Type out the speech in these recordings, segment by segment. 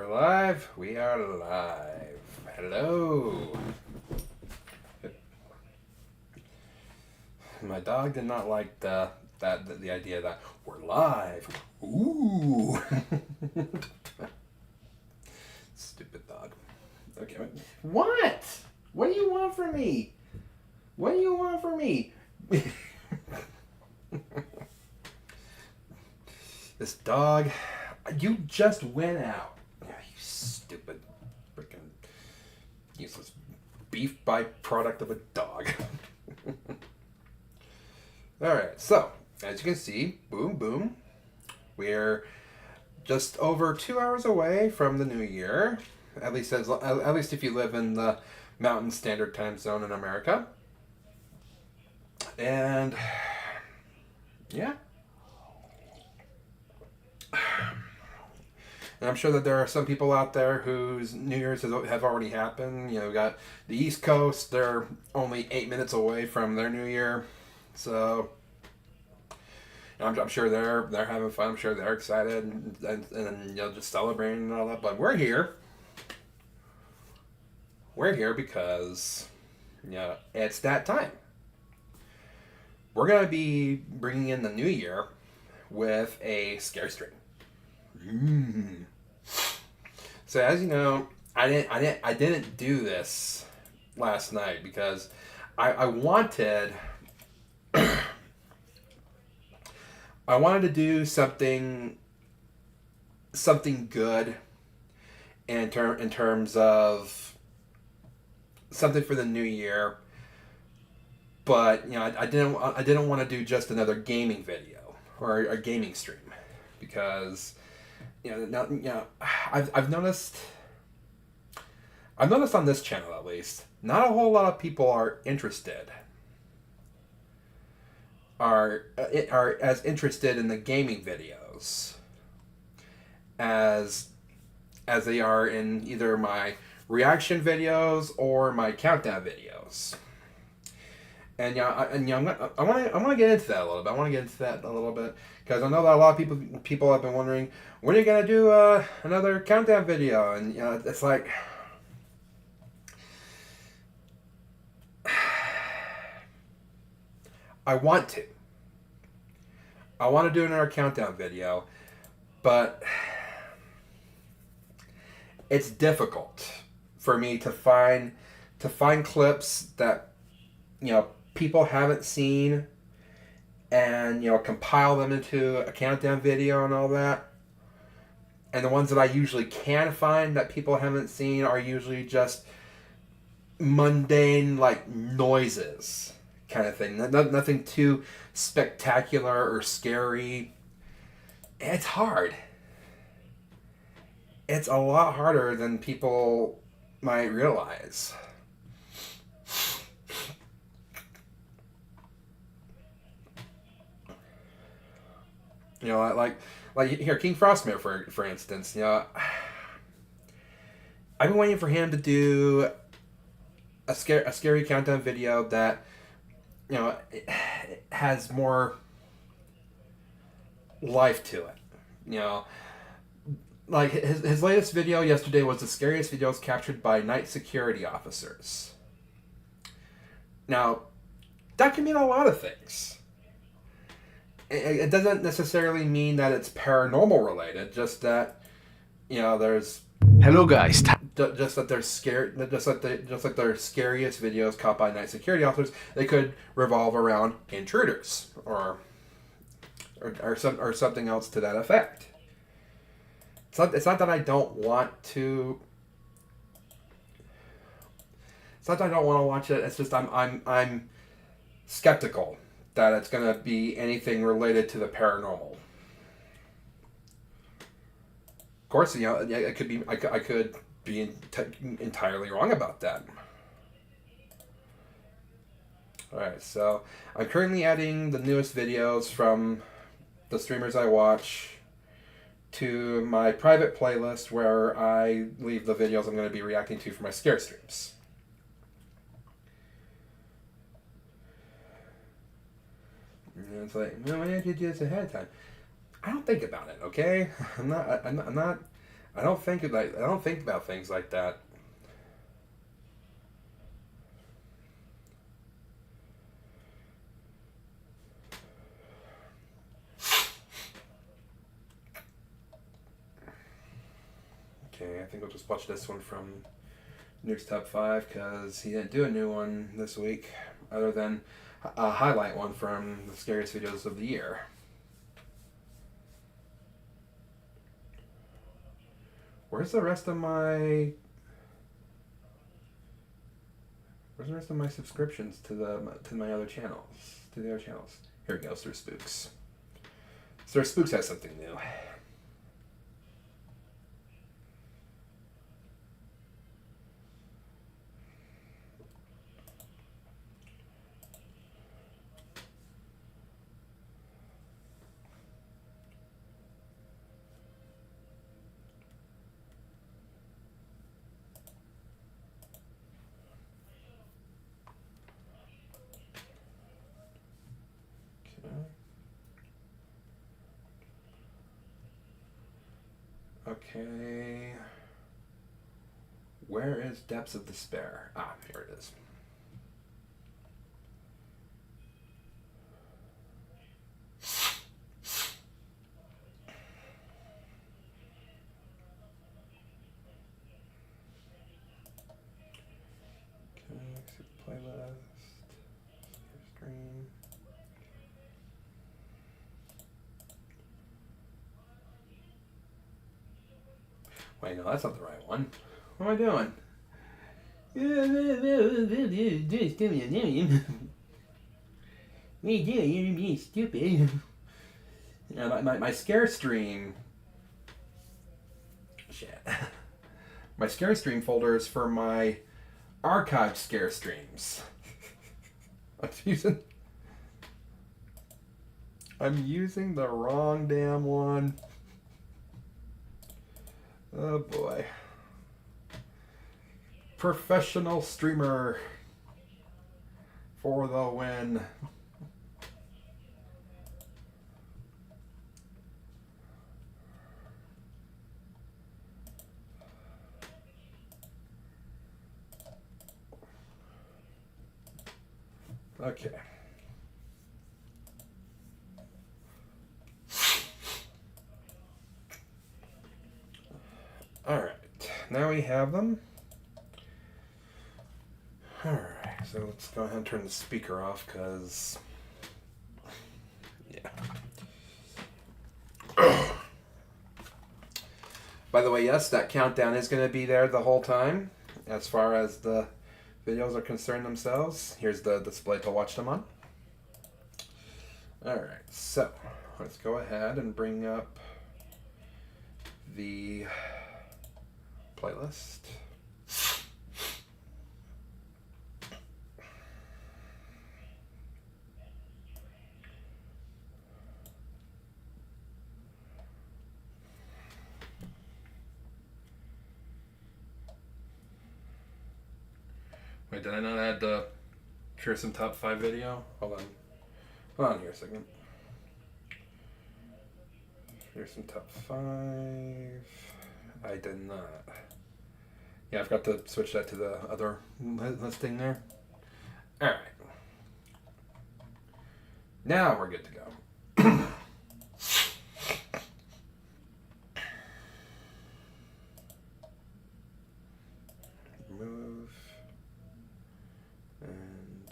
We're live. We are live. Hello. My dog did not like the idea that we're live. Ooh. Stupid dog. Okay. What? What do you want from me? What do you want from me? This dog. You just went out. You stupid freaking useless beef byproduct of a dog. Alright, so as you can see, boom, boom, we're just over 2 hours away from the new year. At least if you live in the Mountain Standard Time Zone in America. And yeah. And I'm sure that there are some people out there whose New Year's have already happened. You know, we got the East Coast. They're only 8 minutes away from their New Year. So I'm sure they're having fun. I'm sure they're excited and you know, just celebrating and all that. But we're here. We're here because, you know, it's that time. We're going to be bringing in the new year with a scare stream. So as you know, I didn't do this last night because I wanted I wanted to do something good in terms of something for the new year. But you know, I didn't want to do just another gaming video or a gaming stream because I've noticed on this channel at least, not a whole lot of people are as interested in the gaming videos as they are in either my reaction videos or my countdown videos. And I want to get into that a little bit. I want to get into that a little bit because I know that a lot of people have been wondering, when are you gonna do another countdown video? And you know, it's like I want to do another countdown video, but it's difficult for me to find clips that, you know, people haven't seen and, you know, compile them into a countdown video and all that. And the ones that I usually can find that people haven't seen are usually just mundane, like, noises kind of thing. Nothing too spectacular or scary. It's hard. It's a lot harder than people might realize. You know, like here, King Frostmare, for instance. You know, I've been waiting for him to do a scary countdown video that, you know, it has more life to it. You know, like his latest video yesterday was the scariest videos captured by night security officers. Now, that can mean a lot of things. It doesn't necessarily mean that it's paranormal related, just that, you know, there's hello guys. Just that they're scared. Just like their scariest videos caught by night security officers, they could revolve around intruders or something else to that effect. It's not that I don't want to. It's not that I don't want to watch it. It's just I'm skeptical that it's going to be anything related to the paranormal. Of course, you know, it could be. I could be entirely wrong about that. Alright, so I'm currently adding the newest videos from the streamers I watch to my private playlist where I leave the videos I'm going to be reacting to for my scare streams. And it's like, well, why didn't you do this ahead of time? I don't think about it, okay? I'm not I don't think about things like that. Okay, I think I'll just watch this one from Nuke's Top 5 because he didn't do a new one this week other than a highlight one from the scariest videos of the year. Where's the rest of my subscriptions to my other channels? To the other channels. Here we go, Sir Spooks. Sir Spooks has something new. Okay. Where is Depths of Despair? Ah, here it is. Okay, see the playlist. Screen. Wait, no, that's not the right one. What am I doing? Me too, you're being stupid. My scare stream. Shit. My scare stream folder is for my archived scare streams. I'm using the wrong damn one. Oh boy. Professional streamer for the win. Okay. All right. Now we have them. All right. So let's go ahead and turn the speaker off because, yeah. By the way, yes, that countdown is going to be there the whole time as far as the videos are concerned themselves. Here's the display to watch them on. All right, so let's go ahead and bring up the playlist. Wait, did I not add the Fearsome Top 5 video? Hold on here a second. Fearsome Top 5. I did not. Yeah, I've got to switch that to the other listing there. Alright. Now we're good to go. Remove. And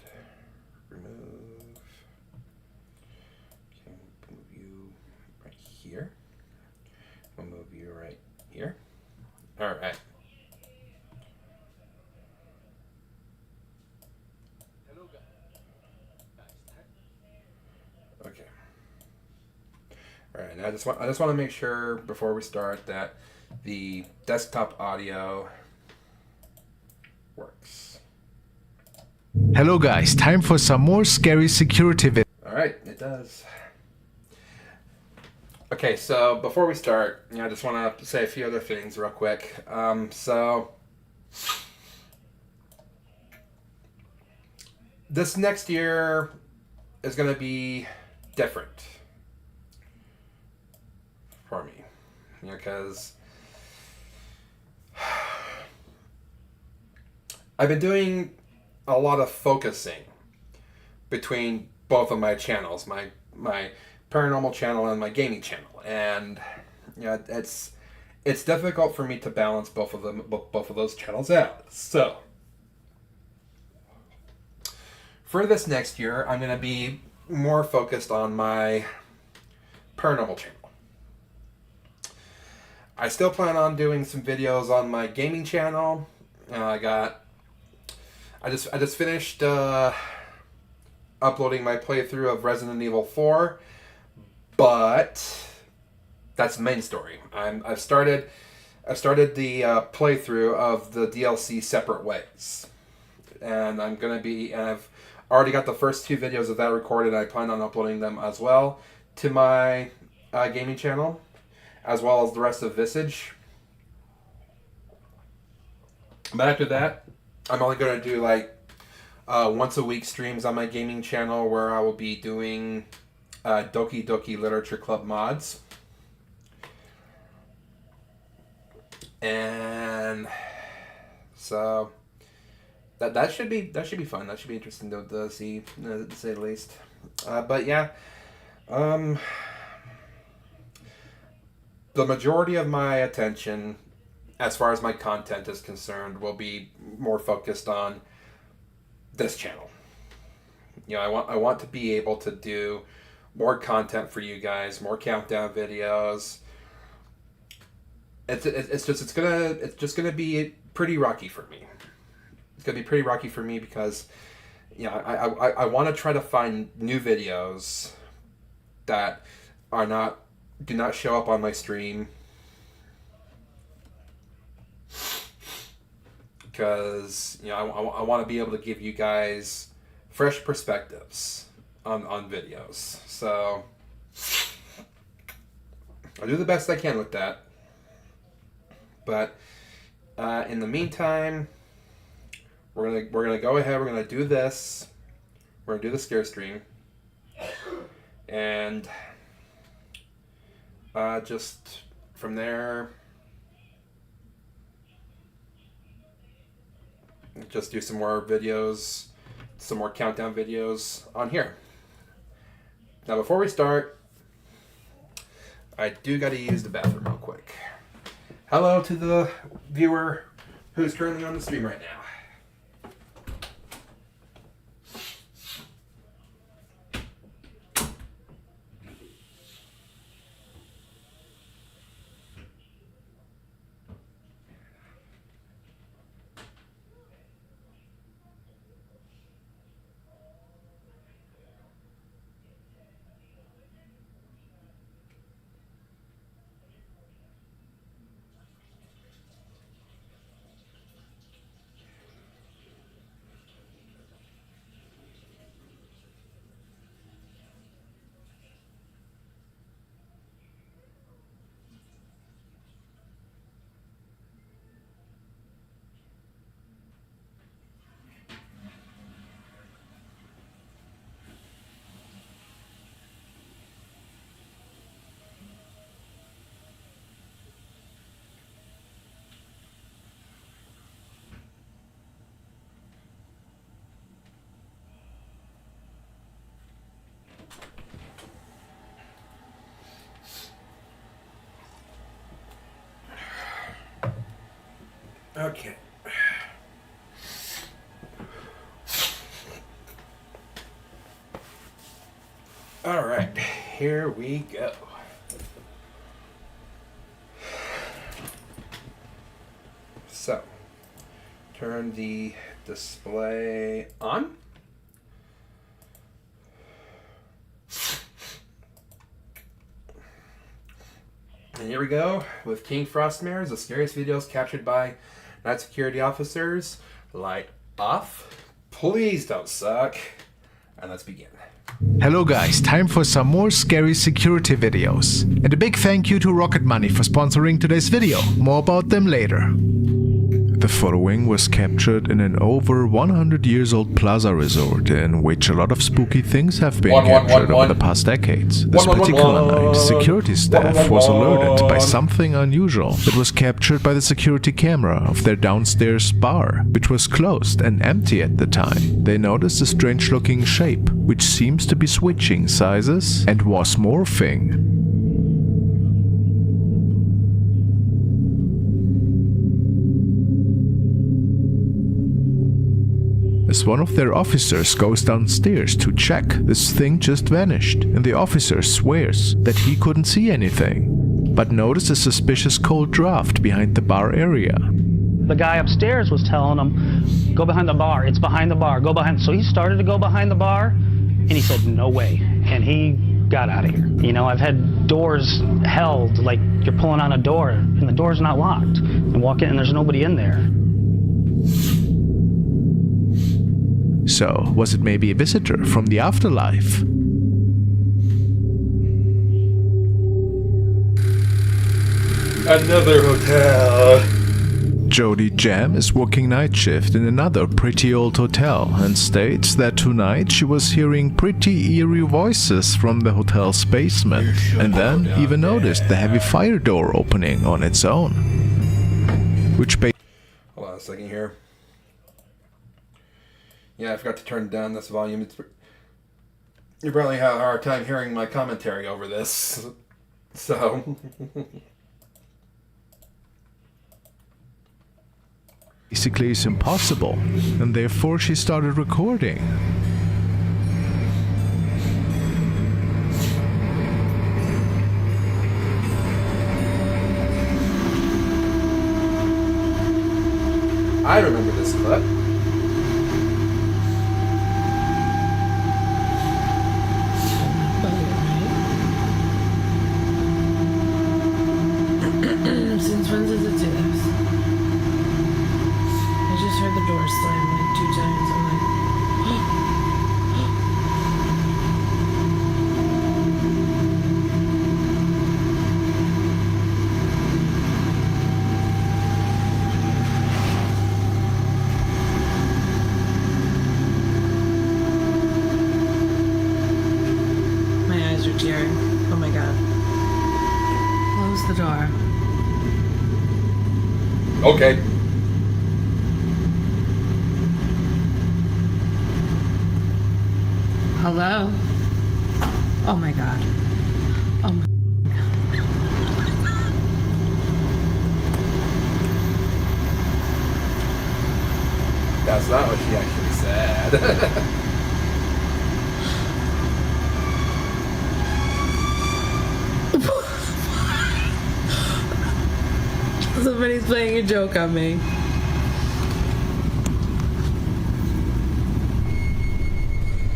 remove. Okay, we'll move you right here. We'll move you right here. Alright. Okay. All right. Now I just want to make sure before we start that the desktop audio works. Hello guys, time for some more scary security videos. All right, it does. Okay, so before we start, I just want to say a few other things real quick. So this next year is going to be different for me, because I've been doing a lot of focusing between both of my channels, my paranormal channel and my gaming channel, and it's difficult for me to balance both of those channels out. So for this next year, I'm going to be more focused on my paranormal channel. I still plan on doing some videos on my gaming channel. I just finished uploading my playthrough of Resident Evil 4, but that's the main story. I've started the playthrough of the DLC Separate Ways, and I've already got the first 2 videos of that recorded. I plan on uploading them as well to my gaming channel, as well as the rest of Visage. But after that, I'm only going to do like once a week streams on my gaming channel where I will be doing Doki Doki Literature Club mods. And so that should be fun. That should be interesting to see, to say the least. But yeah, the majority of my attention, as far as my content is concerned, will be more focused on this channel. I want to be able to do more content for you guys, more countdown videos. It's just gonna be pretty rocky for me. It's gonna be pretty rocky for me because I want to try to find new videos that do not show up on my stream, because I want to be able to give you guys fresh perspectives on videos. So I'll do the best I can with that. But in the meantime, we're gonna go ahead. We're gonna do this. We're gonna do the scare stream, and just from there, just do some more videos, some more countdown videos on here. Now, before we start, I do got to use the bathroom real quick. Hello to the viewer who's currently on the stream right now. Okay. All right, here we go. So, turn the display on. And here we go with King Frostmares, the scariest videos captured by night security officers. Light off. Please don't suck. And let's begin. Hello guys, time for some more scary security videos. And a big thank you to Rocket Money for sponsoring today's video. More about them later. The following was captured in an over 100 years old plaza resort in which a lot of spooky things have been captured over the past decades. This particular night, security staff was alerted by something unusual that was captured by the security camera of their downstairs bar, which was closed and empty at the time. They noticed a strange looking shape, which seems to be switching sizes and was morphing. As one of their officers goes downstairs to check, this thing just vanished, and the officer swears that he couldn't see anything, but noticed a suspicious cold draft behind the bar area. The guy upstairs was telling him, go behind the bar, it's behind the bar, go behind. So he started to go behind the bar, and he said, no way, and he got out of here. You know, I've had doors held, like you're pulling on a door, and the door's not locked, and walk in and there's nobody in there. So, was it maybe a visitor from the afterlife? Another hotel. Jody Jam is working night shift in another pretty old hotel and states that tonight she was hearing pretty eerie voices from the hotel's basement, and then even noticed the heavy fire door opening on its own. Which Hold on a second here. Yeah, I forgot to turn down this volume. You probably have a hard time hearing my commentary over this. So. basically is impossible, and therefore she started recording. I remember this clip. Since when does it do this? I just heard the door slam like 2 times. I'm like, my eyes are tearing. Oh my god. Close the door. Okay. Hello? Oh my god. Oh my. That's not what she actually said. Somebody's playing a joke on me.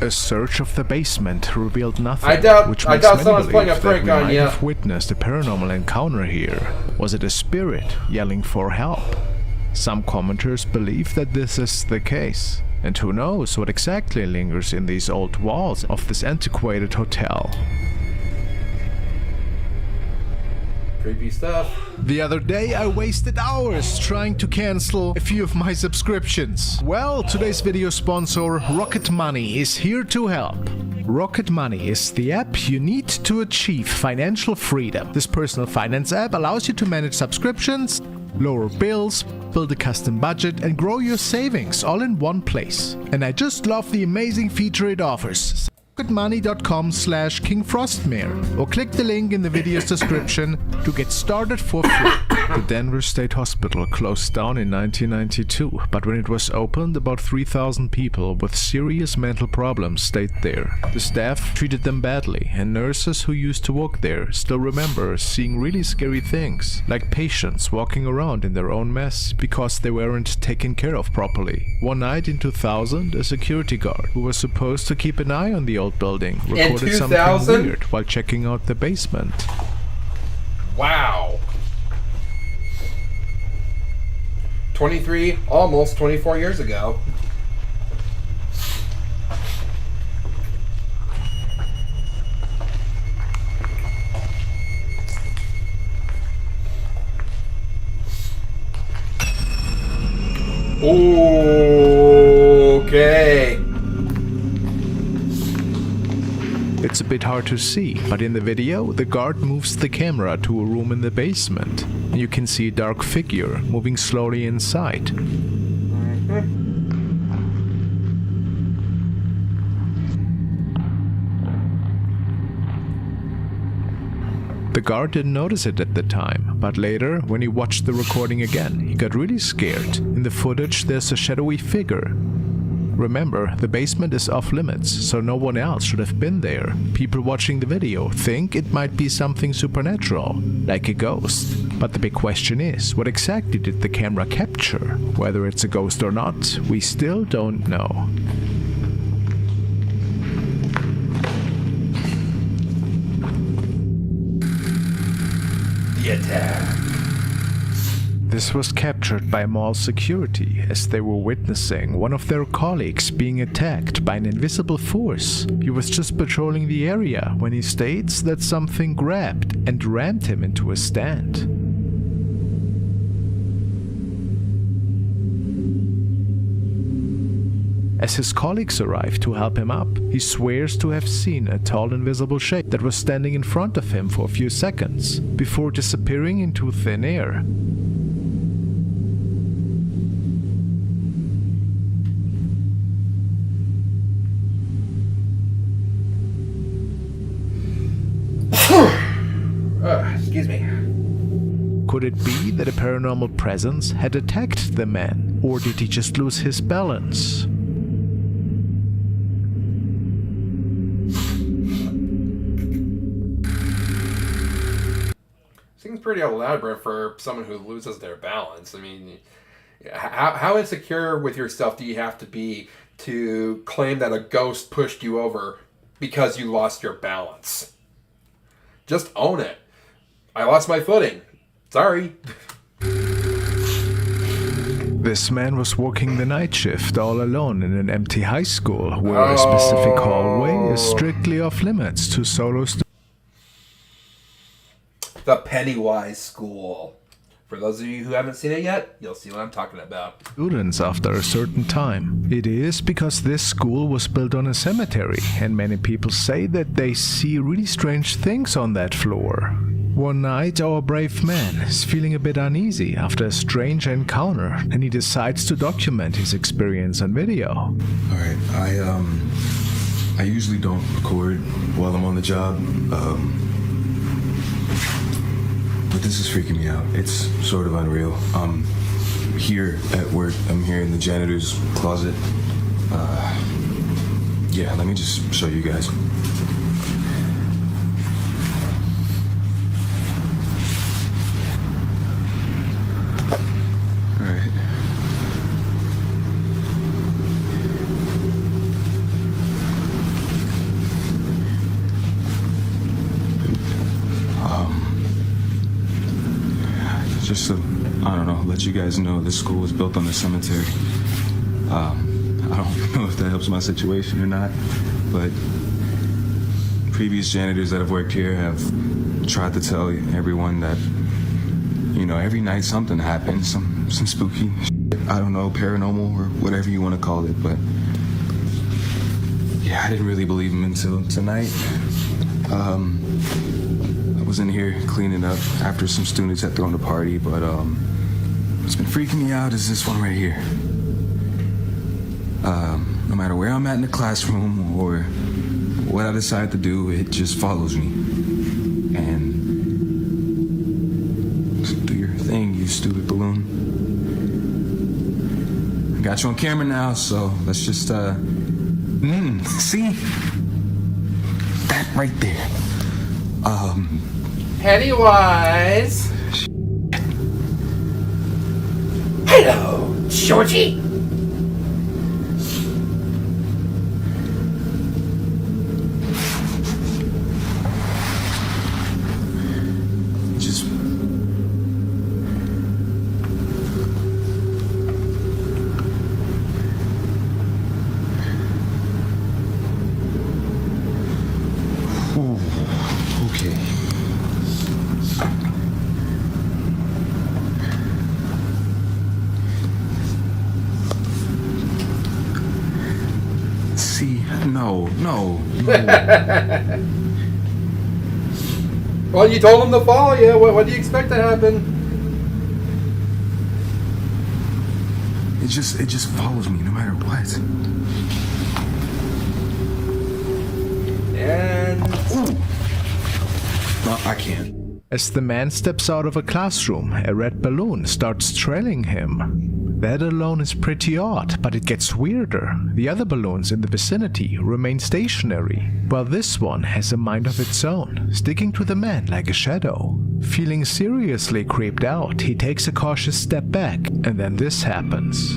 A search of the basement revealed nothing, I doubt which makes many someone's playing a believe that prank we on might you. have witnessed a paranormal encounter here. Was it a spirit yelling for help? Some commenters believe that this is the case, and who knows what exactly lingers in these old walls of this antiquated hotel. Creepy stuff. The other day I wasted hours trying to cancel a few of my subscriptions. Well, today's video sponsor, Rocket Money, is here to help. Rocket Money is the app you need to achieve financial freedom. This personal finance app allows you to manage subscriptions, lower bills, build a custom budget, and grow your savings all in one place. And I just love the amazing feature it offers. rocketmoney.com/KingFrostmere or click the link in the video's description to get started for free. The Denver State Hospital closed down in 1992, but when it was opened, about 3,000 people with serious mental problems stayed there. The staff treated them badly, and nurses who used to work there still remember seeing really scary things, like patients walking around in their own mess because they weren't taken care of properly. One night in 2000, a security guard who was supposed to keep an eye on the old building recorded something weird while checking out the basement. Wow. 23, almost 24 years ago. Okay. It's a bit hard to see, but in the video, the guard moves the camera to a room in the basement. And you can see a dark figure moving slowly inside. The guard didn't notice it at the time, but later, when he watched the recording again, he got really scared. In the footage, there's a shadowy figure. Remember, the basement is off limits, so no one else should have been there. People watching the video think it might be something supernatural, like a ghost. But the big question is, what exactly did the camera capture? Whether it's a ghost or not, we still don't know. The attack. This was captured by mall security as they were witnessing one of their colleagues being attacked by an invisible force. He was just patrolling the area when he states that something grabbed and rammed him into a stand. As his colleagues arrive to help him up, he swears to have seen a tall invisible shape that was standing in front of him for a few seconds, before disappearing into thin air. Excuse me. Could it be that a paranormal presence had attacked the man, or did he just lose his balance? Seems pretty elaborate for someone who loses their balance. I mean, how insecure with yourself do you have to be to claim that a ghost pushed you over because you lost your balance? Just own it. I lost my footing. Sorry. This man was working the night shift all alone in an empty high school where a specific hallway is strictly off limits to solo students. The Pennywise School. For those of you who haven't seen it yet, you'll see what I'm talking about. After a certain time. It is because this school was built on a cemetery, and many people say that they see really strange things on that floor. One night, our brave man is feeling a bit uneasy after a strange encounter, and he decides to document his experience on video. Alright, I usually don't record while I'm on the job, but this is freaking me out. It's sort of unreal. Here at work, I'm here in the janitor's closet. Yeah, let me just show you guys. Alright. Just to, I don't know, let you guys know this school was built on a cemetery. I don't know if that helps my situation or not, but previous janitors that have worked here have tried to tell everyone that, you know, every night something happens, some spooky shit, I don't know, paranormal or whatever you want to call it, but yeah, I didn't really believe them until tonight. I was in here cleaning up after some students had thrown a party, but what's been freaking me out is this one right here. No matter where I'm at in the classroom or what I decide to do, it just follows me. And do your thing, you stupid balloon. I got you on camera now, so let's just see? That right there. Pennywise. Hello, Georgie. Just ooh, okay. no. Well, you told him to follow you. What do you expect to happen? It just follows me no matter what. And Ooh. No, I can't. As the man steps out of a classroom, a red balloon starts trailing him. That alone is pretty odd, but it gets weirder. The other balloons in the vicinity remain stationary, while this one has a mind of its own, sticking to the man like a shadow. Feeling seriously creeped out, he takes a cautious step back, and then this happens.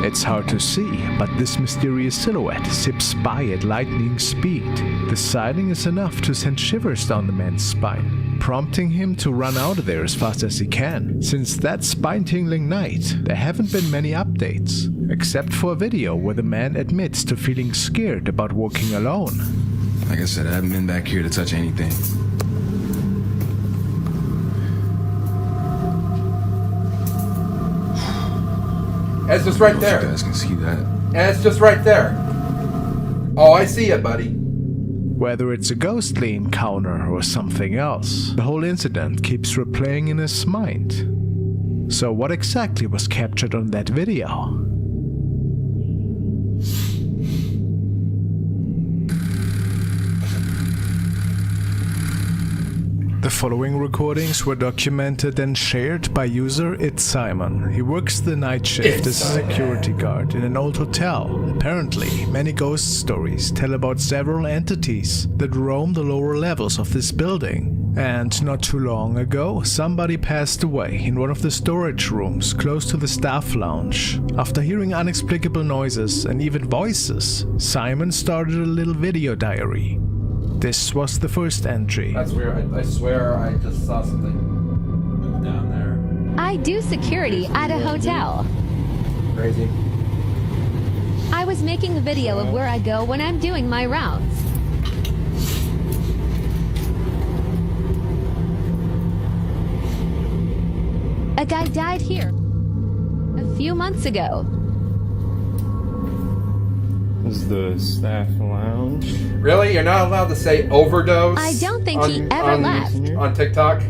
It's hard to see, but this mysterious silhouette zips by at lightning speed. The sighting is enough to send shivers down the man's spine, prompting him to run out of there as fast as he can. Since that spine-tingling night, there haven't been many updates, except for a video where the man admits to feeling scared about walking alone. Like I said, I haven't been back here to touch anything. it's just right I there. don't think you guys can see that. And it's just right there. Oh, I see it, buddy. Whether it's a ghostly encounter or something else, the whole incident keeps replaying in his mind. So what exactly was captured on that video? The following recordings were documented and shared by user It's Simon. He works the night shift as a security guard in an old hotel. Apparently, many ghost stories tell about several entities that roam the lower levels of this building. And not too long ago, somebody passed away in one of the storage rooms close to the staff lounge. After hearing inexplicable noises and even voices, Simon started a little video diary. This was the first entry. That's weird. I swear I just saw something move down there. I do security at a hotel. Crazy. I was making a video of where I go when I'm doing my rounds. A guy died here a few months ago. This is the staff lounge. Really? You're not allowed to say overdose? I don't think he ever left. On TikTok?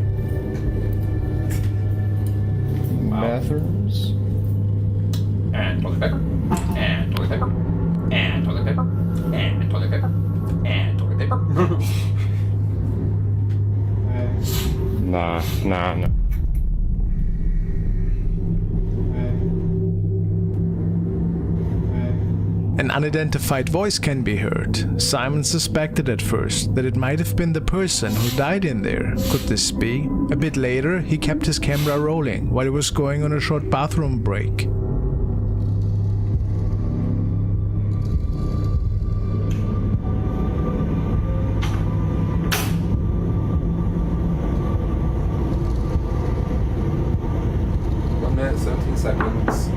Bathrooms. And toilet paper. And toilet paper. And toilet paper. And toilet paper. And toilet paper. Nah. An unidentified voice can be heard. Simon suspected at first that it might have been the person who died in there. Could this be? A bit later, he kept his camera rolling while he was going on a short bathroom break. One minute, 17 seconds.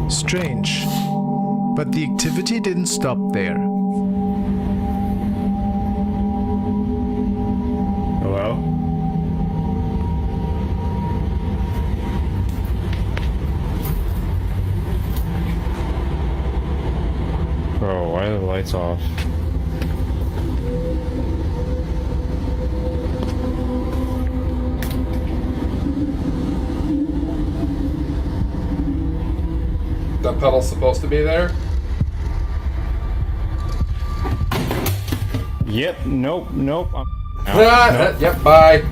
Strange. But the activity didn't stop there. Hello? Bro, why are the lights off? The pedal's supposed to be there? Yep, nope. Yep, bye.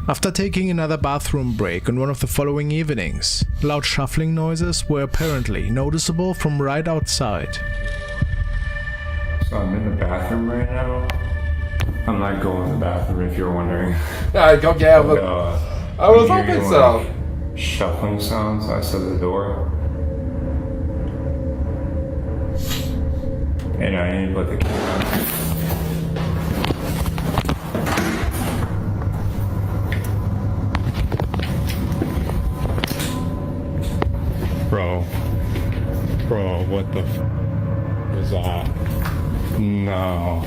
After taking another bathroom break on one of the following evenings, loud shuffling noises were apparently noticeable from right outside. So I'm in the bathroom right now. I'm not going to the bathroom if you're wondering. Go get it. I was I'm hoping hearing, so. like, shuffling sounds outside the door. And I need to put the camera. Bro, what the was that? No.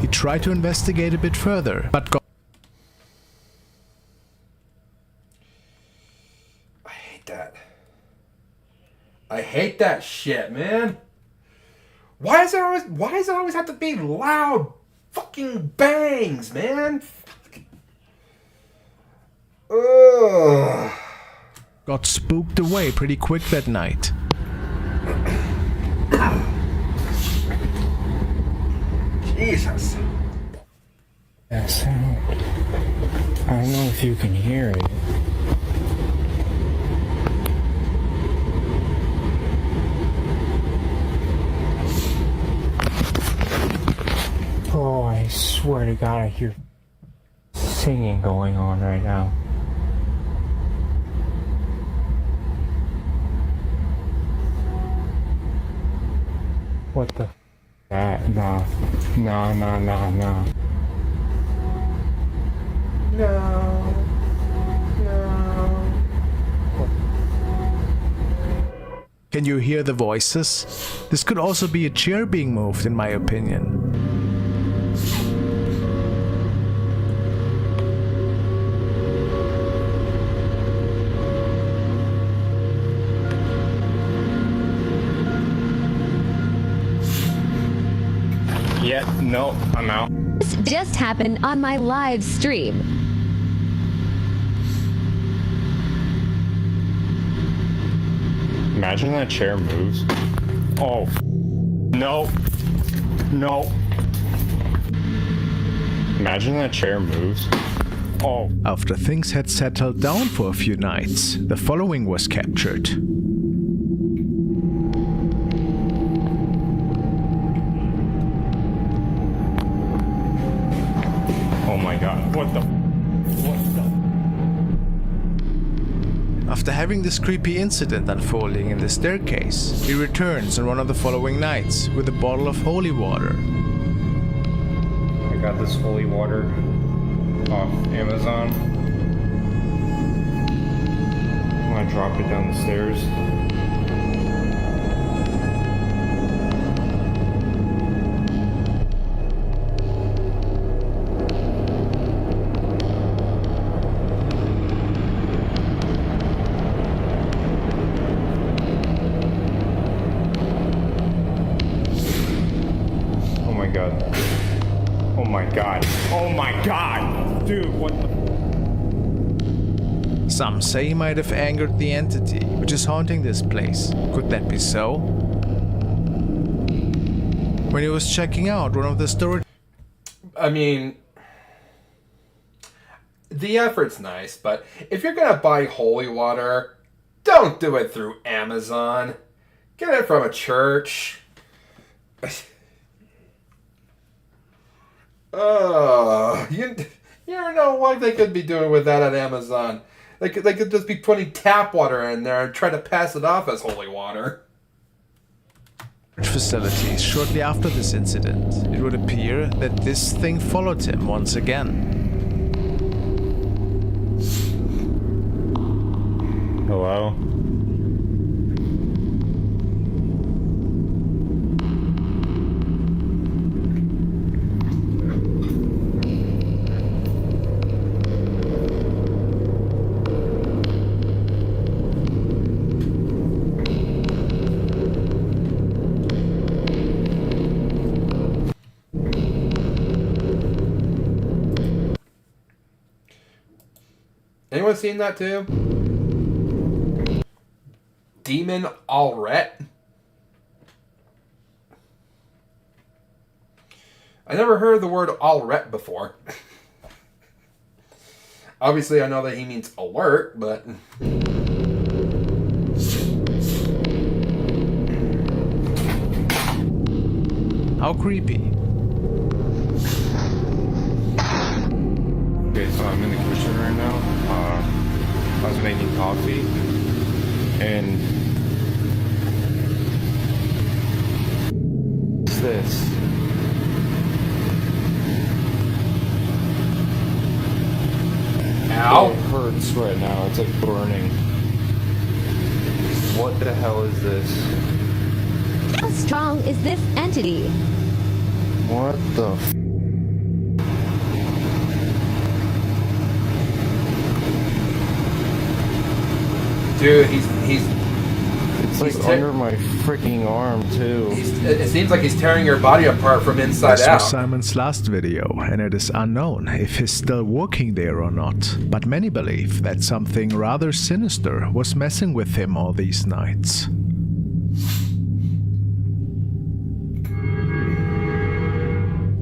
He tried to investigate a bit further, but got I hate that. I hate that shit, man. Why does it always have to be loud fucking bangs, man? Ugh. got spooked away pretty quick that night. Jesus. That sound. I don't know if you can hear it. Oh, I swear to God, I hear singing going on right now. What the? That? No. No. No. Can you hear the voices? This could also be a chair being moved, in my opinion. Yeah, no, I'm out. This just happened on my live stream. Imagine that chair moves. Oh. No. No. Imagine that chair moves. Oh. After things had settled down for a few nights, the following was captured. Oh my God. What the? After having this creepy incident unfolding in the staircase, he returns on one of the following nights with a bottle of holy water. I got this holy water off Amazon. I'm gonna drop it down the stairs. Oh my God. Oh my God. Oh my God! Dude, what the? Some say he might have angered the entity which is haunting this place. Could that be so? When he was checking out one of the storage... I mean, the effort's nice, but if you're gonna buy holy water, don't do it through Amazon. Get it from a church. You never know what they could be doing with that at Amazon. They could just be putting tap water in there and try to pass it off as holy water. facilities shortly after this incident. It would appear that this thing followed him once again. Hello? Anyone seen that too? Demon Alret? I never heard the word Alret before. Obviously, I know that he means alert, but... How creepy. Okay, so I'm in the kitchen right now. I was making coffee, and what's this? Ow. It hurts right now. It's like burning. What the hell is this? How strong is this entity? What the f- Dude, he's It's like He's under my freaking arm too. it seems like he's tearing your body apart from inside This out. was Simon's last video, and it is unknown if he's still working there or not. But many believe that something rather sinister was messing with him all these nights.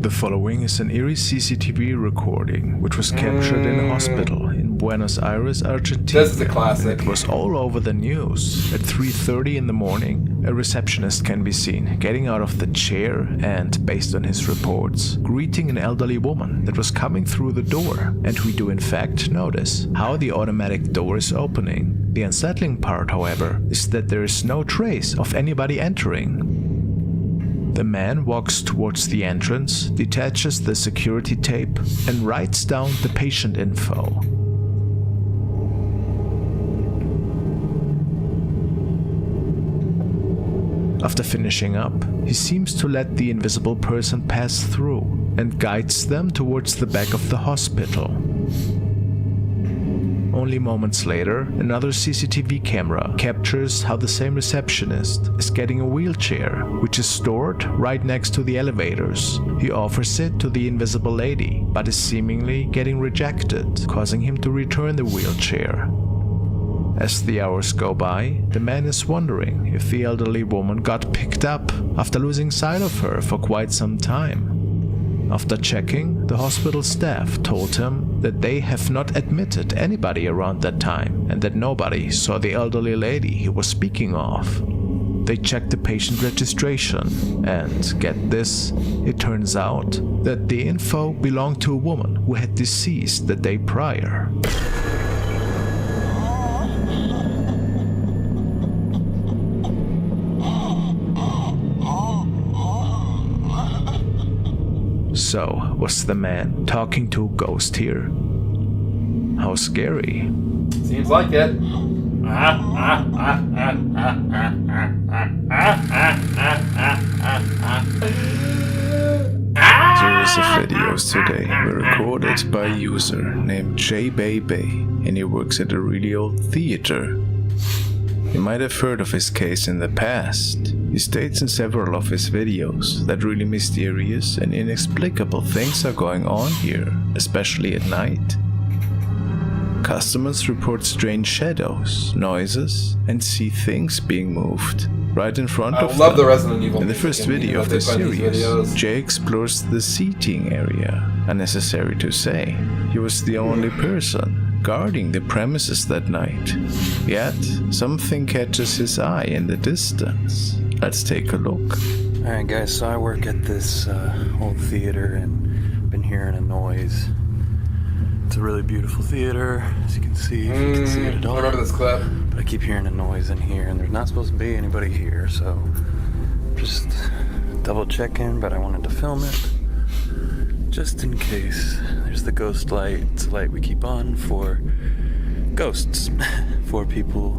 The following is an eerie CCTV recording which was captured in a hospital in Buenos Aires, Argentina. This is a classic. And it was all over the news. At 3:30 in the morning, a receptionist can be seen getting out of the chair and, based on his reports, greeting an elderly woman that was coming through the door. And we do in fact notice how the automatic door is opening. The unsettling part, however, is that there is no trace of anybody entering. The man walks towards the entrance, detaches the security tape, and writes down the patient info. After finishing up, he seems to let the invisible person pass through and guides them towards the back of the hospital. Only moments later, another CCTV camera captures how the same receptionist is getting a wheelchair, which is stored right next to the elevators. He offers it to the invisible lady, but is seemingly getting rejected, causing him to return the wheelchair. As the hours go by, the man is wondering if the elderly woman got picked up after losing sight of her for quite some time. After checking, the hospital staff told him that they have not admitted anybody around that time and that nobody saw the elderly lady he was speaking of. They checked the patient registration and, get this, it turns out that the info belonged to a woman who had deceased the day prior. So, was the man talking to a ghost here? How scary. Seems like it. Series of videos today were recorded by a user named JBaby, and he works at a really old theater. You might have heard of his case in the past. He states in several of his videos that really mysterious and inexplicable things are going on here, especially at night. Customers report strange shadows, noises, and see things being moved right in front of them. I love the Resident Evil In the music first and video of they this find these series, videos. Jay explores the seating area. Unnecessary to say, he was the only person guarding the premises that night. Yet, something catches his eye in the distance. Let's take a look. Alright guys, so I work at this old theater and I've been hearing a noise. It's a really beautiful theater, as you can see, if you can see it at I all. remember this clip. But I keep hearing a noise in here and there's not supposed to be anybody here, so just double checking, but I wanted to film it just in case. There's the ghost light. It's a light we keep on for ghosts, for people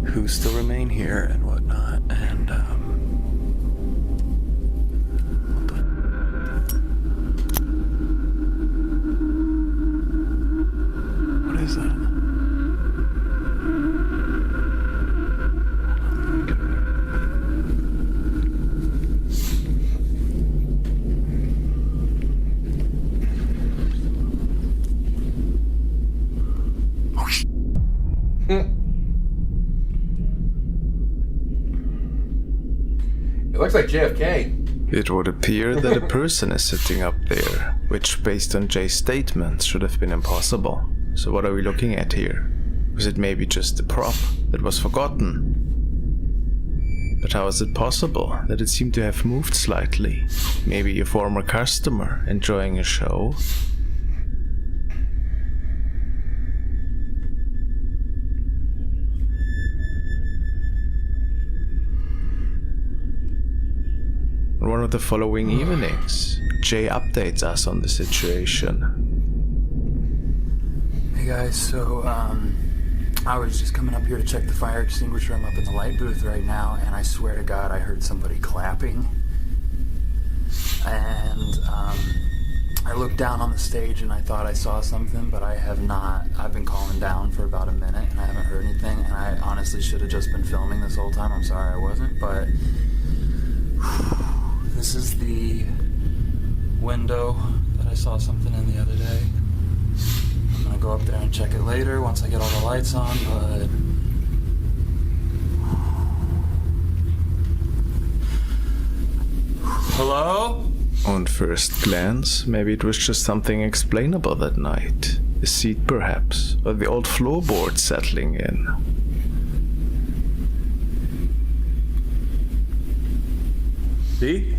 who still remain here and whatnot. And what is that? It looks like JFK. It would appear that a person is sitting up there, which based on Jay's statement should have been impossible. So what are we looking at here? Was it maybe just a prop that was forgotten? But how is it possible that it seemed to have moved slightly? Maybe a former customer enjoying a show? On one of the following evenings, Jay updates us on the situation. Hey guys, so I was just coming up here to check the fire extinguisher. I'm up in the light booth right now, and I swear to God I heard somebody clapping. And I looked down on the stage and I thought I saw something, but I have not. I've been calling down for about a minute and I haven't heard anything, and I honestly should have just been filming this whole time. I'm sorry I wasn't, but this is the window that I saw something in the other day. I'm gonna go up there and check it later once I get all the lights on, but hello? On first glance, maybe it was just something explainable that night. A seat perhaps, or the old floorboard settling in. See?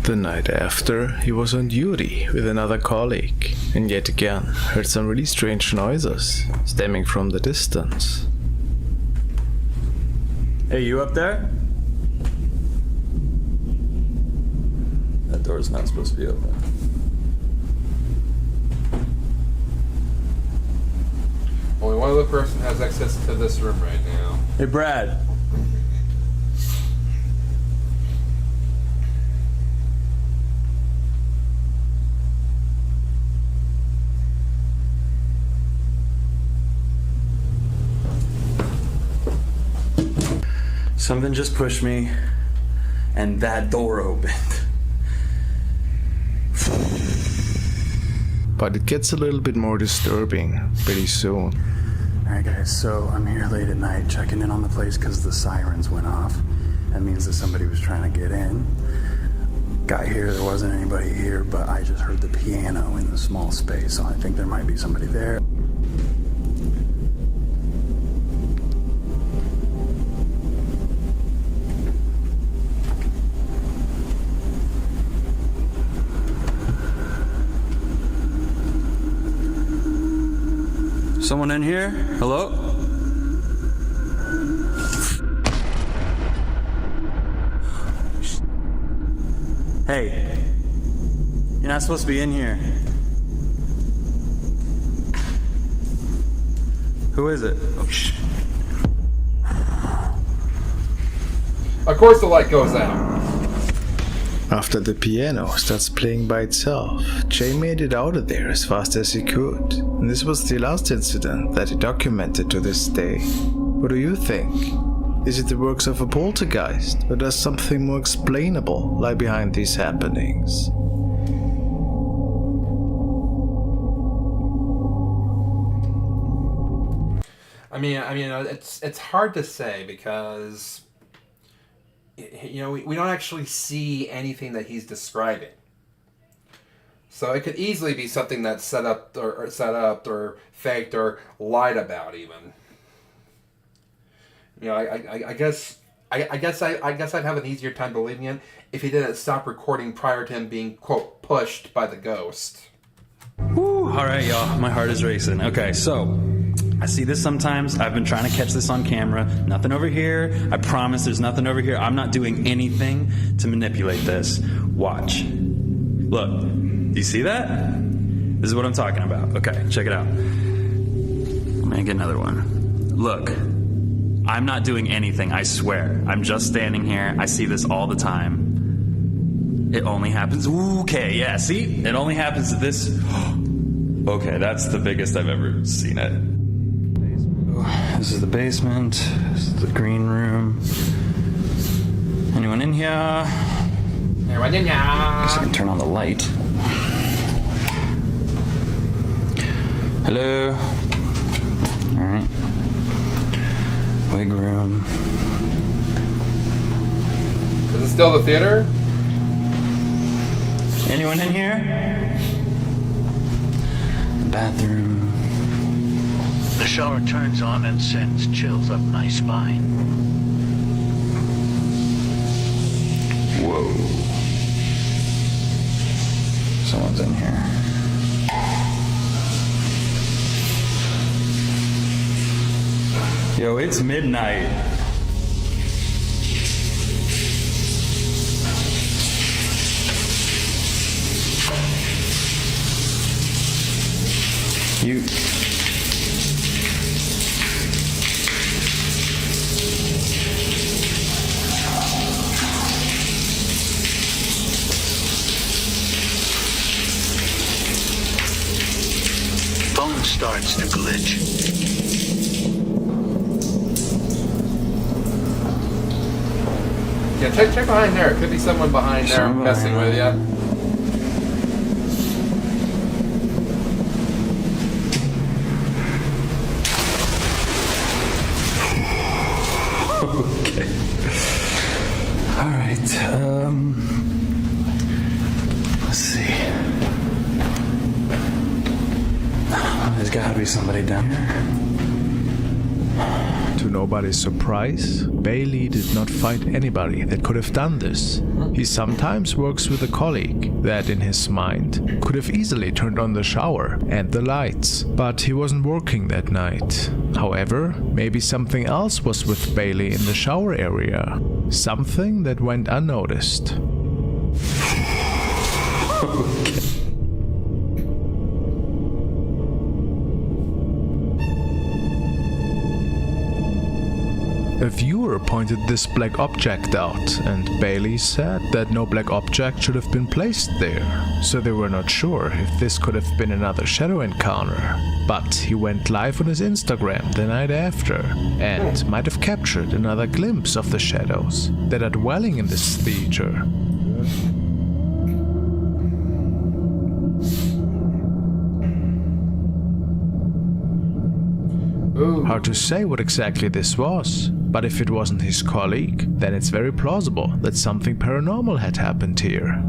The night after, he was on duty with another colleague, and yet again heard some really strange noises, stemming from the distance. Hey, you up there? That door's not supposed to be open. Only one other person has access to this room right now. Hey, Brad. Something just pushed me, and that door opened. But it gets a little bit more disturbing pretty soon. Alright guys, so I'm here late at night checking in on the place because the sirens went off. That means that somebody was trying to get in. Got here, there wasn't anybody here, but I just heard the piano in the small space, so I think there might be somebody there. Someone in here? Hello? Hey, you're not supposed to be in here. Who is it? Oh, shh. Of course the light goes out. After the piano starts playing by itself, Jay made it out of there as fast as he could, and this was the last incident that he documented to this day. What do you think? Is it the works of a poltergeist, or does something more explainable lie behind these happenings? I mean, it's hard to say because we don't actually see anything that he's describing. So it could easily be something that's set up or faked or lied about even. I guess I'd have an easier time believing it if he didn't stop recording prior to him being, quote, pushed by the ghost. Woo! All right, y'all. My heart is racing. Okay, so I see this sometimes. I've been trying to catch this on camera. Nothing over here. I promise there's nothing over here. I'm not doing anything to manipulate this. Watch. Look. Do you see that? This is what I'm talking about. Okay, check it out. I'm gonna get another one. Look. I'm not doing anything, I swear. I'm just standing here. I see this all the time. It only happens... Okay, yeah, see? It only happens to this... Okay, that's the biggest I've ever seen it. This is the basement. This is the green room. Anyone in here? Anyone in here? Guess I can turn on the light. Hello? Alright. Wig room. Is it still the theater? Anyone in here? Bathroom. The shower turns on and sends chills up my spine. Whoa. Someone's in here. Yo, it's midnight. You... Phone starts to glitch. Yeah, check behind there. Could be someone behind there messing with you. Okay. All right. Let's see. There's got to be somebody down here. To nobody's surprise, Bailey did not find anybody that could have done this. He sometimes works with a colleague that, in his mind, could have easily turned on the shower and the lights, but he wasn't working that night. However, maybe something else was with Bailey in the shower area. Something that went unnoticed. Okay. A viewer pointed this black object out, and Bailey said that no black object should have been placed there, so they were not sure if this could have been another shadow encounter. But he went live on his Instagram the night after, and might have captured another glimpse of the shadows that are dwelling in this theater. Ooh. Hard to say what exactly this was, but if it wasn't his colleague, then it's very plausible that something paranormal had happened here.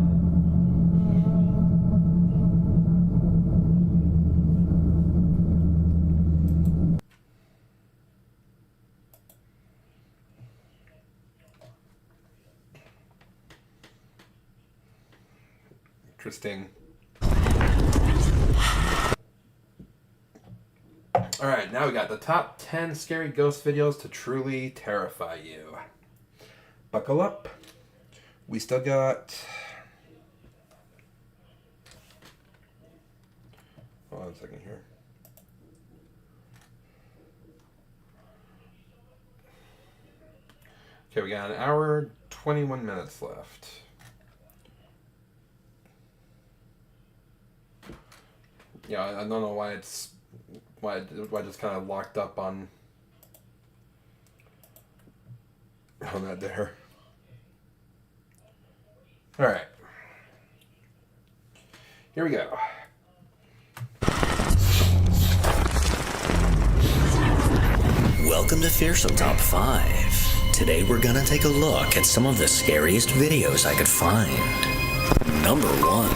Interesting. Alright, now we got the top 10 scary ghost videos to truly terrify you. Buckle up. We still got... Hold on a second here. Okay, we got an hour, 21 minutes left. Yeah, I don't know why it's... Why I just kind of locked up on that there. All right, here we go. Welcome to Fearsome Top 5. Today we're gonna take a look at some of the scariest videos I could find. Number 1.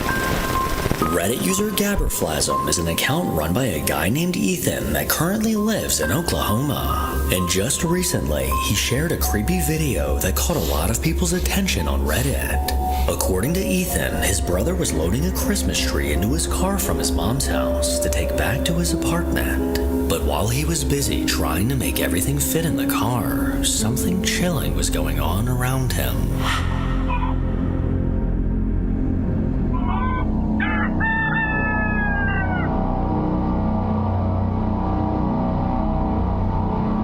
Reddit user Gabberflasm is an account run by a guy named Ethan that currently lives in Oklahoma. And just recently, he shared a creepy video that caught a lot of people's attention on Reddit. According to Ethan, his brother was loading a Christmas tree into his car from his mom's house to take back to his apartment. But while he was busy trying to make everything fit in the car, something chilling was going on around him.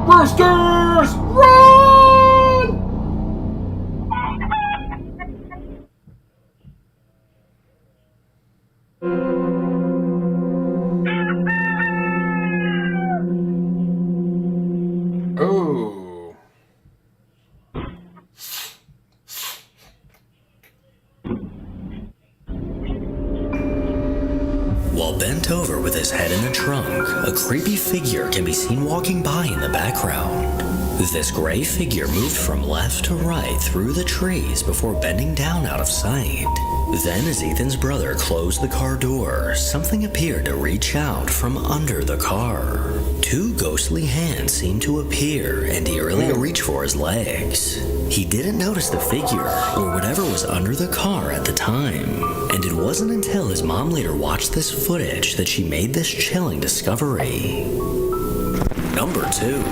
Roosters, run! Oh. While bent over with his head in the trunk, a creepy figure can be seen walking by in the background. This gray figure moved from left to right through the trees before bending down out of sight. Then, as Ethan's brother closed the car door, something appeared to reach out from under the car. Two ghostly hands seemed to appear and eerily reach for his legs. He didn't notice the figure or whatever was under the car at the time. And it wasn't until his mom later watched this footage that she made this chilling discovery. Number 2.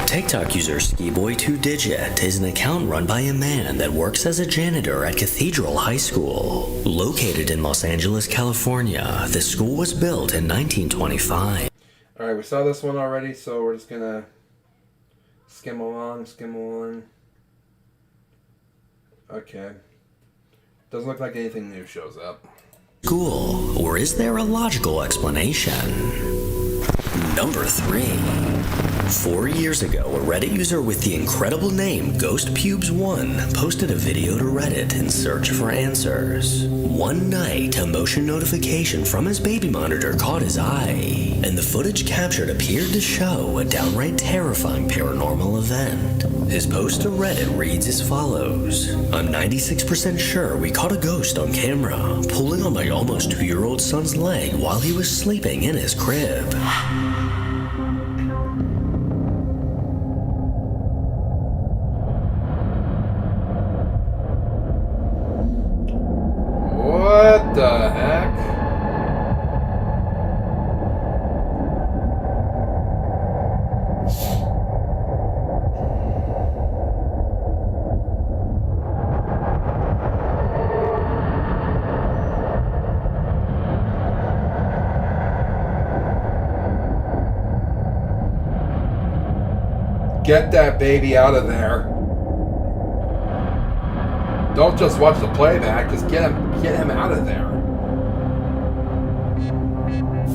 TikTok user Skiboy2Digit is an account run by a man that works as a janitor at Cathedral High School. Located in Los Angeles, California, the school was built in 1925. Alright, we saw this one already, so we're just gonna skim along. Okay. Doesn't look like anything new shows up. School, or is there a logical explanation? Number 3. 4 years ago, a Reddit user with the incredible name GhostPubes1 posted a video to Reddit in search for answers. One night, a motion notification from his baby monitor caught his eye, and the footage captured appeared to show a downright terrifying paranormal event. His post to Reddit reads as follows: I'm 96% sure we caught a ghost on camera, pulling on my almost 2-year-old son's leg while he was sleeping in his crib. What the heck? Get that baby out of there. Don't just watch the playback, just get him out of there.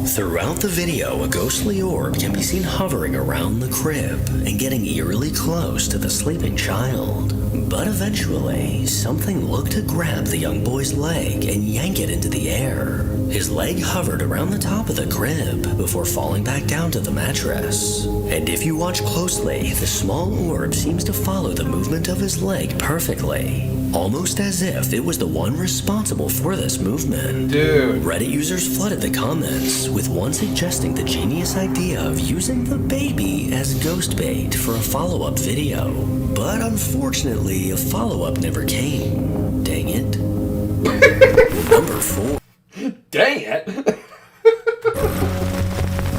Throughout the video, a ghostly orb can be seen hovering around the crib and getting eerily close to the sleeping child. But eventually, something looked to grab the young boy's leg and yank it into the air. His leg hovered around the top of the crib before falling back down to the mattress. And if you watch closely, the small orb seems to follow the movement of his leg perfectly, almost as if it was the one responsible for this movement. Dude. Reddit users flooded the comments, with one suggesting the genius idea of using the baby as ghost bait for a follow-up video. But unfortunately, a follow-up never came. Dang it. Number 4. Dang it.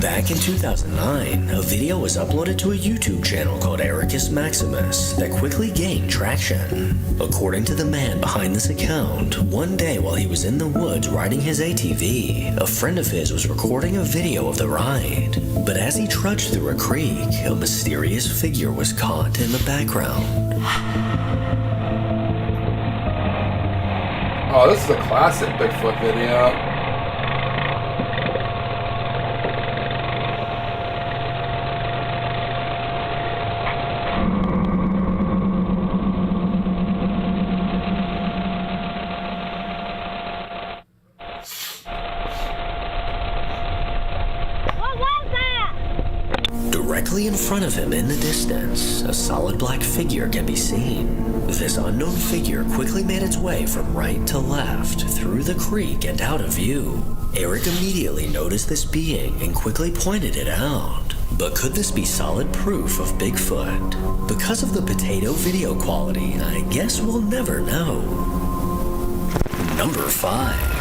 Back in 2009, a video was uploaded to a YouTube channel called Ericus Maximus that quickly gained traction. According to the man behind this account, one day while he was in the woods riding his ATV, a friend of his was recording a video of the ride. But as he trudged through a creek, a mysterious figure was caught in the background. Oh, this is a classic Bigfoot video. Directly in front of him in the distance, a solid black figure can be seen. This unknown figure quickly made its way from right to left, through the creek and out of view. Eric immediately noticed this being and quickly pointed it out. But could this be solid proof of Bigfoot? Because of the potato video quality, I guess we'll never know. Number 5.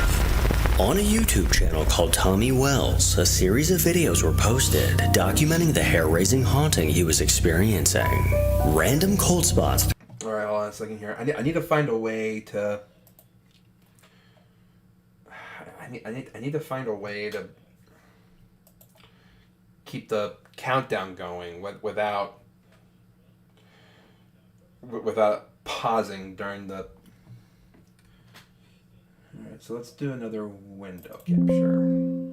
On a YouTube channel called Tommy Wells, a series of videos were posted documenting the hair-raising haunting he was experiencing. Random cold spots. Alright, hold on a second here. I need to find a way to... I need to find a way to keep the countdown going without pausing during the... Alright, so let's do another window capture.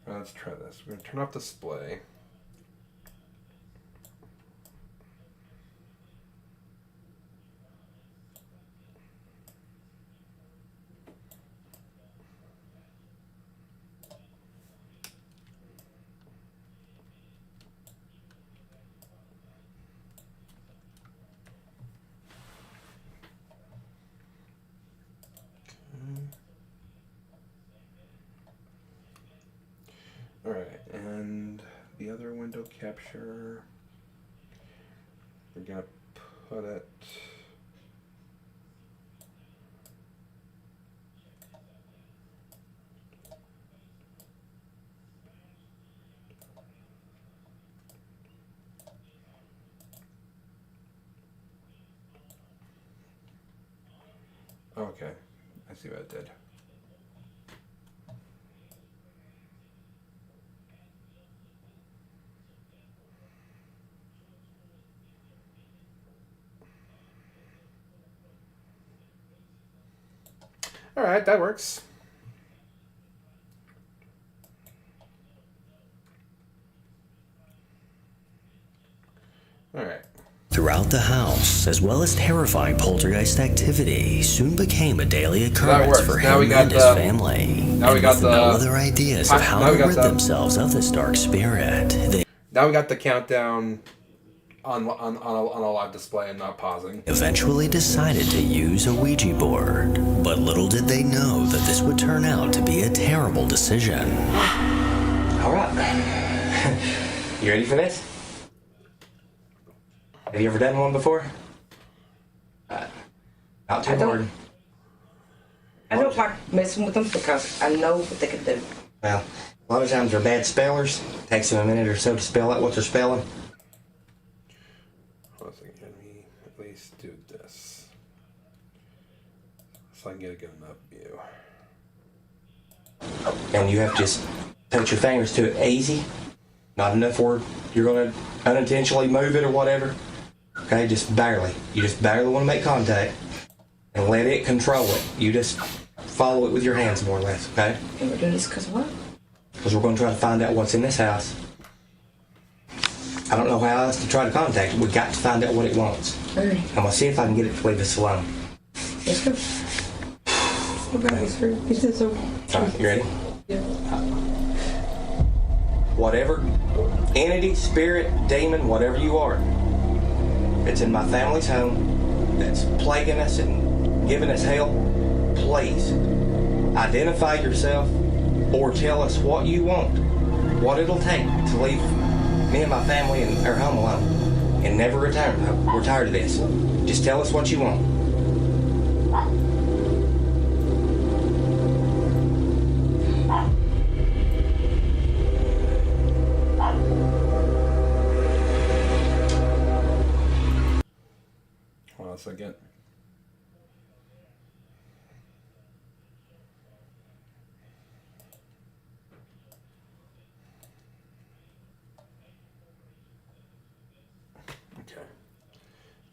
Let's try this. We're going to turn off display. Alright, and the other window capture, we're gonna put it okay, I see what it did. All right, that works. All right. Throughout the house, as well as terrifying poltergeist activity, soon became a daily occurrence for Now we him got and his the- family. now we And got with the- no other ideas of how now we to got rid the- themselves of this dark spirit, they Now we got the countdown on a live display and not pausing. eventually decided to use a Ouija board. But little did they know that this would turn out to be a terrible decision. All right. You ready for this? Have you ever done one before? Not too hard. I don't like messing with them because I know what they can do. Well, a lot of times they're bad spellers. Takes them a minute or so to spell out what they're spelling. Hold on a second, let me at least do this so I can get a good enough view. And you have to just touch your fingers to it easy. Not enough where you're going to unintentionally move it or whatever. Okay, just barely. You just barely want to make contact and let it control it. You just follow it with your hands more or less, okay? And we're doing this because what? Because we're going to try to find out what's in this house. I don't know how else to try to contact it. We've got to find out what it wants. Alright, I'm going to see if I can get it to leave us alone. let's go. We're gonna be through. Is this over? All right, you ready? Yeah. Whatever entity, spirit, demon, whatever you are, that's in my family's home, that's plaguing us and giving us hell, please identify yourself or tell us what you want, what it'll take to leave me and my family and our home alone and never return. We're tired of this. Just tell us what you want. Hold on a second. Okay,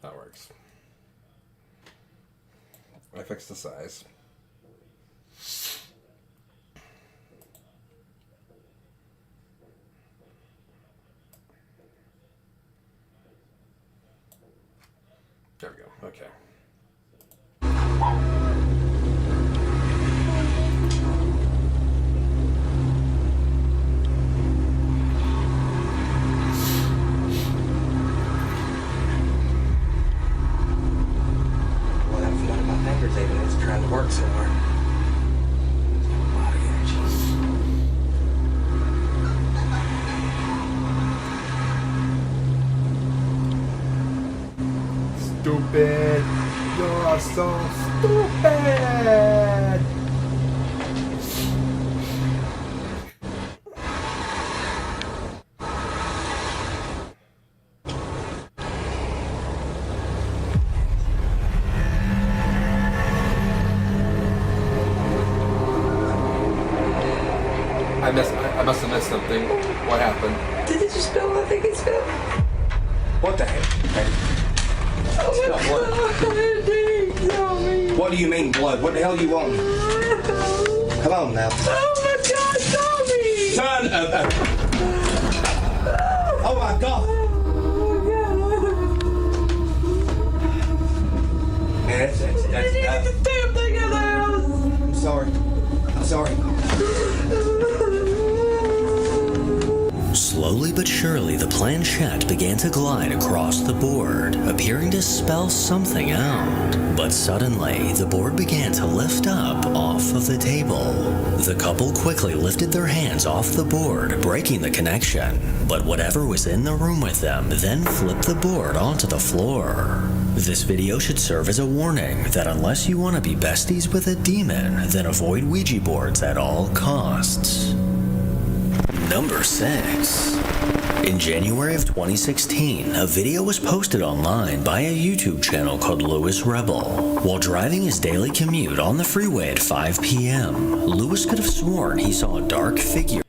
that works. I fixed the size. There we go. Okay. Well, that's one of my fingers even is trying to work so hard. It's got a lot of energy. Stupid. You're so stupid. I must have missed something. What happened? Did it just spell? I think it spelled. What the heck? Hey, Oh my Spell what? God, Dick, tell me. what do you mean blood? What the hell do you want? Come on now. Oh my God, tell me. Son of a... Oh my God. Man, that's Get the damn thing out of the house. I'm sorry. I'm sorry. Slowly but surely, the planchette began to glide across the board, appearing to spell something out. But suddenly, the board began to lift up off of the table. The couple quickly lifted their hands off the board, breaking the connection. But whatever was in the room with them then flipped the board onto the floor. This video should serve as a warning that unless you want to be besties with a demon, then avoid Ouija boards at all costs. Number 6. In January of 2016, a video was posted online by a YouTube channel called Lewis Rebel. While driving his daily commute on the freeway at 5 p.m., Lewis could have sworn he saw a dark figure.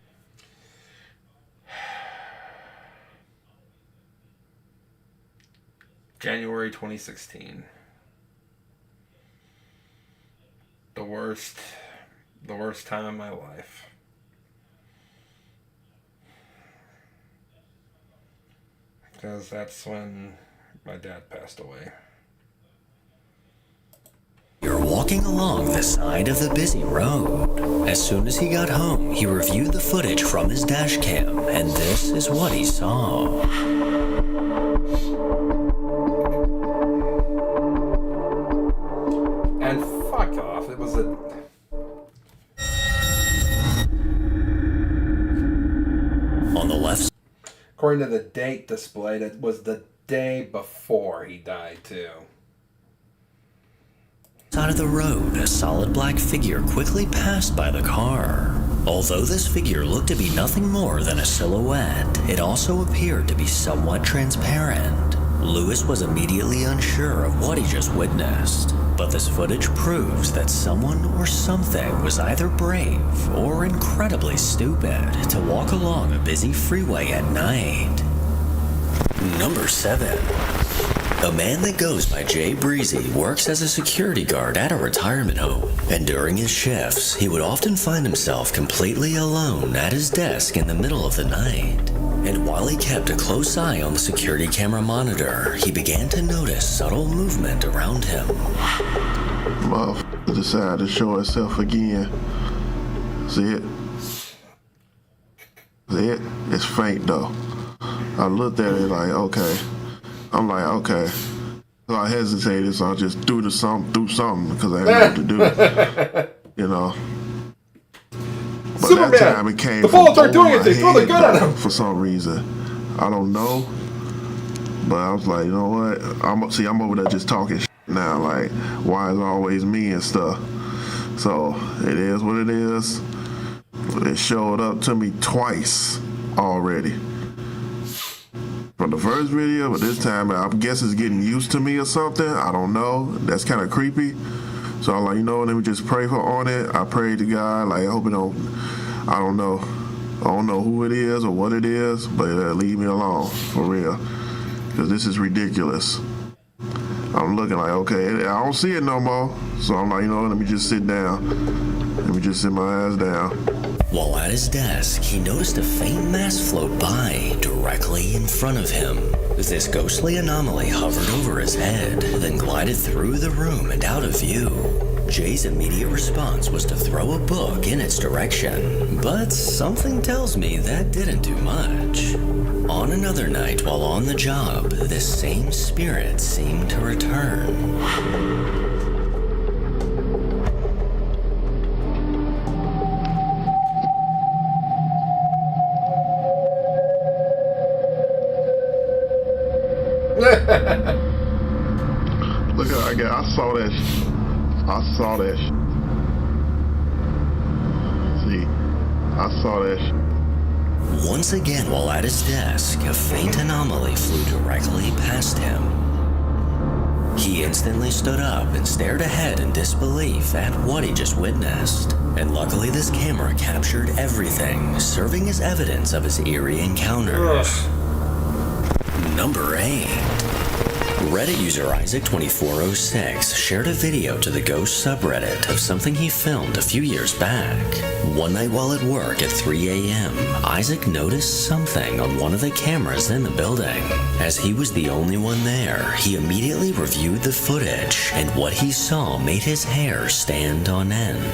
January 2016. The worst time of my life. Because that's when my dad passed away. You're walking along the side of the busy road. As soon as he got home, he reviewed the footage from his dash cam, and this is what he saw. And fuck off. It was on the left. According to the date displayed, it was the day before he died, too. Side of the road, a solid black figure quickly passed by the car. Although this figure looked to be nothing more than a silhouette, it also appeared to be somewhat transparent. Lewis was immediately unsure of what he just witnessed, but this footage proves that someone or something was either brave or incredibly stupid to walk along a busy freeway at night. Number 7. A man that goes by Jay Breezy works as a security guard at a retirement home, and during his shifts, he would often find himself completely alone at his desk in the middle of the night. And while he kept a close eye on the security camera monitor, he began to notice subtle movement around him. Motherfucker decided to show itself again. See it? See it? It's faint though. I looked at it like, okay. I'm like, okay. So I hesitated, so I just threw something because I had nothing to do. You know. But Superman! That time it came the bullets aren't doing anything. Throw the gun at him. For some reason, I don't know. But I was like, you know what? I'm over there just talking shit now. Like, why is it always me and stuff? So it is what it is. It showed up to me twice already. From the first video, but this time I guess it's getting used to me or something. I don't know. That's kind of creepy. So I'm like, you know, let me just pray on it. I prayed to God, like, I hope it don't, I don't know who it is or what it is, but leave me alone, for real. Because this is ridiculous. I'm looking like, okay, I don't see it no more. So I'm like, you know, let me just sit down. Let me just sit my ass down. While at his desk, he noticed a faint mass float by directly in front of him. This ghostly anomaly hovered over his head, then glided through the room and out of view. Jay's immediate response was to throw a book in its direction, but something tells me that didn't do much. On another night while on the job, this same spirit seemed to return. Look at that. I saw that. I saw that. See, I saw that. Once again, while at his desk, a faint anomaly flew directly past him. He instantly stood up and stared ahead in disbelief at what he just witnessed. And luckily, this camera captured everything, serving as evidence of his eerie encounters. Number 8. Reddit user Isaac2406 shared a video to the Ghost subreddit of something he filmed a few years back. One night while at work at 3 a.m., Isaac noticed something on one of the cameras in the building. As he was the only one there, he immediately reviewed the footage, and what he saw made his hair stand on end.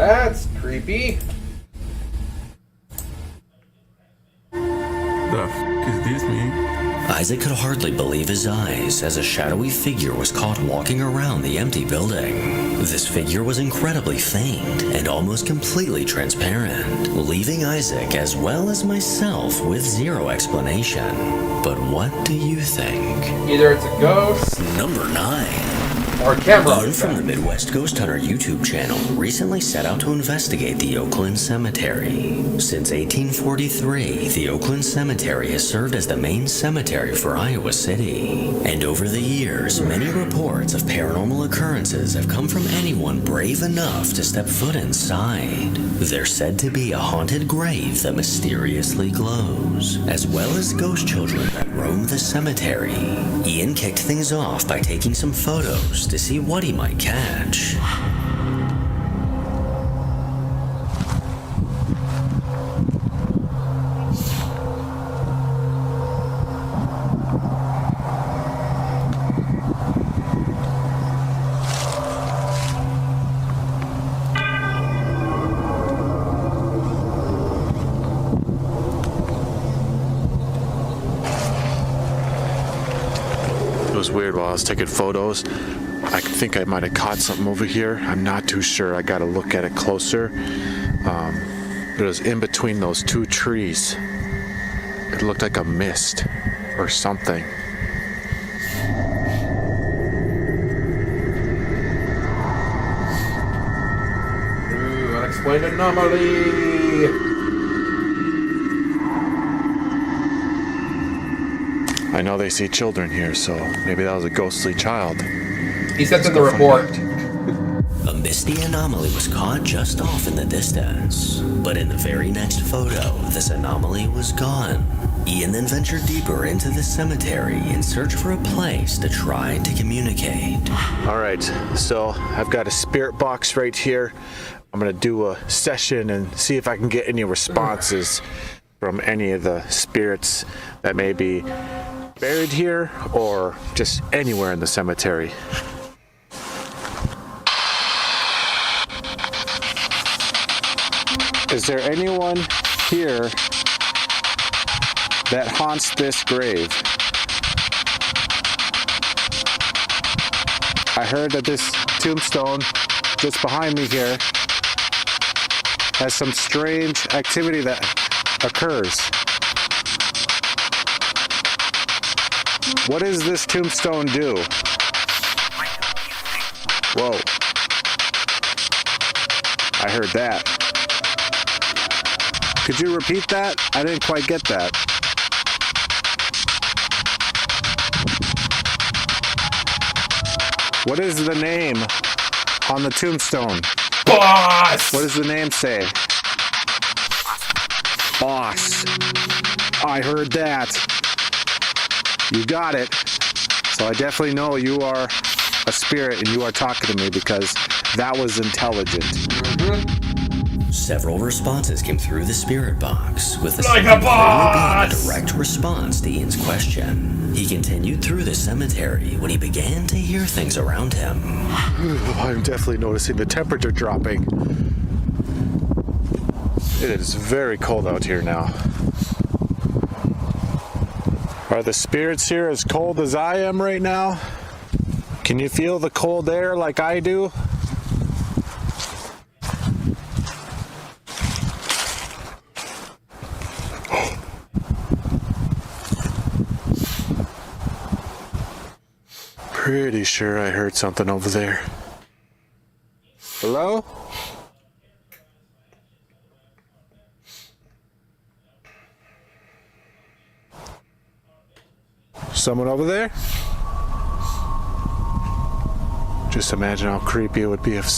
That's creepy. The f is this, man? Isaac could hardly believe his eyes as a shadowy figure was caught walking around the empty building. This figure was incredibly faint and almost completely transparent, leaving Isaac as well as myself with zero explanation. But what do you think? Either it's a ghost. Number 9. Or a camera. Ian from the Midwest Ghost Hunter YouTube channel recently set out to investigate the Oakland Cemetery. Since 1843, the Oakland Cemetery has served as the main cemetery for Iowa City. And over the years, many reports of paranormal occurrences have come from anyone brave enough to step foot inside. There's said to be a haunted grave that mysteriously glows, as well as ghost children that roam the cemetery. Ian kicked things off by taking some photos to see what he might catch. It was weird while I was taking photos. I think I might have caught something over here. I'm not too sure. I gotta look at it closer. It was in between those two trees. It looked like a mist or something. Ooh, unexplained anomaly. I know they see children here, so maybe that was a ghostly child. He said in the report. A misty anomaly was caught just off in the distance, but in the very next photo, this anomaly was gone. Ian then ventured deeper into the cemetery in search for a place to try to communicate. All right, so I've got a spirit box right here. I'm gonna do a session and see if I can get any responses from any of the spirits that may be buried here or just anywhere in the cemetery. Is there anyone here that haunts this grave? I heard that this tombstone just behind me here has some strange activity that occurs. What does this tombstone do? Whoa. I heard that. Could you repeat that? I didn't quite get that. What is the name on the tombstone? Boss! What does the name say? Boss. I heard that. You got it. So I definitely know you are a spirit and you are talking to me because that was intelligent. Several responses came through the spirit box, with the Like a second boss! being a direct response to Ian's question. He continued through the cemetery when he began to hear things around him. I'm definitely noticing the temperature dropping. It is very cold out here now. Are the spirits here as cold as I am right now? Can you feel the cold air like I do? Pretty sure I heard something over there. Hello? Someone over there? Just imagine how creepy it would be if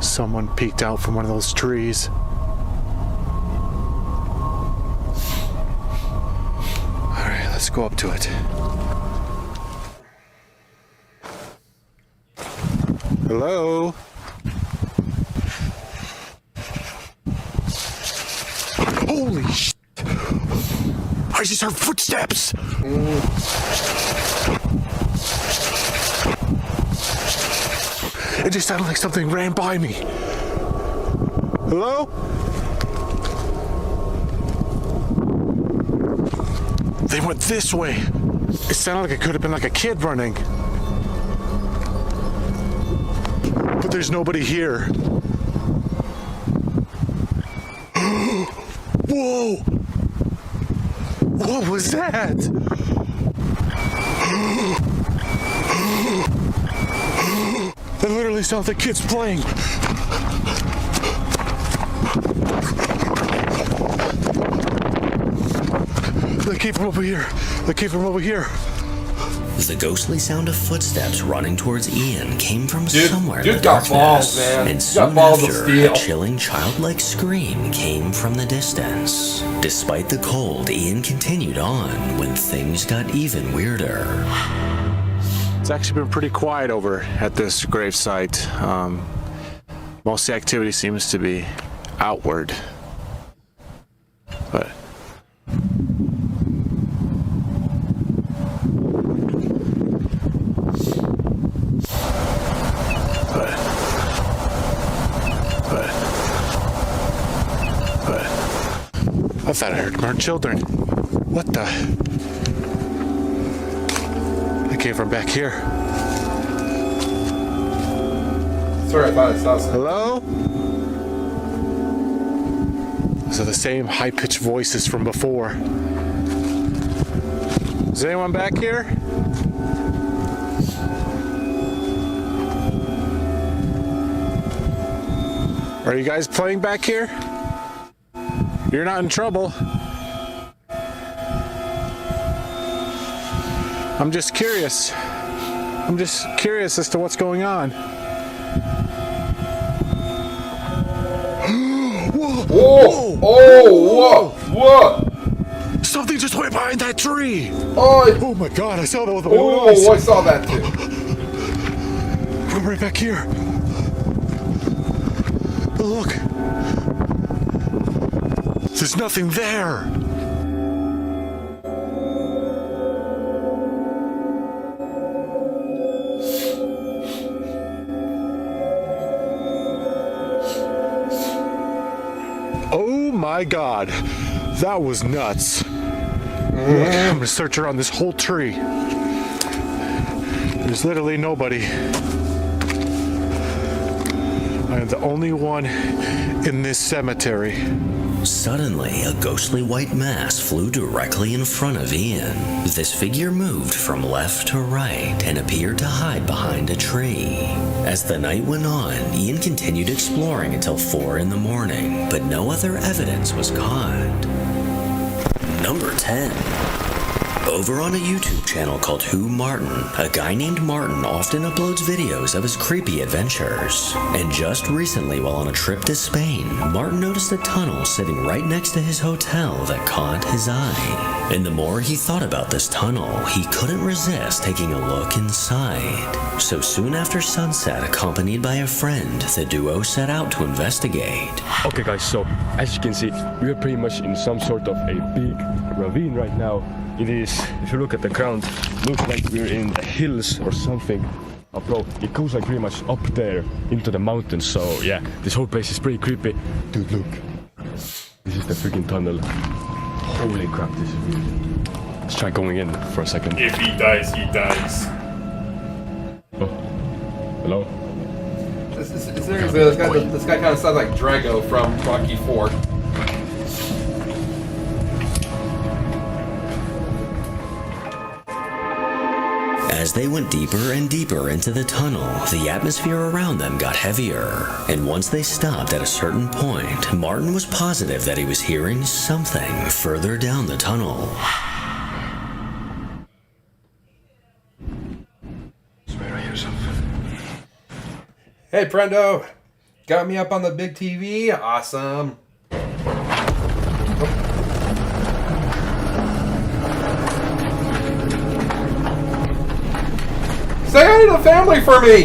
someone peeked out from one of those trees. Alright, let's go up to it. Hello? Holy shit! I just heard footsteps! It just sounded like something ran by me. Hello? They went this way. It sounded like it could have been like a kid running. But there's nobody here. Whoa! What was that? It literally sounds like kids playing. They came from over here. They came from over here. The ghostly sound of footsteps running towards Ian came from somewhere in the Dude got darkness, balls, man. and Got soon balls of after, steel. a chilling, childlike scream came from the distance. Despite the cold, Ian continued on when things got even weirder. It's actually been pretty quiet over at this gravesite. Most of the activity seems to be outward. But I thought I heard more children. What the? I came from back here. Sorry, I thought I saw something. Hello? Those are the same high-pitched voices from before. Is anyone back here? Are you guys playing back here? You're not in trouble. I'm just curious. I'm just curious as to what's going on. Whoa! Whoa! Oh! Whoa! Whoa! Something just went behind that tree! Oh my god, I saw that with my own eyes! Oh, I saw that too. Come right back here. Look. There's nothing there. Oh my god. That was nuts. Look, I'm gonna search around this whole tree. There's literally nobody. I am the only one in this cemetery. Suddenly, a ghostly white mass flew directly in front of Ian. This figure moved from left to right and appeared to hide behind a tree. As the night went on, Ian continued exploring until 4 in the morning, but no other evidence was caught. Number 10. Over on a YouTube channel called Who Martin, a guy named Martin often uploads videos of his creepy adventures. And just recently, while on a trip to Spain, Martin noticed a tunnel sitting right next to his hotel that caught his eye. And the more he thought about this tunnel, he couldn't resist taking a look inside. So soon after sunset, accompanied by a friend, the duo set out to investigate. Okay guys, so as you can see, we are pretty much in some sort of a big ravine right now. It is, if you look at the ground, looks like we're in the hills or something. Bro, it goes like pretty much up there into the mountains, so yeah, this whole place is pretty creepy. Dude, look. This is the freaking tunnel. Holy crap, this is weird. Let's try going in for a second. If he dies, he dies. Oh, hello? Seriously, this guy kind of sounds like Drago from Rocky 4. As they went deeper and deeper into the tunnel, the atmosphere around them got heavier. And once they stopped at a certain point, Martin was positive that he was hearing something further down the tunnel. Hey, Prendo. Got me up on the big TV? Awesome. Say hi to the family for me!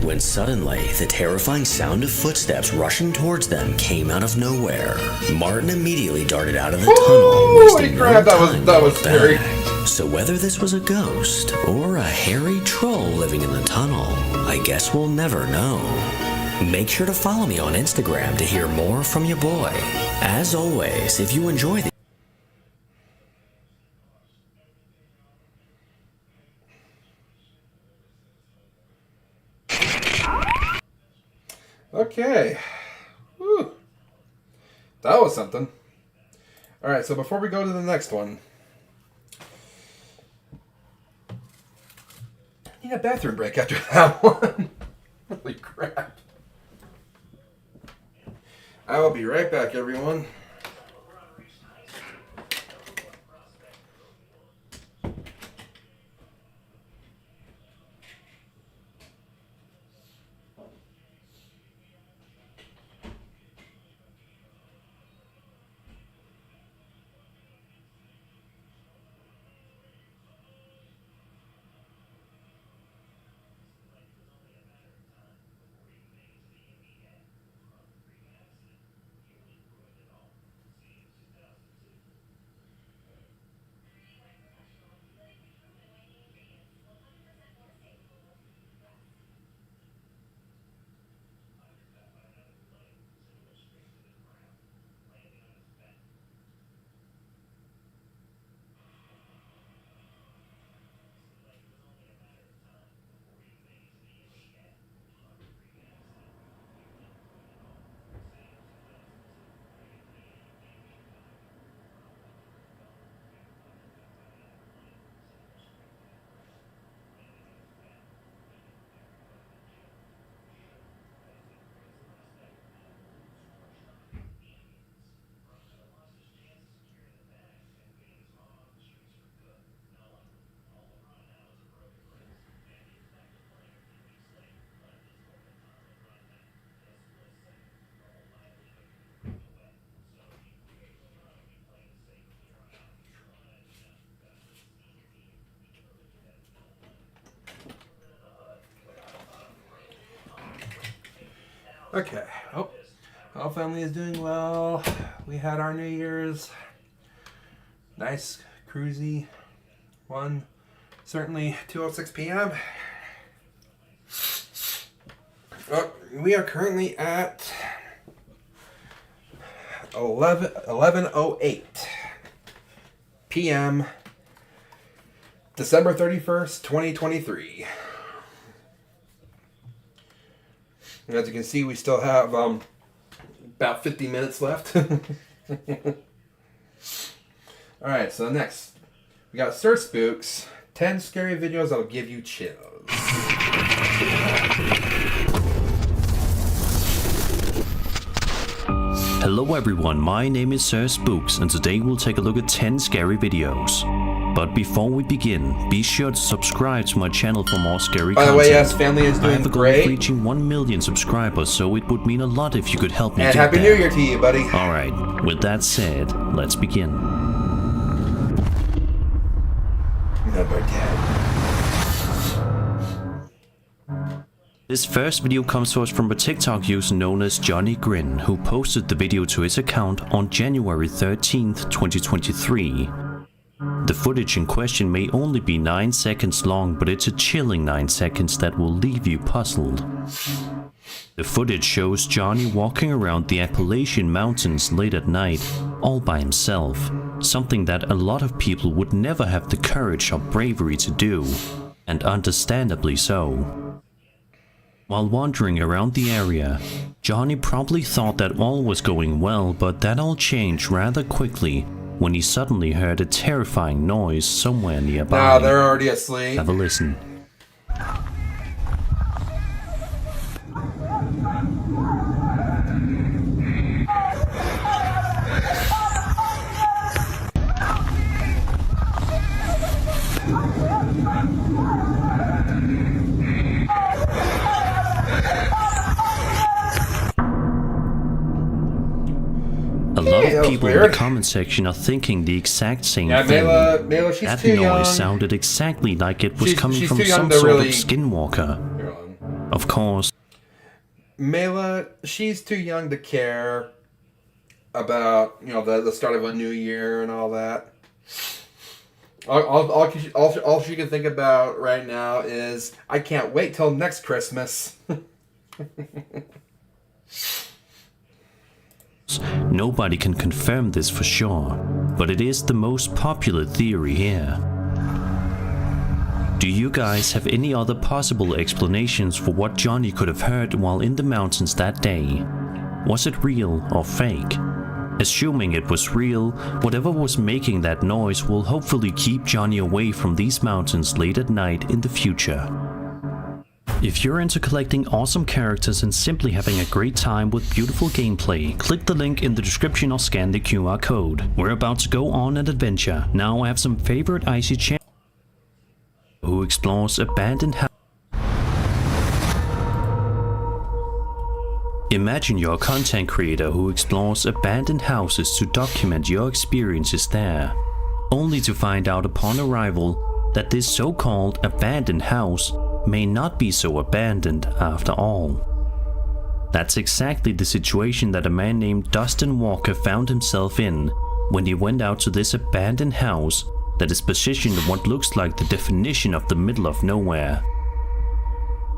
When when suddenly the terrifying sound of footsteps rushing towards them came out of nowhere. Martin immediately darted out of the tunnel, wasting no time that was scary. So whether this was a ghost or a hairy troll living in the tunnel, I guess we'll never know. Make sure to follow me on Instagram to hear more from your boy. As always, if you enjoy the Okay. Whew. That was something. Alright, so before we go to the next one, I need a bathroom break after that one. Holy crap. I will be right back, everyone. Okay. Oh, our family is doing well. We had our New Year's. Nice, cruisy one. Certainly 2:06 p.m. We are currently at 11:08 p.m. December 31st, 2023. And as you can see, we still have about 50 minutes left. Alright, so next, we got Sir Spooks, 10 scary videos that'll give you chills. Hello everyone, my name is Sir Spooks, and today we'll take a look at 10 scary videos. But before we begin, be sure to subscribe to my channel for more scary content. By the way, yes, family is doing I have a goal great. of reaching 1 million subscribers, so it would mean a lot if you could help me And get Happy there. New Year to you, buddy. Alright, with that said, let's begin. Number 10. This first video comes to us from a TikTok user known as Johnny Grin, who posted the video to his account on January 13th, 2023. The footage in question may only be 9 seconds long, but it's a chilling 9 seconds that will leave you puzzled. The footage shows Johnny walking around the Appalachian Mountains late at night, all by himself, something that a lot of people would never have the courage or bravery to do, and understandably so. While wandering around the area, Johnny probably thought that all was going well, but that all changed rather quickly when he suddenly heard a terrifying noise somewhere nearby. Nah, they're already asleep. Have a listen. A lot of people in the comment section are thinking the exact same thing. Mela, she's that too noise young. sounded exactly like it was coming she's from too young some to sort really- of skinwalker. Of course, Mela, she's too young to care about, the start of a new year and all that. All she can think about right now is, I can't wait till next Christmas. nobody can confirm this for sure, but it is the most popular theory here. Do you guys have any other possible explanations for what Johnny could have heard while in the mountains that day? Was it real or fake? Assuming it was real, whatever was making that noise will hopefully keep Johnny away from these mountains late at night in the future. If you're into collecting awesome characters and simply having a great time with beautiful gameplay, click the link in the description or scan the QR code. We're about to go on an adventure. Now I have some favorite icy channels who explores abandoned houses. Imagine you're a content creator who explores abandoned houses to document your experiences there, only to find out upon arrival that this so-called abandoned house may not be so abandoned after all. That's exactly the situation that a man named Dustin Walker found himself in when he went out to this abandoned house that is positioned in what looks like the definition of the middle of nowhere.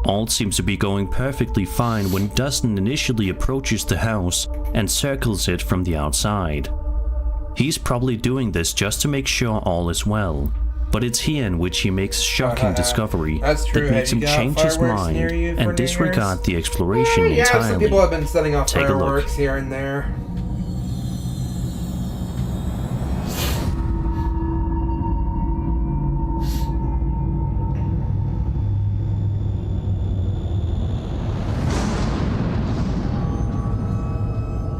All seems to be going perfectly fine when Dustin initially approaches the house and circles it from the outside. He's probably doing this just to make sure all is well, but it's here in which he makes a shocking discovery that makes him change his mind and disregard the exploration entirely. Some people have been setting off Take a look. fireworks here and there.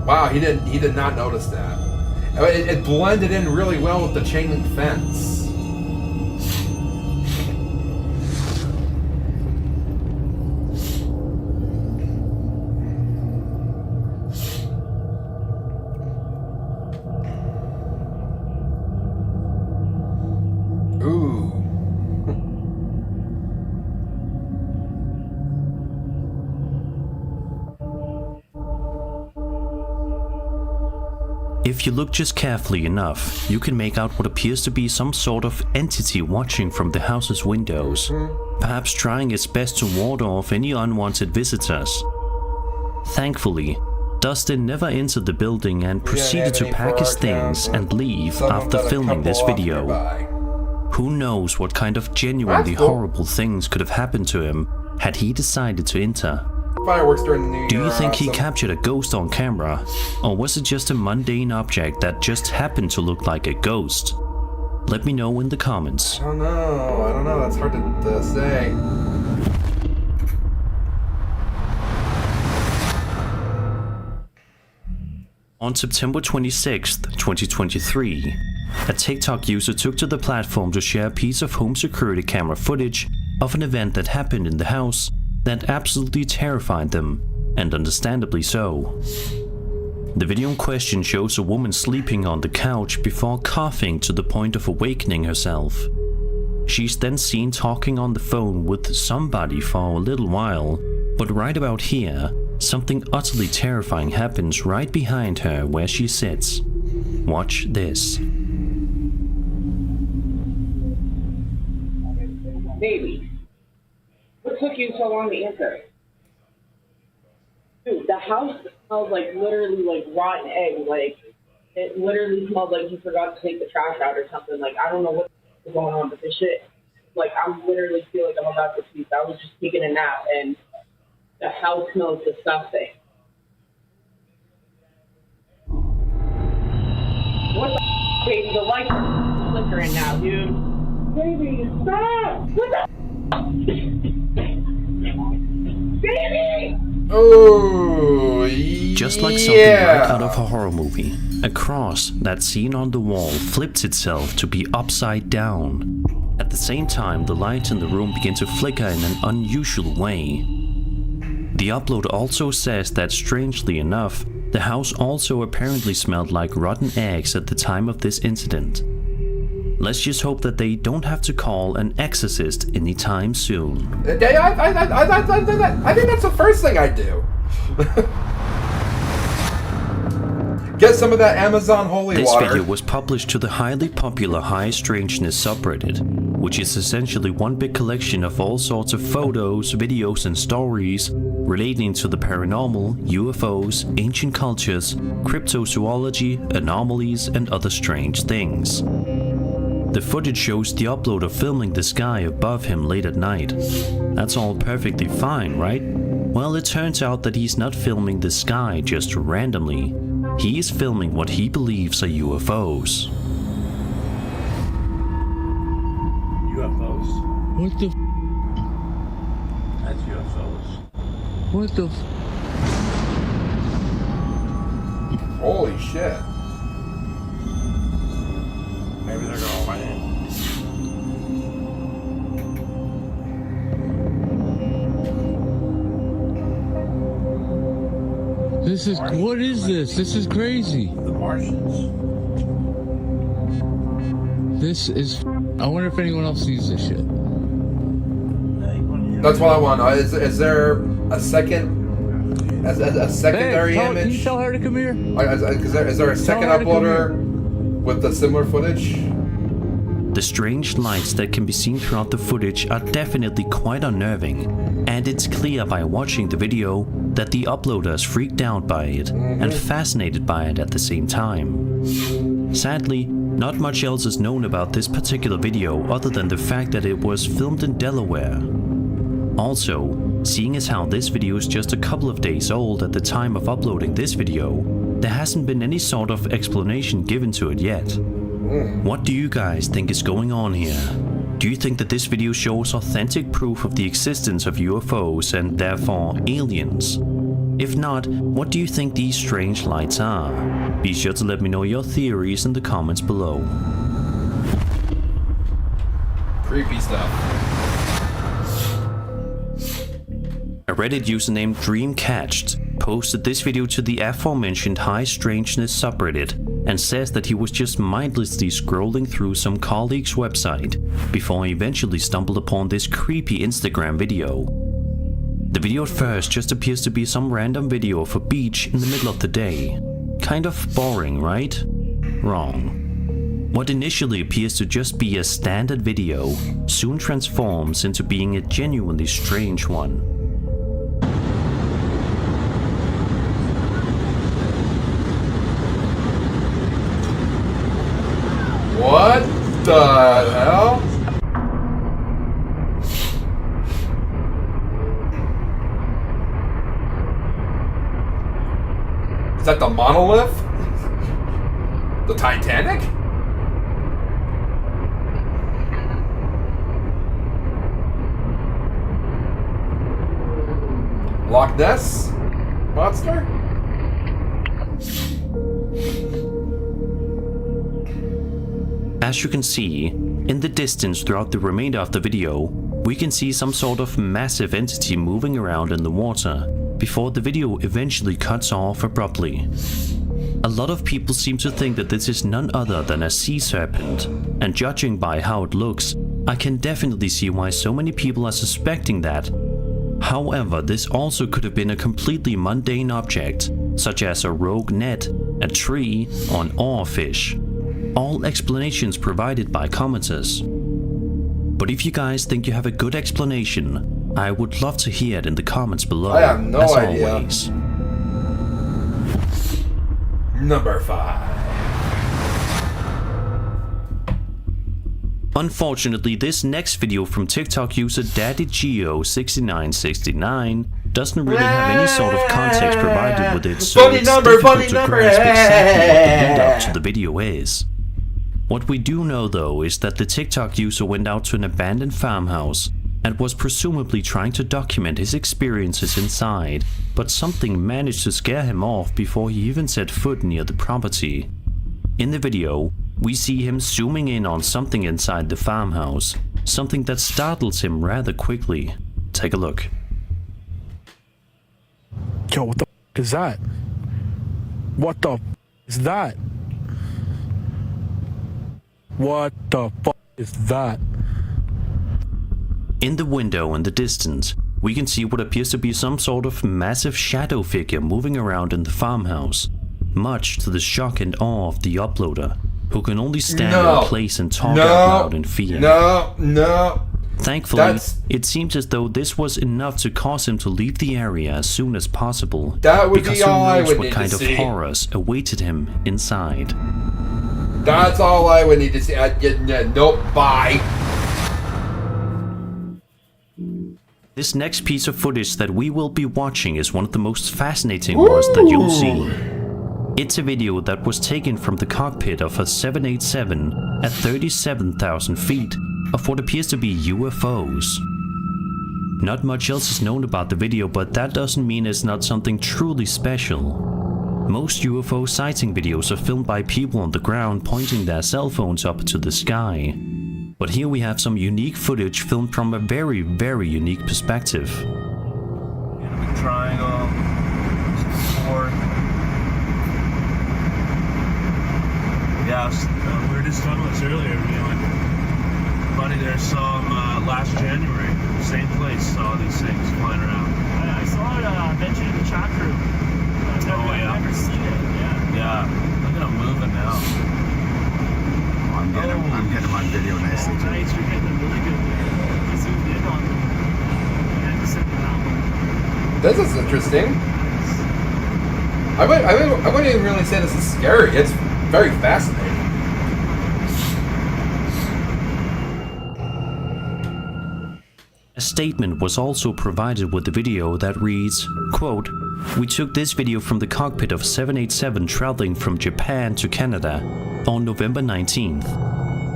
Wow, he did not notice that. It blended in really well with the chain link fence. Ooh. If you look just carefully enough, you can make out what appears to be some sort of entity watching from the house's windows, perhaps trying its best to ward off any unwanted visitors. Thankfully, Dustin never entered the building and proceeded to pack his things and leave after filming this video. Who knows what kind of genuinely horrible things could have happened to him had he decided to enter. Fireworks during the New Year. Do you think he captured a ghost on camera? Or was it just a mundane object that just happened to look like a ghost? Let me know in the comments. I don't know. That's hard to say. On September 26th, 2023, a TikTok user took to the platform to share a piece of home security camera footage of an event that happened in the house that absolutely terrified them, and understandably so. The video in question shows a woman sleeping on the couch before coughing to the point of awakening herself. She's then seen talking on the phone with somebody for a little while, but right about here, something utterly terrifying happens right behind her where she sits. Watch this. Baby, what took you so long to answer? Dude, the house smells like literally like rotten egg. Like, it literally smells like you forgot to take the trash out or something. Like, I don't know what's going on, but this shit, like, I literally feel like I'm about to sleep. I was just taking a nap, and the house smells disgusting. What the baby? The lights are flickering now, dude. Baby, stop! What the baby! Oh, Just like something right out of a horror movie, a cross that's seen on the wall flips itself to be upside down. At the same time, the lights in the room begin to flicker in an unusual way. The upload also says that, strangely enough, the house also apparently smelled like rotten eggs at the time of this incident. Let's just hope that they don't have to call an exorcist anytime soon. I think that's the first thing I do. Get some of that Amazon holy water. This video was published to the highly popular High Strangeness subreddit, which is essentially one big collection of all sorts of photos, videos and stories relating to the paranormal, UFOs, ancient cultures, cryptozoology, anomalies and other strange things. The footage shows the uploader filming the sky above him late at night. That's all perfectly fine, right? Well, it turns out that he's not filming the sky just randomly. He is filming what he believes are UFOs. UFOs? What the? That's UFOs. What the? Holy shit. Maybe they're going right in. This is, what is this? This is crazy. The Martians. This is, I wonder if anyone else sees this shit. That's what I want. Is there a second, a secondary Hey, image? Can you tell her to come here? Is there a second uploader with the similar footage? The strange lights that can be seen throughout the footage are definitely quite unnerving, and it's clear by watching the video that the uploader is freaked out by it and fascinated by it at the same time. Sadly, not much else is known about this particular video other than the fact that it was filmed in Delaware. Also, seeing as how this video is just a couple of days old at the time of uploading this video, there hasn't been any sort of explanation given to it yet. What do you guys think is going on here? Do you think that this video shows authentic proof of the existence of UFOs and therefore aliens? If not, what do you think these strange lights are? Be sure to let me know your theories in the comments below. Creepy stuff. A Reddit user named Dreamcatched posted this video to the aforementioned High Strangeness subreddit and says that he was just mindlessly scrolling through some colleague's website before he eventually stumbled upon this creepy Instagram video. The video at first just appears to be some random video of a beach in the middle of the day. Kind of boring, right? Wrong. What initially appears to just be a standard video soon transforms into being a genuinely strange one. What the hell? Is that the monolith? The Titanic? Loch Ness monster? As you can see, in the distance throughout the remainder of the video, we can see some sort of massive entity moving around in the water before the video eventually cuts off abruptly. A lot of people seem to think that this is none other than a sea serpent, and judging by how it looks, I can definitely see why so many people are suspecting that. However, this also could have been a completely mundane object, such as a rogue net, a tree, or an oarfish. All explanations provided by commenters. But if you guys think you have a good explanation, I would love to hear it in the comments below. I have no idea. Always. Number 5. Unfortunately, this next video from TikTok user DaddyGeo6969 doesn't really have any sort of context provided with it, so it's difficult to grasp exactly what the lead-up to the video is. What we do know though is that the TikTok user went out to an abandoned farmhouse and was presumably trying to document his experiences inside, but something managed to scare him off before he even set foot near the property. In the video, we see him zooming in on something inside the farmhouse, something that startles him rather quickly. Take a look. Yo, what the f is that? What the f is that? What the fuck is that? In the window in the distance, we can see what appears to be some sort of massive shadow figure moving around in the farmhouse, much to the shock and awe of the uploader, who can only stand in place and talk out loud in fear. No. Thankfully, it seems as though this was enough to cause him to leave the area as soon as possible, That would because be who all I knows would what need kind to of see. horrors awaited him inside. That's all I would need to see. Nope, bye. This next piece of footage that we will be watching is one of the most fascinating ones that you'll see. It's a video that was taken from the cockpit of a 787 at 37,000 feet of what appears to be UFOs. Not much else is known about the video, but that doesn't mean it's not something truly special. Most UFO sighting videos are filmed by people on the ground pointing their cell phones up to the sky. But here we have some unique footage filmed from a very, very unique perspective. Triangle, 4. Yeah, we were just talking about this earlier. Buddy there saw him last January. Same place, saw these things flying around. I saw it mentioned in the chat group. I've never seen it. Yeah, look at him moving now. I'm getting my video nicely. Nice, you're getting them really good. You zoomed in on them. And you sent them out. This is interesting. I wouldn't even really say this is scary. It's very fascinating. A statement was also provided with the video that reads, quote, "We took this video from the cockpit of 787 traveling from Japan to Canada on November 19th.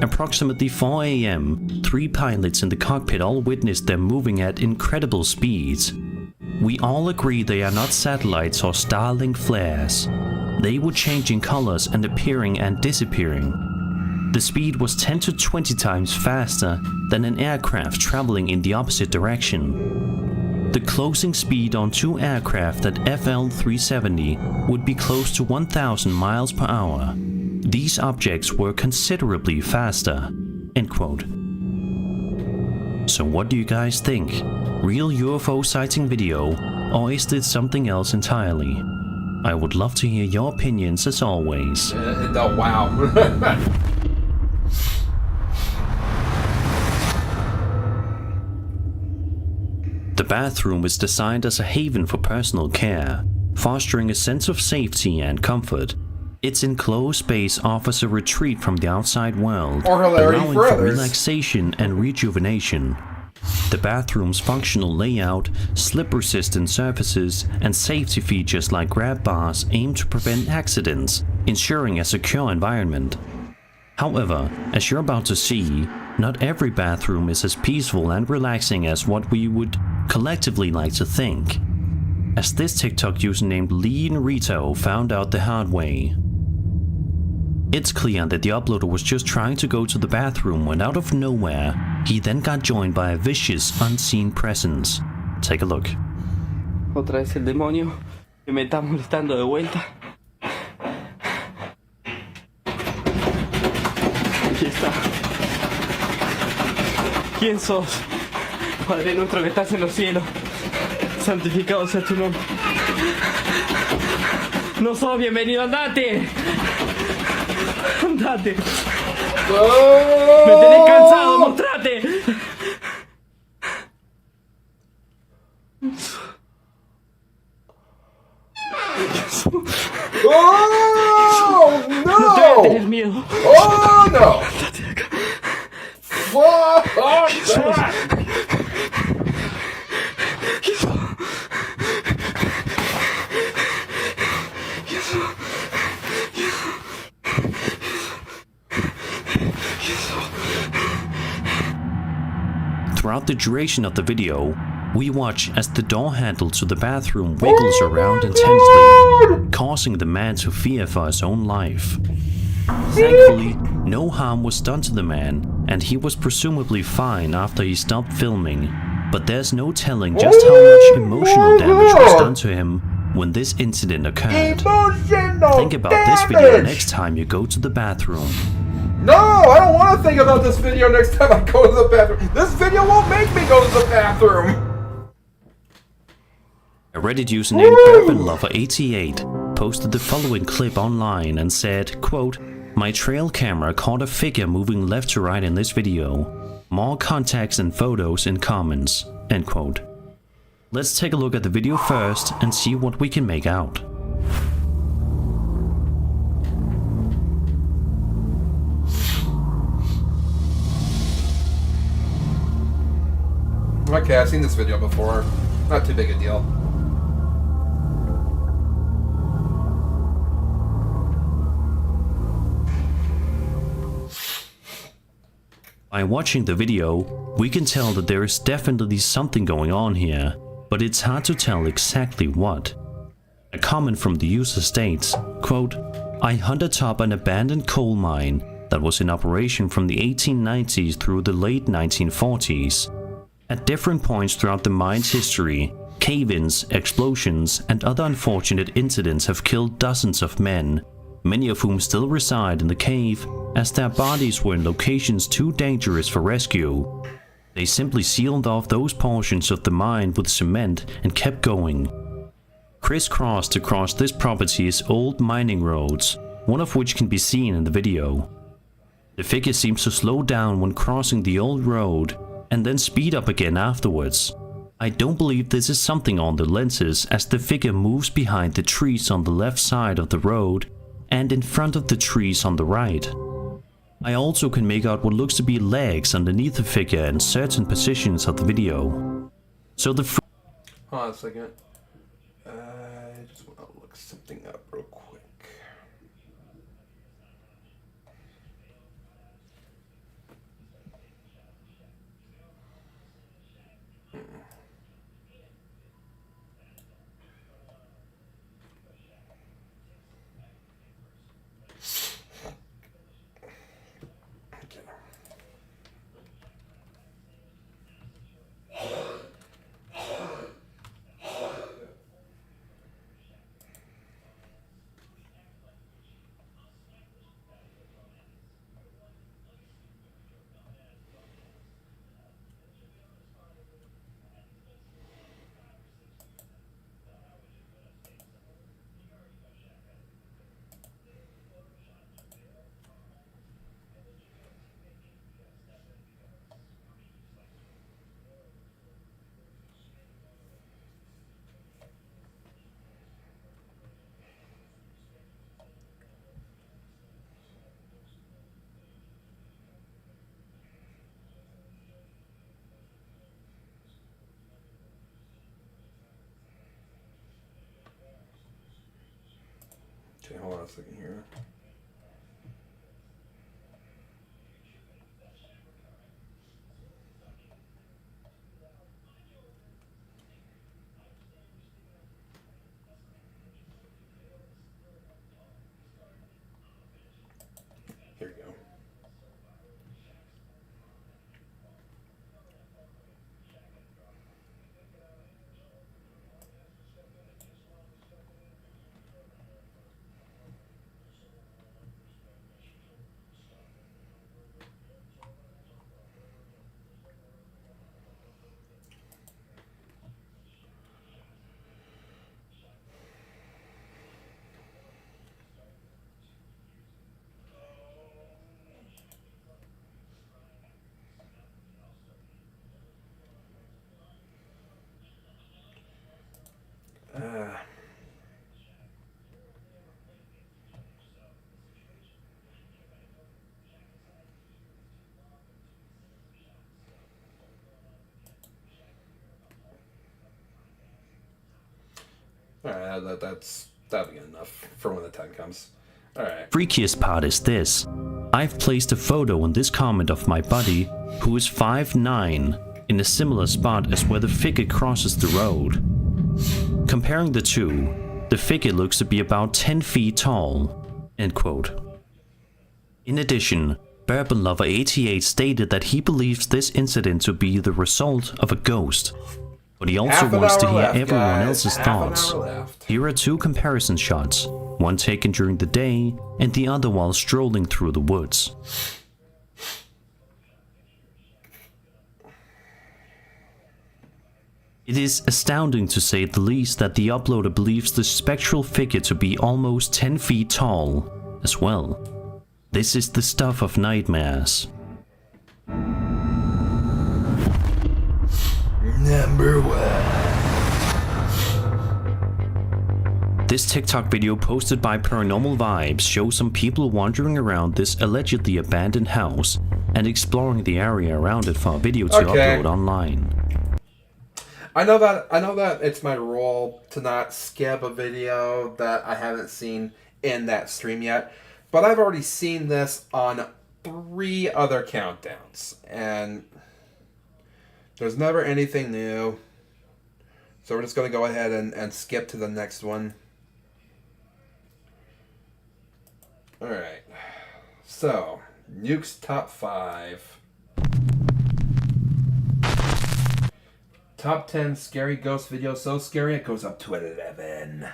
Approximately 4 a.m., 3 pilots in the cockpit all witnessed them moving at incredible speeds. We all agree they are not satellites or Starlink flares. They were changing colors and appearing and disappearing. The speed was 10 to 20 times faster than an aircraft traveling in the opposite direction. The closing speed on 2 aircraft at FL-370 would be close to 1,000 miles per hour. These objects were considerably faster." End quote. So what do you guys think? Real UFO sighting video, or is this something else entirely? I would love to hear your opinions as always. Wow. The bathroom is designed as a haven for personal care, fostering a sense of safety and comfort. Its enclosed space offers a retreat from the outside world, Or hilarity allowing for for others. relaxation and rejuvenation. The bathroom's functional layout, slip-resistant surfaces, and safety features like grab bars aim to prevent accidents, ensuring a secure environment. However, as you're about to see, not every bathroom is as peaceful and relaxing as what we would collectively like to think, as this TikTok user named Lean Rito found out the hard way. It's clear that the uploader was just trying to go to the bathroom when out of nowhere, he then got joined by a vicious, unseen presence. Take a look. Otra vez el demonio que me está molestando de vuelta. Aquí está. ¿Quién sos? Padre nuestro que estás en los cielos, santificado sea tu nombre. No sos bienvenido, andate. Andate. Me tenés cansado, mostrate. Oh no! No te voy a tener miedo. Oh no! Fuck that! Throughout the duration of the video, we watch as the door handle to the bathroom wiggles around intensely, causing the man to fear for his own life. Thankfully, no harm was done to the man, and he was presumably fine after he stopped filming, but there's no telling just how much emotional damage was done to him when this incident occurred. Think about this video next time you go to the bathroom. No, I don't want to think about this video next time I go to the bathroom. This video won't make me go to the bathroom. A Reddit user named BourbonLover88 posted the following clip online and said, quote, "My trail camera caught a figure moving left to right in this video. More context and photos in comments." End quote. Let's take a look at the video first and see what we can make out. Okay, I've seen this video before. Not too big a deal. By watching the video, we can tell that there is definitely something going on here, but it's hard to tell exactly what. A comment from the user states, quote, "I hunted top an abandoned coal mine that was in operation from the 1890s through the late 1940s. At different points throughout the mine's history, cave-ins, explosions, and other unfortunate incidents have killed dozens of men, many of whom still reside in the cave, as their bodies were in locations too dangerous for rescue. They simply sealed off those portions of the mine with cement and kept going. Crisscrossed across this property is old mining roads, one of which can be seen in the video. The figure seems to slow down when crossing the old road and then speed up again afterwards. I don't believe this is something on the lenses, as the figure moves behind the trees on the left side of the road and in front of the trees on the right. I also can make out what looks to be legs underneath the figure in certain positions of the video. So the Hold on a second. I just want to look something up real quick. Okay, hold on a second here. Here we go. Alright, that'll be enough for when the time comes. Alright. freakiest part is this. I've placed a photo in this comment of my buddy, who is 5'9", in a similar spot as where the figure crosses the road. Comparing the two, the figure looks to be about 10 feet tall. End quote. In addition, BourbonLover88 stated that he believes this incident to be the result of a ghost. But he also wants to hear everyone else's thoughts. Here are two comparison shots. one taken during the day and the other while strolling through the woods. It is astounding to say the least that the uploader believes the spectral figure to be almost 10 feet tall as well. This is the stuff of nightmares. Number 1. This TikTok video posted by Paranormal Vibes shows some people wandering around this allegedly abandoned house and exploring the area around it for a video to upload online. I know that it's my rule to not skip a video that I haven't seen in that stream yet, but I've already seen this on 3 other countdowns, and there's never anything new, so we're just going to go ahead and skip to the next one. Alright, so, Nuke's Top 5. Top 10 scary ghost videos, so scary it goes up to 11.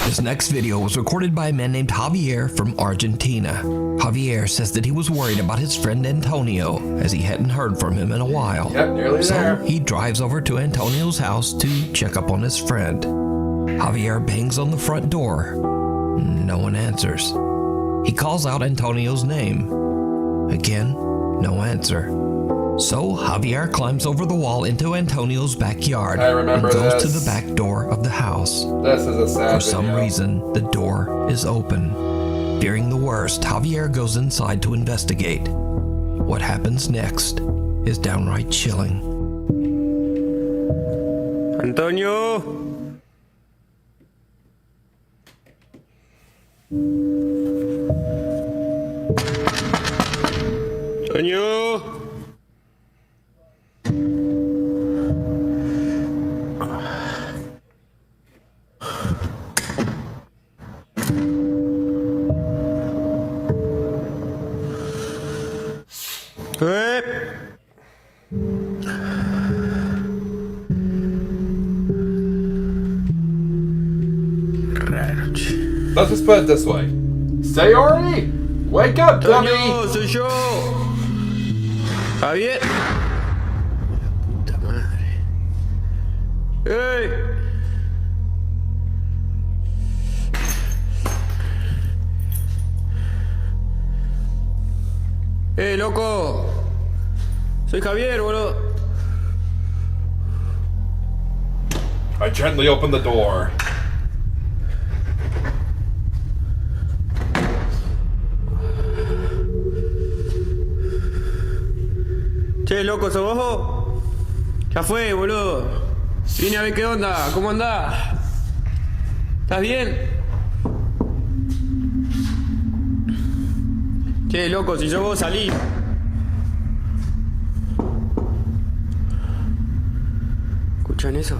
This next video was recorded by a man named Javier from Argentina. Javier says that he was worried about his friend Antonio, as he hadn't heard from him in a while. Yep, nearly there. So he drives over to Antonio's house to check up on his friend. Javier bangs on the front door. No one answers. He calls out Antonio's name. Again, no answer. So Javier climbs over the wall into Antonio's backyard and goes to the back door of the house. This is a sad For some video. reason, the door is open. Fearing the worst, Javier goes inside to investigate. What happens next is downright chilling. Antonio! Antonio! Let's just put it this way. Sayori! Wake up, dummy! Antonio, soy yo. Javier. Puta madre. ¡Ey! ¡Ey, loco! Soy Javier, boludo. I gently open the door. Che, loco, ¿sos vos? Ya fue, boludo. Vine a ver qué onda, ¿cómo andás? ¿Estás bien? Che, loco, si sos vos, salí. ¿Escuchan eso?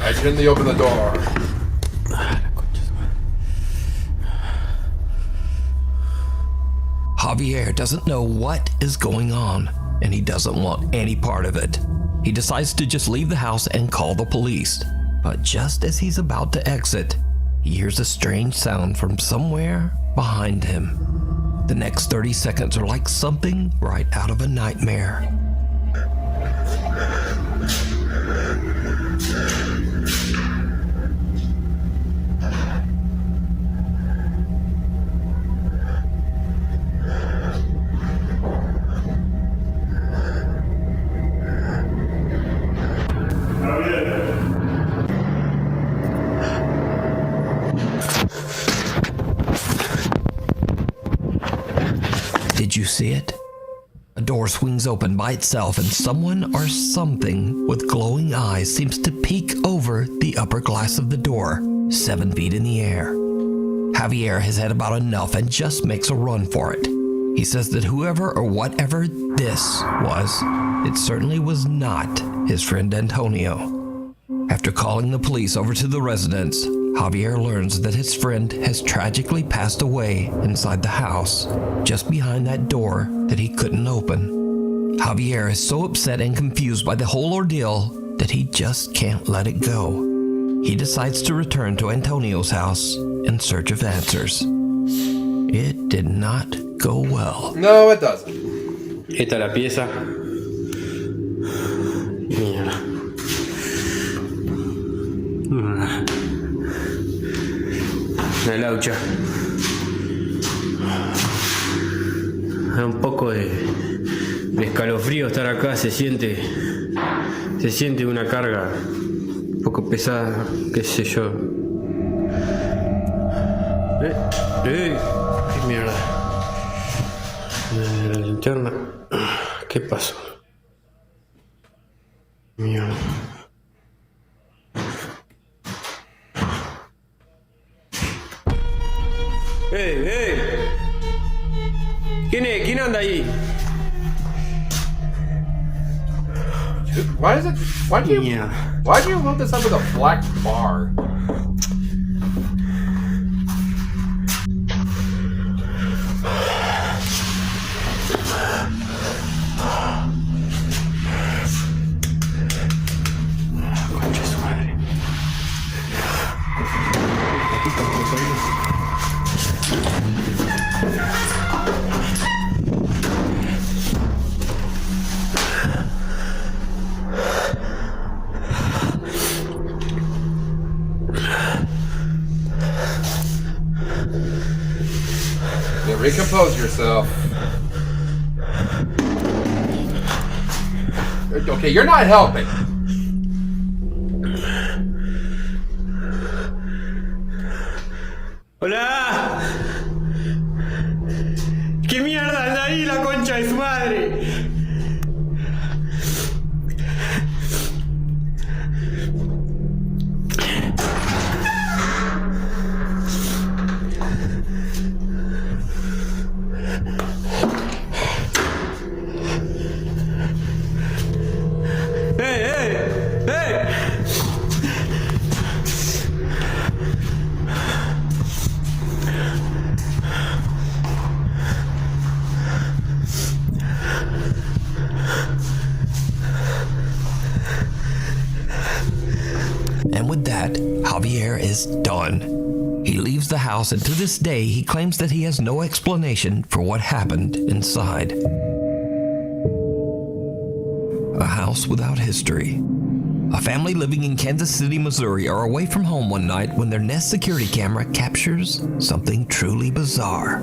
I gently open the door. Javier doesn't know what is going on, and he doesn't want any part of it. He decides to just leave the house and call the police. But just as he's about to exit, he hears a strange sound from somewhere behind him. The next 30 seconds are like something right out of a nightmare. Did you see it? A door swings open by itself and someone or something with glowing eyes seems to peek over the upper glass of the door, 7 feet in the air. Javier has had about enough and just makes a run for it. He says that whoever or whatever this was, it certainly was not his friend Antonio. After calling the police over to the residence, Javier learns that his friend has tragically passed away inside the house, just behind that door that he couldn't open. Javier is so upset and confused by the whole ordeal that he just can't let it go. He decides to return to Antonio's house in search of answers. It did not go well. No, it doesn't. Esta es la pieza. Mierda. La laucha. Da un poco de escalofrío estar acá, se siente una carga un poco pesada, qué sé yo. ¡Qué mierda! La linterna. ¿Qué pasó? Mierda. ¡Ey! ¿Quién anda ahí? Why'd you load this up with a black bar? Concha su madre. Yeah, recompose yourself. Okay, you're not helping. ¡Hola! ¿Qué mierda anda ahí la concha de su madre? And with that, Javier is done. He leaves the house, and to this day, he claims that he has no explanation for what happened inside. A house without history. A family living in Kansas City, Missouri are away from home one night when their Nest security camera captures something truly bizarre.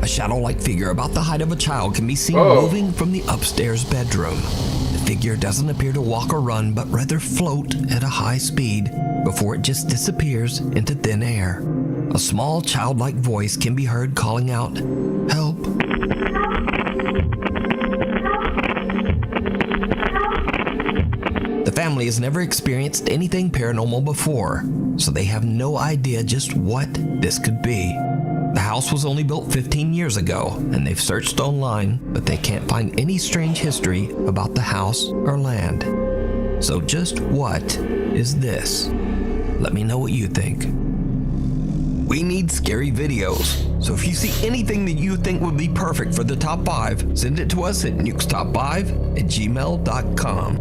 A shadow-like figure about the height of a child can be seen moving from the upstairs bedroom. The figure doesn't appear to walk or run, but rather float at a high speed before it just disappears into thin air. A small childlike voice can be heard calling out, "Help." The family has never experienced anything paranormal before, so they have no idea just what this could be. The house was only built 15 years ago, and they've searched online, but they can't find any strange history about the house or land. So just what is this? Let me know what you think. We need scary videos, so if you see anything that you think would be perfect for the top 5, send it to us at nukestop5@gmail.com.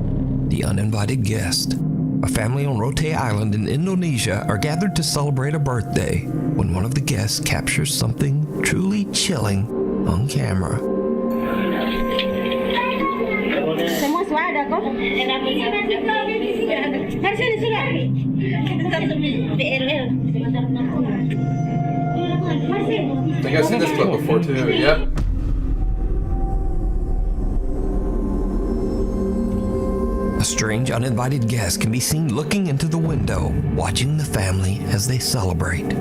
The uninvited guest. A family on Rote Island in Indonesia are gathered to celebrate a birthday when one of the guests captures something truly chilling on camera. Semua suara kok. I think I've seen this clip before too. Yep. A strange uninvited guest can be seen looking into the window, watching the family as they celebrate.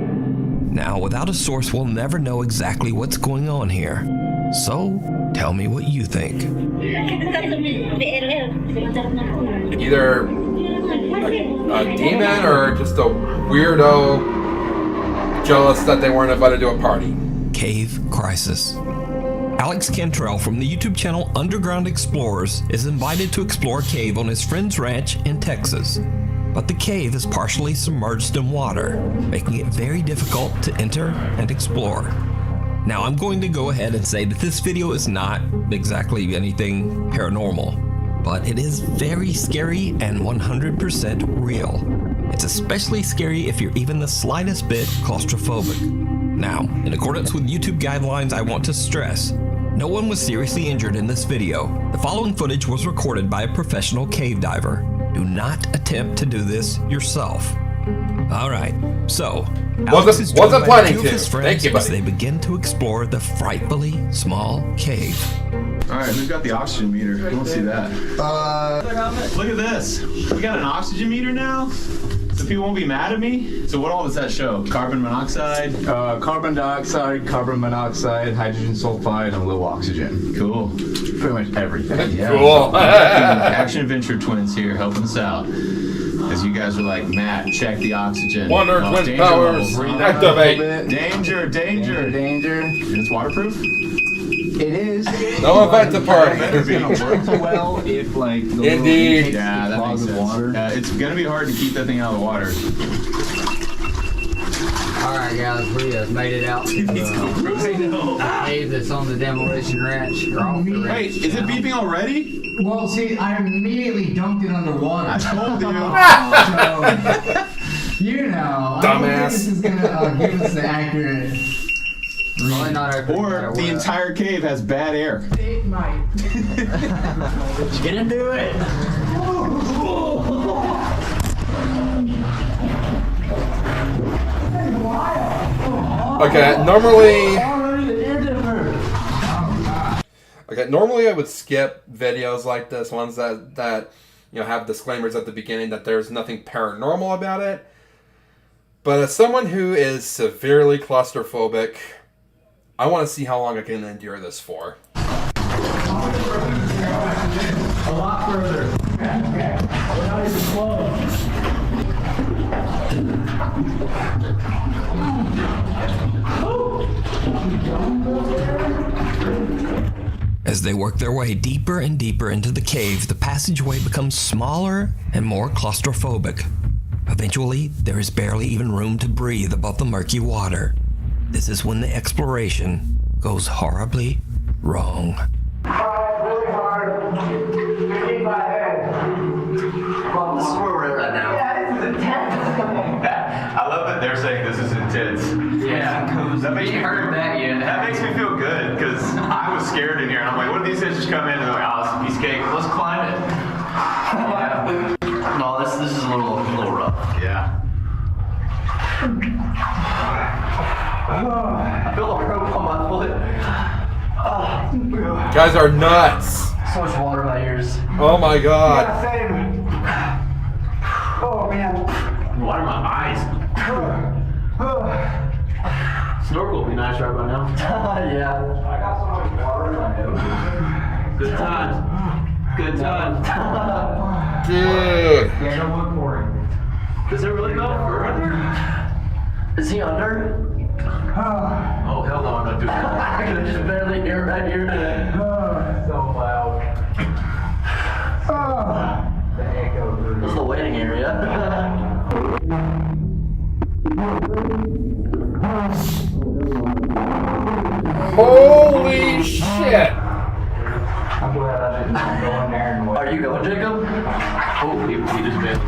Now, without a source, we'll never know exactly what's going on here. So, tell me what you think. Either a demon or just a weirdo jealous that they weren't invited to a party. Cave Crisis. Alex Cantrell from the YouTube channel Underground Explorers is invited to explore a cave on his friend's ranch in Texas. but the cave is partially submerged in water, making it very difficult to enter and explore. Now, I'm going to go ahead and say that this video is not exactly anything paranormal, but it is very scary and 100% real. It's especially scary if you're even the slightest bit claustrophobic. Now, in accordance with YouTube guidelines, I want to stress, no one was seriously injured in this video. The following footage was recorded by a professional cave diver. Do not attempt to do this yourself. Alright, so Alex is joined by two of his friends as they begin to explore the frightfully small cave. Alright, we've got the oxygen meter. You won't see that. Look at this. We got an oxygen meter now? So people won't be mad at me? So what all does that show? Carbon monoxide? Carbon dioxide, carbon monoxide, hydrogen sulfide, and low oxygen. Cool. Pretty much everything. Yeah. Cool. Action Adventure twins here helping us out. As you guys are like, Matt, check the oxygen. Wonder twin powers, activate. Danger. And it's waterproof? It is. No event to party. It's gonna work well if like the Indeed. Yeah, that makes sense. Water. It's gonna be hard to keep that thing out of the water. Alright guys, we have made it out to the cave that's on the demolition ranch. Wait, is it beeping already? Well, see, I immediately dunked it underwater. I told you. So, you know, I don't think this is gonna give us the accurate. Probably not our Or the entire cave has bad air. It might. Get into it. Okay, normally I would skip videos like this, ones that you know have disclaimers at the beginning that there's nothing paranormal about it. But as someone who is severely claustrophobic, I want to see how long I can endure this for. A lot further. We're not even close. As they work their way deeper and deeper into the cave, the passageway becomes smaller and more claustrophobic. Eventually, there is barely even room to breathe above the murky water. This is when the exploration goes horribly wrong. Really hard. Keep my head. Well, this is where we're at right now. Yeah, this is intense. I love that they're saying this is intense. Yeah, that makes me heard that yet. That makes me feel good because I was scared in here. And I'm like, what if these guys just come in and they're like, oh, it's a piece of cake. Let's climb it. Yeah. No, this is a little rough. Yeah. I feel the rope on my foot. Guys are nuts. So much water in my ears. Oh my god. Yeah, same. Oh man. Water in my eyes. Snorkel would be nice right by now. Yeah. I got so much water in my head. Good times. Good times. Dude. Yeah, don't look for him. Does it really go further? Is he under? Oh, hell no, I'm not doing that. I can just barely hear right here. So loud. The echo. This is the waiting area. Holy shit! I'm glad I didn't go in there and wait. Are you going, Jacob? Oh, he just missed.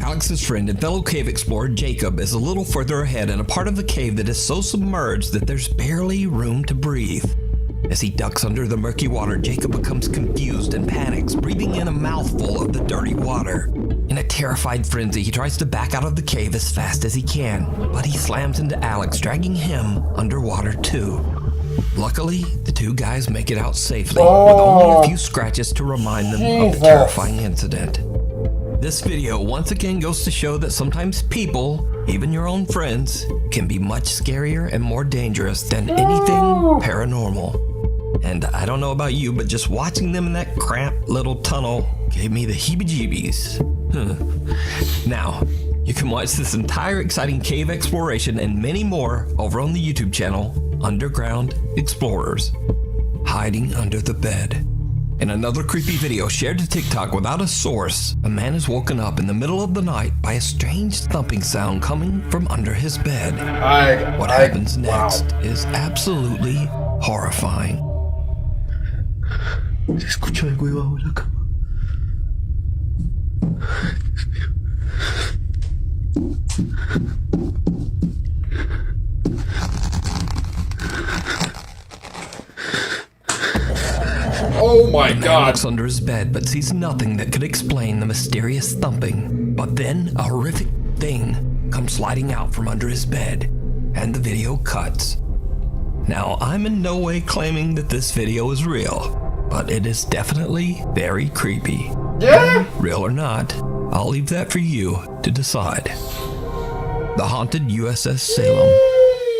Alex's friend and fellow cave explorer Jacob is a little further ahead in a part of the cave that is so submerged that there's barely room to breathe. As he ducks under the murky water, Jacob becomes confused and panics, breathing in a mouthful of the dirty water. In a terrified frenzy, he tries to back out of the cave as fast as he can, but he slams into Alex, dragging him underwater too. Luckily, the two guys make it out safely, with only a few scratches to remind them of the terrifying incident. This video once again goes to show that sometimes people, even your own friends, can be much scarier and more dangerous than anything paranormal. And I don't know about you, but just watching them in that cramped little tunnel gave me the heebie-jeebies. Now, you can watch this entire exciting cave exploration and many more over on the YouTube channel, Underground Explorers. Hiding under the bed. In another creepy video shared to TikTok without a source, a man is woken up in the middle of the night by a strange thumping sound coming from under his bed. What happens next is absolutely horrifying. Se escucha algo debajo de la cama. Oh my God! Man looks under his bed but sees nothing that could explain the mysterious thumping. But then a horrific thing comes sliding out from under his bed, and the video cuts. Now, I'm in no way claiming that this video is real, but it is definitely very creepy. Yeah? Real or not, I'll leave that for you to decide. The haunted USS Salem.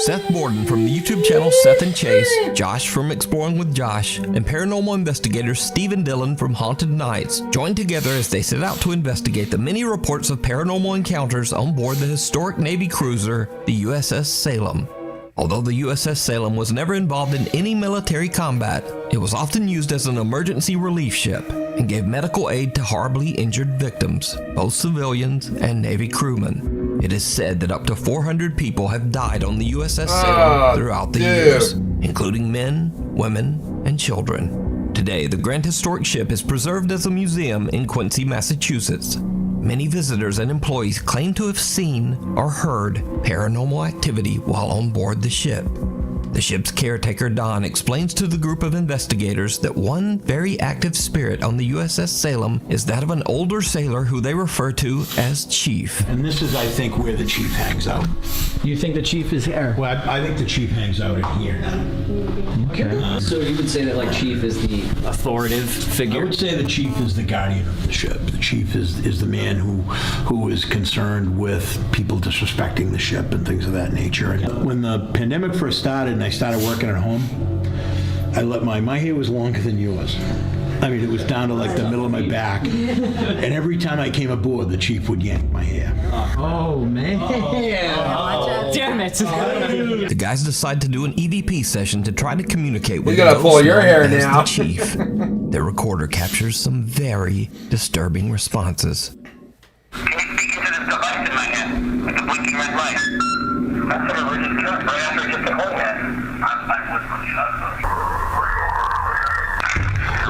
Seth Borden from the YouTube channel Seth and Chase, Josh from Exploring with Josh, and paranormal investigators Steve and Dylan from Haunted Nights joined together as they set out to investigate the many reports of paranormal encounters on board the historic Navy cruiser, the USS Salem. Although the USS Salem was never involved in any military combat, it was often used as an emergency relief ship and gave medical aid to horribly injured victims, both civilians and Navy crewmen. It is said that up to 400 people have died on the USS Salem throughout the years, including men, women, and children. Today, the Grand Historic Ship is preserved as a museum in Quincy, Massachusetts. Many visitors and employees claim to have seen or heard paranormal activity while on board the ship. The ship's caretaker, Don, explains to the group of investigators that one very active spirit on the USS Salem is that of an older sailor who they refer to as Chief. And this is, I think, where the chief hangs out. You think the chief is here? Well, I think the chief hangs out in here now. Okay. So you would say that like chief is the authoritative figure? I would say the chief is the guardian of the ship. The chief is the man who is concerned with people disrespecting the ship and things of that nature. And when the pandemic first started and I started working at home, I let my hair was longer than yours. I mean, it was down to like the middle of my back. And every time I came aboard, the chief would yank my hair. Oh, man. Damn it. The guys decide to do an EVP session to try to communicate with You're gonna pull your hair now. the chief. Their recorder captures some very disturbing responses.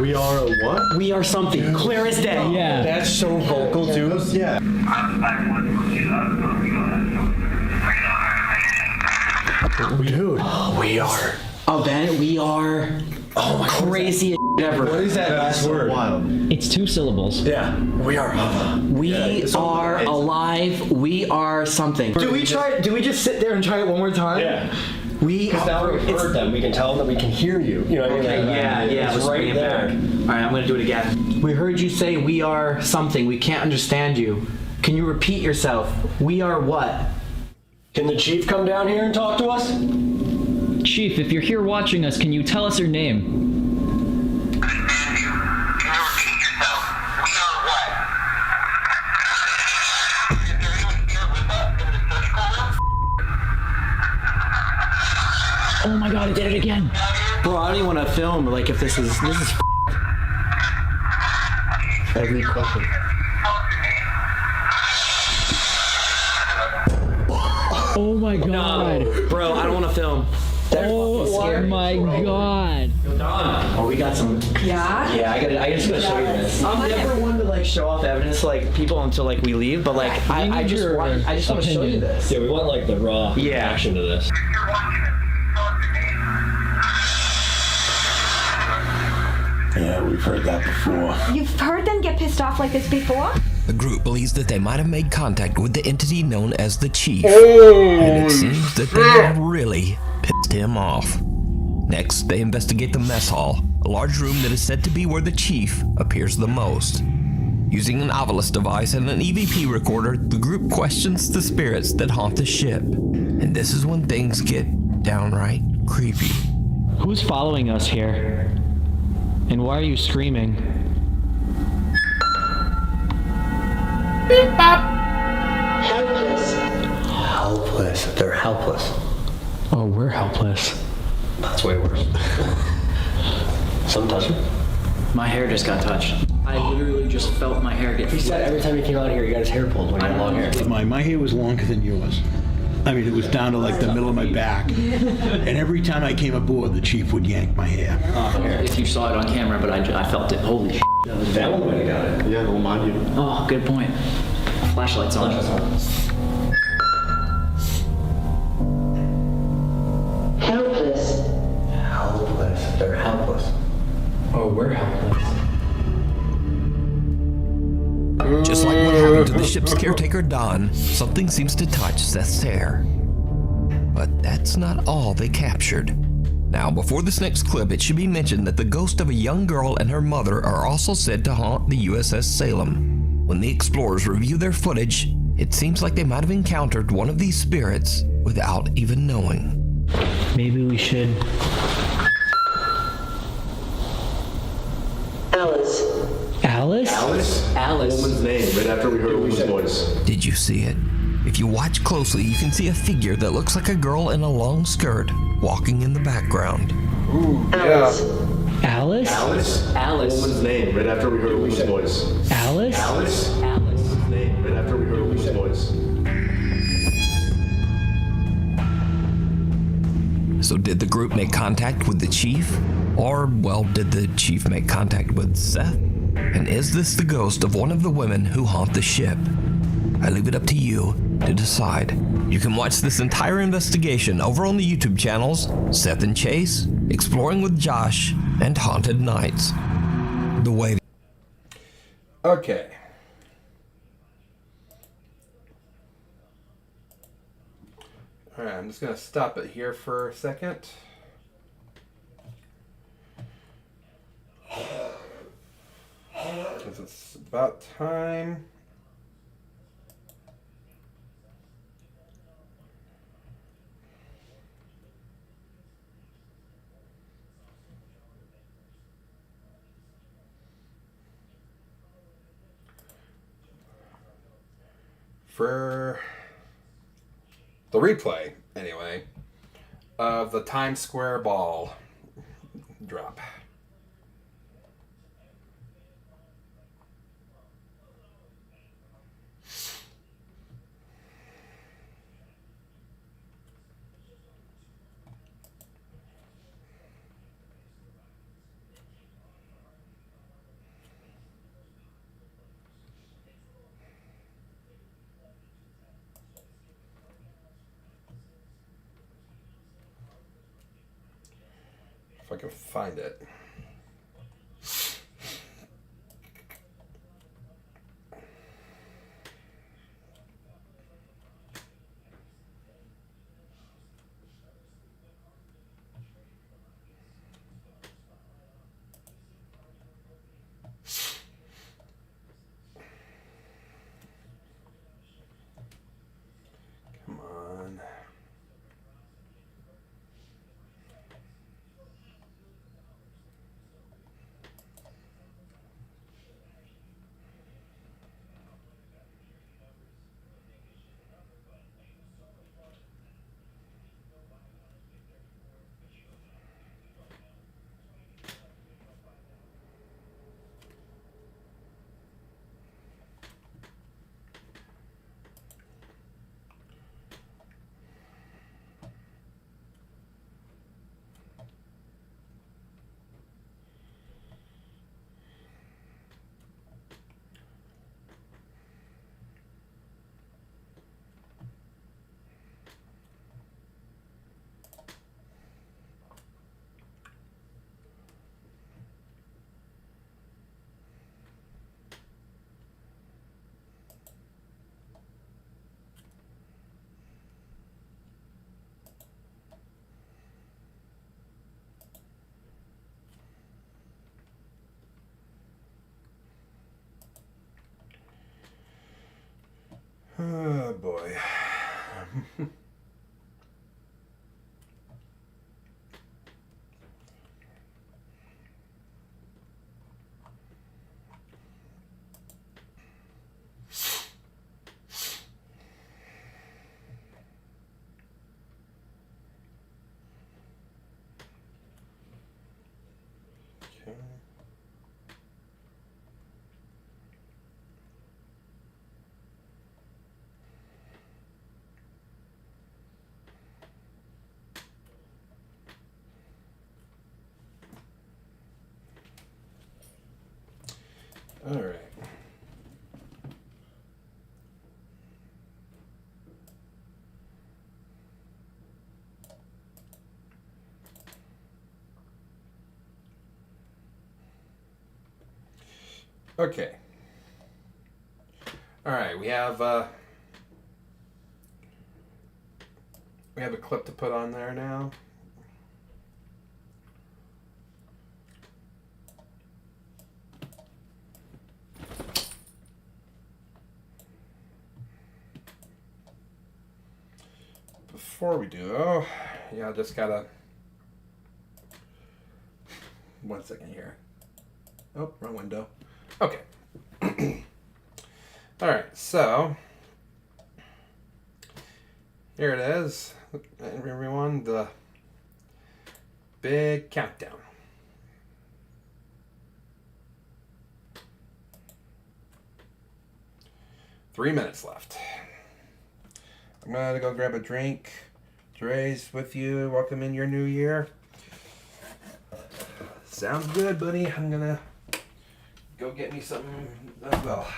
We are a what? We are something. Clear as day. Yeah. That's so vocal, dude. Yeah. Dude. We are. Oh, Ben, we are. Oh my crazy ever. What is that last word? It's 2 syllables. Yeah. We are. We are alive. We are something. Do we just sit there and try it one more time? Yeah. Because now we've heard them, we can tell them that we can hear you. You know what I mean? Yeah, let's bring it back. All right, I'm going to do it again. We heard you say we are something. We can't understand you. Can you repeat yourself? We are what? Can the chief come down here and talk to us? Chief, if you're here watching us, can you tell us your name? Oh my god, I did it again. Bro, I don't even want to film, like, if this is Every question. Oh my god. No. Bro, I don't want to film. Oh my god. Oh, we got some. Yeah? Yeah, I just gotta show you this. I'm never one to like show off evidence to like people until like we leave, but like I just want to show you this. Yeah, we want like the raw reaction to this. Yeah, we've heard that before. You've heard them get pissed off like this before? The group believes that they might have made contact with the entity known as the Chief. Oh, and it seems that they have really pissed him off. Next, they investigate the mess hall, a large room that is said to be where the chief appears the most. Using an Ovilus device and an EVP recorder, the group questions the spirits that haunt the ship. And this is when things get downright creepy. Who's following us here? And why are you screaming? Beep bop. Helpless. They're helpless. Oh, we're helpless. That's way worse. Some touch it. My hair just got touched. I literally just felt my hair get He said every time he came out here, he got his hair pulled when he had long hair. My hair was longer than yours. I mean, it was down to like the middle of my back. And every time I came aboard, the chief would yank my hair. If you saw it on camera, but I felt it. Holy shit. That one might have got it. Yeah, we'll mind you. Oh, good point. Flashlight's on. Helpless. Helpless. They're helpless. Oh, we're helpless. Just like what happened to the ship's caretaker, Don, something seems to touch Seth's hair. But that's not all they captured. Now, before this next clip, it should be mentioned that the ghost of a young girl and her mother are also said to haunt the USS Salem. When the explorers review their footage, it seems like they might have encountered one of these spirits without even knowing. Maybe we should... Alice. Alice? Alice. Woman's name, right after we heard a woman's voice. Did you see it? If you watch closely, you can see a figure that looks like a girl in a long skirt walking in the background. Ooh, Alice. Alice? Alice. Woman's name, right after we heard a woman's voice. Alice? Alice. Woman's name, right after we heard a woman's voice. So did the group make contact with the chief? Or, well, did the chief make contact with Seth? And is this the ghost of one of the women who haunt the ship? I leave it up to you to decide. You can watch this entire investigation over on the YouTube channels Seth and Chase, Exploring with Josh, and Haunted Nights. The way. Okay. Alright, I'm just going to stop it here for a second. Because it's about time. For the replay, anyway, of the Times Square ball drop. If I can find it. Come on. Oh boy. Okay. All right. Okay. All right, we have a clip to put on there now. Before we do, oh, yeah, I just gotta, 1 second here. Oh, wrong window. Okay. All right, so here it is, everyone, the big countdown. Three minutes left. I'm gonna go grab a drink. Dre's with you. Welcome in your new year. Sounds good, buddy. I'm gonna go get me something as well.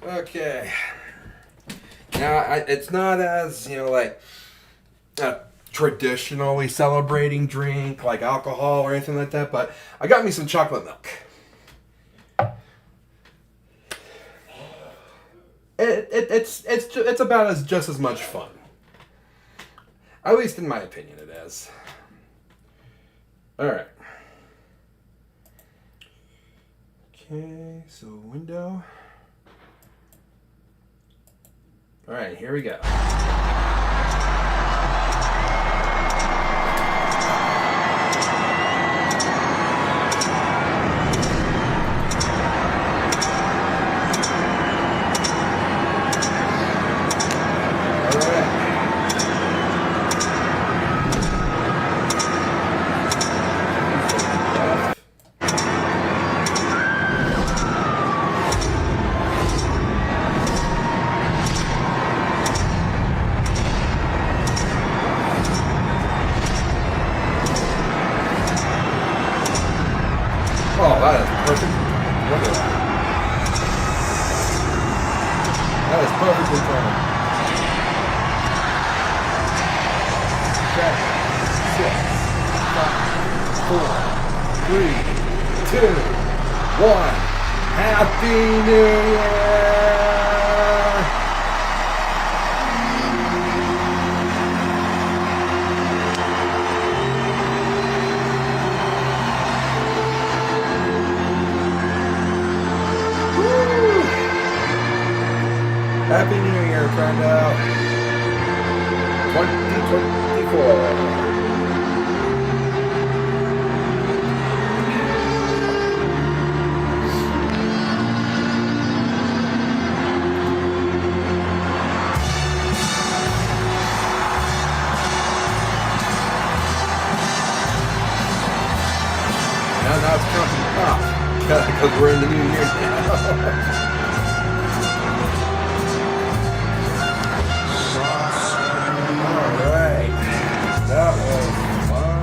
Okay. Now, it's not as, like a traditionally celebrating drink like alcohol or anything like that, but I got me some chocolate milk. It's about just as much fun. At least in my opinion it is. Alright. Okay, so window. Alright, here we go. Oh, that is perfect. Look at that. That is perfectly timed. 7, 6, 5, 4, 3, 2, 1. Happy New Year! Happy New Year, friend out. 2024. Now it's counting off because we're in the new year now. Alright. That was fun.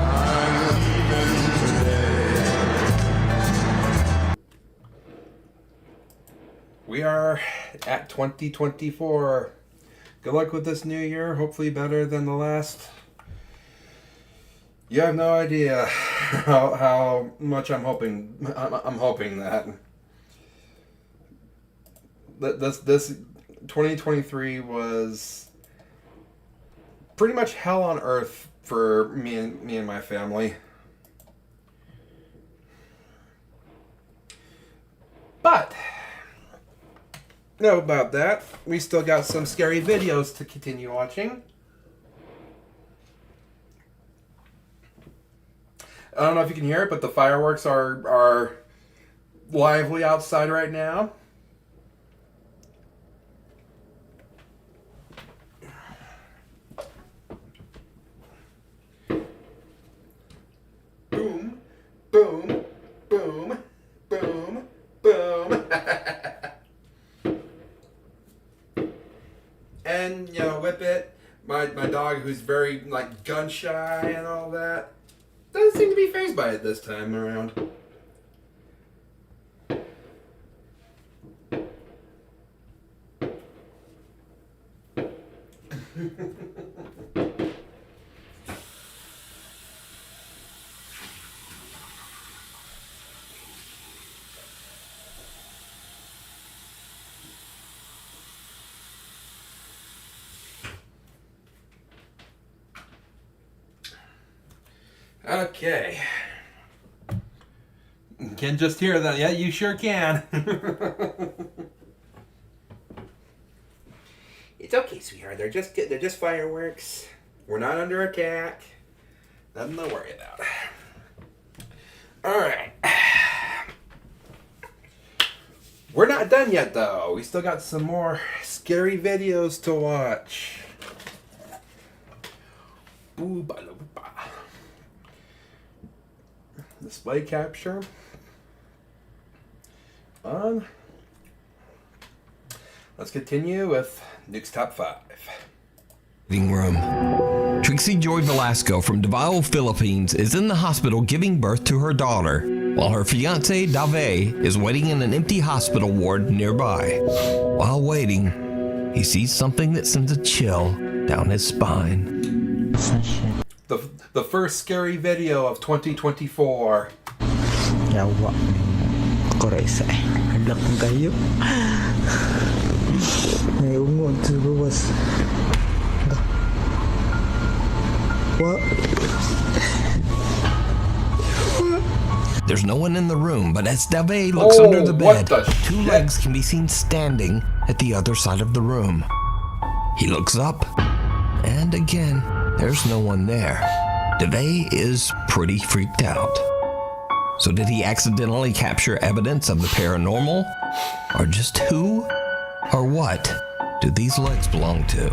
We are at 2024. Good luck with this new year. Hopefully better than the last. You have no idea how much I'm hoping. I'm hoping that this 2023 was pretty much hell on earth for me and my family. But no about that. We still got some scary videos to continue watching. I don't know if you can hear it, but the fireworks are lively outside right now. Boom, boom, boom, boom, boom. And, you know, Whip It, my dog who's very, like, gun shy and all that, doesn't seem to be fazed by it this time around. Okay. You can just hear that. Yeah, you sure can. It's okay, sweetheart. They're just fireworks. We're not under attack. Nothing to worry about. All right. We're not done yet, though. We still got some more scary videos to watch. Boo-ba-la-boo-ba. Display capture on. Let's continue with Nuke's Top 5. Living room. Trixie Joy Velasco from Davao, Philippines is in the hospital giving birth to her daughter, while her fiancé Dave is waiting in an empty hospital ward nearby. While waiting, he sees something that sends a chill down his spine. The first scary video of 2024. Yawa. Koresa. Anak kayo. Naiungon sa bawas. What? There's no one in the room, but as Dave looks under the bed, two legs can be seen standing at the other side of the room. He looks up, and again, there's no one there. Dave is pretty freaked out. So did he accidentally capture evidence of the paranormal? Or just who or what do these legs belong to?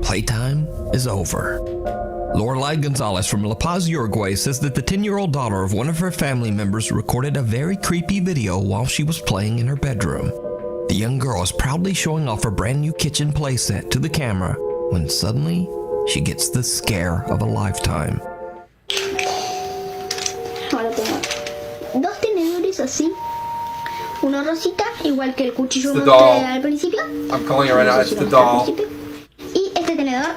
Playtime is over. Lorelai Gonzalez from La Paz, Uruguay says that the 10-year-old daughter of one of her family members recorded a very creepy video while she was playing in her bedroom. The young girl is proudly showing off her brand new kitchen playset to the camera when suddenly she gets the scare of a lifetime. Ahora tengo dos tenedores así, una rosita, igual que el cuchillo que mostré al principio. I'm calling it right now, it's the doll. Y este tenedor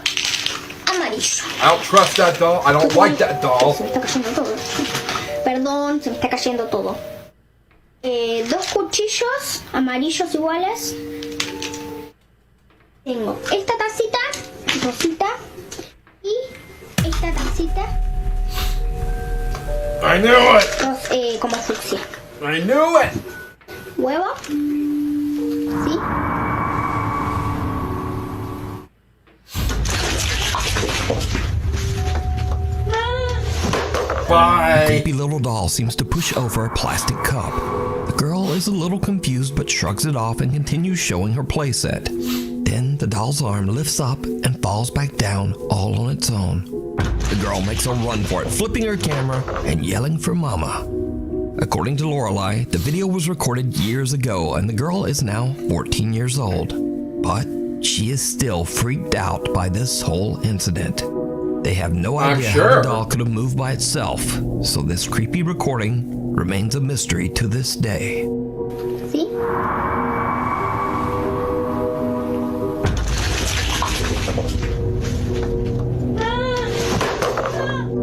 amarillo. I don't trust that doll. I don't like that doll. Se me está cayendo todo. Perdón, se me está cayendo todo. Dos cuchillos amarillos iguales. Tengo esta tacita rosita y esta tacita. I knew it. Como fucsia. I knew it. Huevo. ¿Sí? Bye. The creepy little doll seems to push over a plastic cup. The girl is a little confused but shrugs it off and continues showing her playset. Then the doll's arm lifts up and falls back down all on its own. The girl makes a run for it, flipping her camera and yelling for mama. According to Lorelei, the video was recorded years ago and the girl is now 14 years old. But she is still freaked out by this whole incident. They have no idea how the doll could have moved by itself, so this creepy recording remains a mystery to this day. See?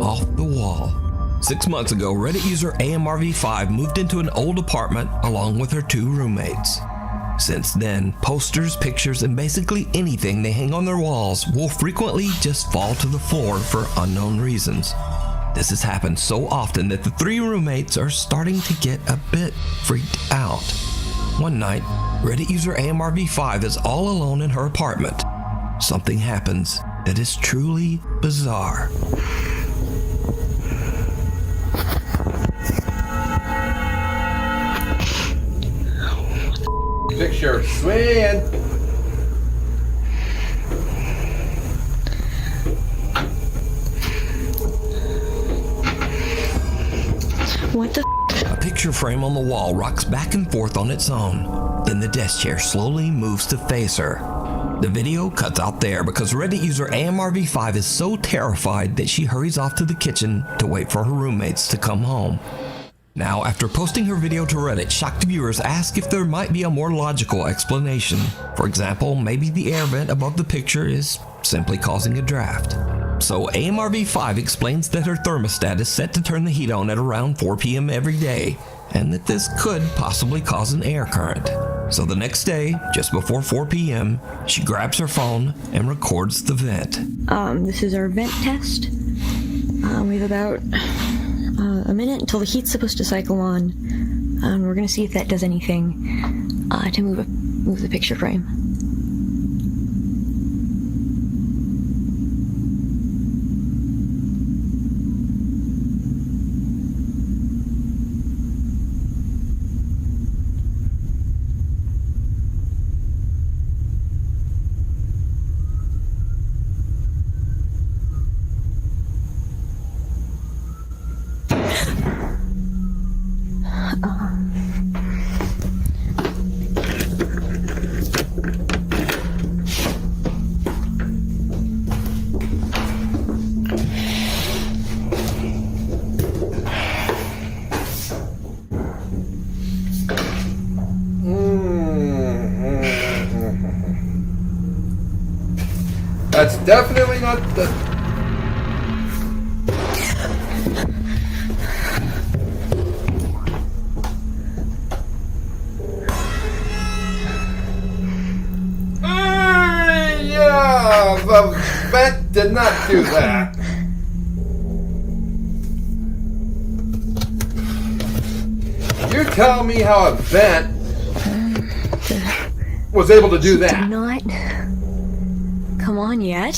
Off the wall. 6 months ago, Reddit user AMRV5 moved into an old apartment along with her 2 roommates. Since then, posters, pictures, and basically anything they hang on their walls will frequently just fall to the floor for unknown reasons. This has happened so often that the 3 roommates are starting to get a bit freaked out. One night, Reddit user AMRV5 is all alone in her apartment. Something happens that is truly bizarre. Picture swinging. What the f? A picture frame on the wall rocks back and forth on its own. Then the desk chair slowly moves to face her. The video cuts out there because Reddit user AMRV5 is so terrified that she hurries off to the kitchen to wait for her roommates to come home. Now, after posting her video to Reddit, shocked viewers ask if there might be a more logical explanation. For example, maybe the air vent above the picture is simply causing a draft. So AMRV5 explains that her thermostat is set to turn the heat on at around 4 p.m. every day, and that this could possibly cause an air current. So the next day, just before 4 p.m., she grabs her phone and records the vent. This is our vent test. We have about a minute until the heat's supposed to cycle on. We're gonna see if that does anything to move the picture frame. That's definitely not the... Yeah, the vent did not do that. You're telling me how a vent was able to do that? Did not come on yet.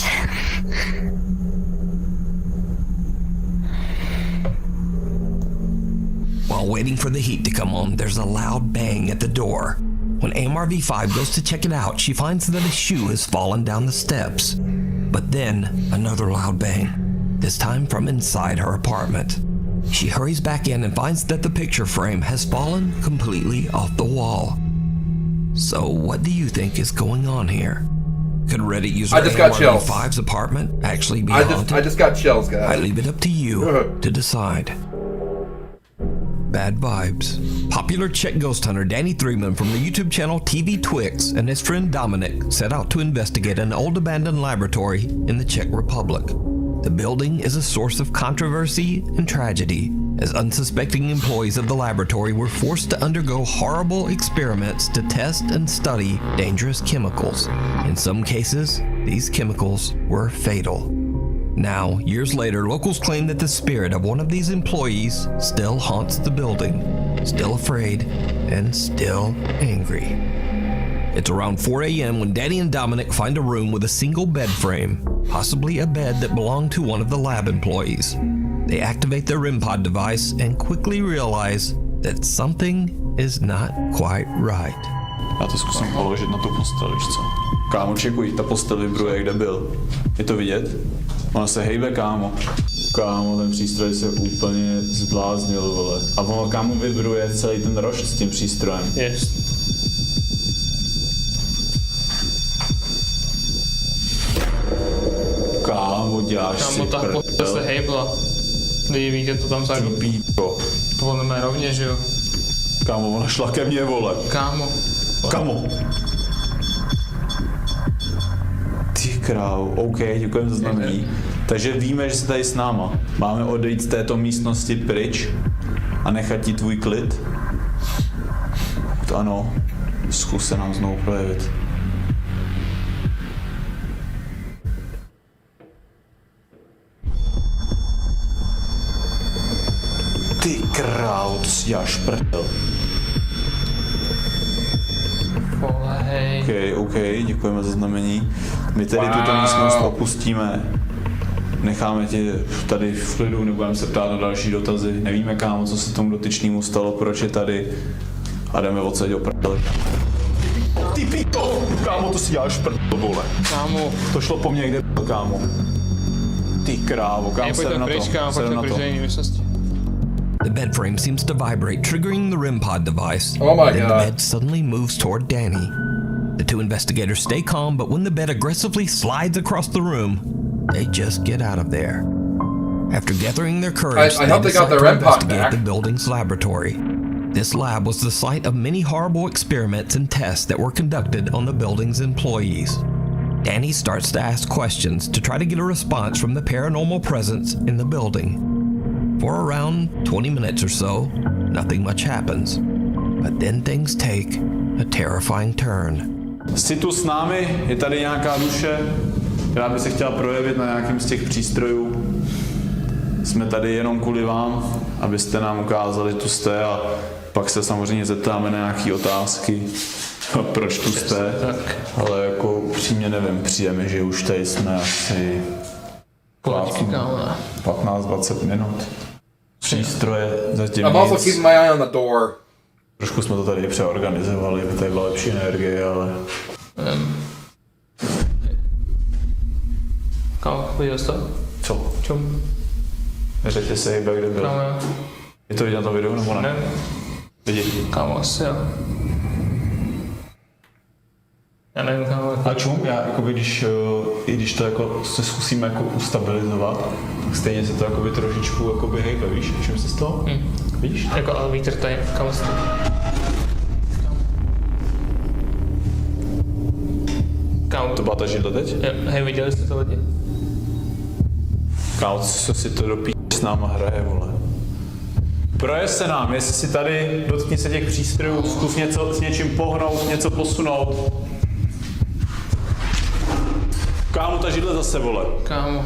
While waiting for the heat to come on, there's a loud bang at the door. When AMRV5 goes to check it out, she finds that a shoe has fallen down the steps. But then, another loud bang, this time from inside her apartment. She hurries back in and finds that the picture frame has fallen completely off the wall. So what do you think is going on here? Could Reddit user AMRV5's apartment actually be haunted? I just got chills, guys. I leave it up to you to decide. Bad vibes. Popular Czech ghost hunter Danny Threeman from the YouTube channel TV Twix and his friend Dominic set out to investigate an old abandoned laboratory in the Czech Republic. The building is a source of controversy and tragedy, as unsuspecting employees of the laboratory were forced to undergo horrible experiments to test and study dangerous chemicals. In some cases, these chemicals were fatal. Now, years later, locals claim that the spirit of one of these employees still haunts the building, still afraid and still angry. It's around 4 a.m. when Danny and Dominic find a room with a single bed frame, possibly a bed that belonged to one of the lab employees. They activate their REM pod device and quickly realize that something is not quite right. Já to zkusím položit na tu postel, víš co? Kámo, čekuj, ta postel vibruje, kde byl. Je to vidět? Ona se hejbe, kámo. Kámo, ten přístroj se úplně zbláznil, vole. A ono, kámo, vibruje celý ten rošt s tím přístrojem. Yes. Kámo, děláš si Kámo, ta postel se hejbla. Lidi víte, to tam zažil. Píko. To ono má rovně, že jo? Kámo, ona šla ke mně, vole. Kámo. Kámo. Ty král, OK, děkujeme za znamení. Takže víme, že jsi tady s náma. Máme odejít z této místnosti pryč a nechat ti tvůj klid? To ano, zkus se nám znovu projevit. Ty král, to si děláš prdel. OK, děkujeme za znamení. My tedy tuto místnost opustíme. Necháme tě tady v klidu, nebudeme se ptát na další dotazy. Nevíme, kámo, co se tomu dotyčnému stalo, proč je tady. A jdeme odsaď do prdele. Ty píto! Kámo, to si děláš prdel, vole. Kámo. To šlo po mně, kde byl, kámo. Ty krávo, kámo, sedem na to. Sedem na to. The bed frame seems to vibrate, triggering the REM pod device. Oh my then God. the bed suddenly moves toward Danny. The two investigators stay calm, but when the bed aggressively slides across the room, they just get out of there. After gathering their courage, I hope they got decide their to REM pod investigate back. the building's laboratory. This lab was the site of many horrible experiments and tests that were conducted on the building's employees. Danny starts to ask questions to try to get a response from the paranormal presence in the building. For around 20 minutes or so, nothing much happens. But then things take a terrifying turn. Jsi tu s námi? Je tady nějaká duše, která by se chtěla projevit na nějakým z těch přístrojů? Jsme tady jenom kvůli vám, abyste nám ukázali, tu jste, a pak se samozřejmě zeptáme na nějaké otázky. Proč tu jste? Ale jako upřímně nevím, přijeme, že už tady jsme asi 15-20 minut. Přístroje zatím I'm also nic. keeping my eye on the door. Trošku jsme to tady přeorganizovali, aby tady byla lepší energie, ale... Kámo, viděl jsi to? Co? Čum? Neřekli se hejbe, kde byl. Kámo, Je to vidět na to video, nebo ne? Ne. Vidět. Kámo, asi jo. Já nevím, kámo. A čum, já jakoby, i když to jako se zkusíme jako ustabilizovat, tak stejně se to jakoby trošičku jakoby hejbe, víš, čím se stalo? Víš? Jako ale vítr tady, kámo se to. Kámo. To byla ta židle teď? Hej, viděli jste to lidi? Kámo, co si to do s náma hraje, vole. Projev se nám, jestli si tady dotkni se těch přístrojů, zkus něco s něčím pohnout, něco posunout. Kámo, ta židle zase, vole. Kámo.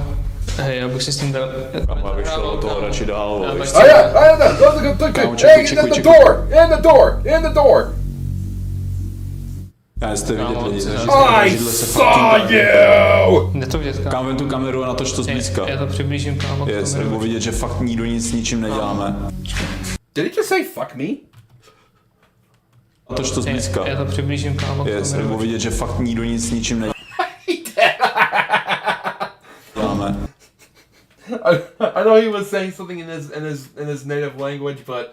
Hej, já bych si s tím dal... Kámo, já bych šel do toho radši dál, vole. Oh yeah, Kámo, hey, čekuj, in the door, in the door, in the door. Já jste vidět lidi, I saw you! Jde to vidět, kámo. Kámo, ven tu kameru a natoč to zblízka. Já to přiblížím, kámo. Yes, nebo vidět, že fakt nikdo nic s ničím neděláme. Did he just say fuck me? Natoč to zblízka. Já to přiblížím, kámo. Yes, nebo vidět, že fakt nikdo nic s ničím neděláme. I know he was saying something in his native language, but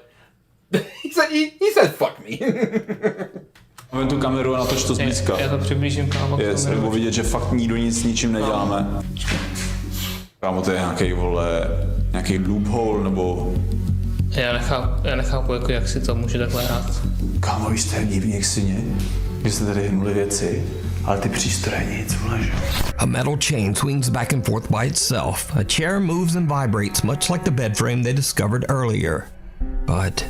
he said fuck me. Ven tu kameru a natoč to zblízka. Já to přiblížím, kámo. Yes, nebo vidět, že fakt nikdo nic s ničím neděláme. Kámo, to je nějaký, vole, nějaký loophole, nebo... Já nechápu, jako, jak si to může takhle hrát. Kámo, vy jste divní jak syně, že jste tady hnuli věci, ale ty přístroje nic, vole, že? A metal chain swings back and forth by itself. A chair moves and vibrates, much like the bed frame they discovered earlier. But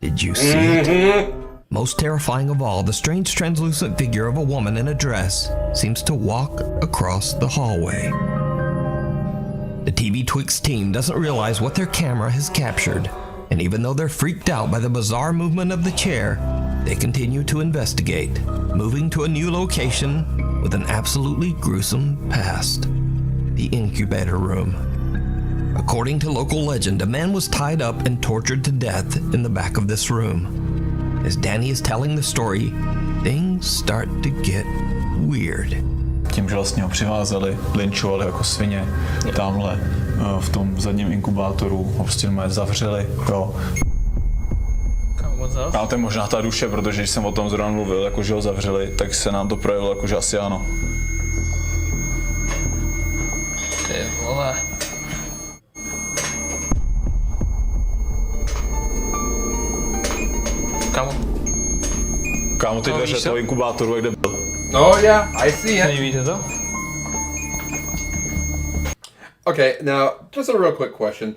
did you see it? Most terrifying of all, the strange translucent figure of a woman in a dress seems to walk across the hallway. The TV Twix team doesn't realize what their camera has captured, and even though they're freaked out by the bizarre movement of the chair, they continue to investigate, moving to a new location with an absolutely gruesome past: the incubator room. According to local legend, a man was tied up and tortured to death in the back of this room. As Danny is telling the story, things start to get weird. Tím, že vlastně ho přivázali, linčovali jako svině, tamhle v tom zadním inkubátoru ho prostě zavřeli, jo. A to je možná ta duše, protože když jsem o tom zrovna mluvil, jako že ho zavřeli, tak se nám to projevilo, jako že asi ano. Ty vole. Kámo, ty dveře toho inkubátoru, jak kde byl? Oh yeah, I see it. Nevíte to? Okay, now just a real quick question.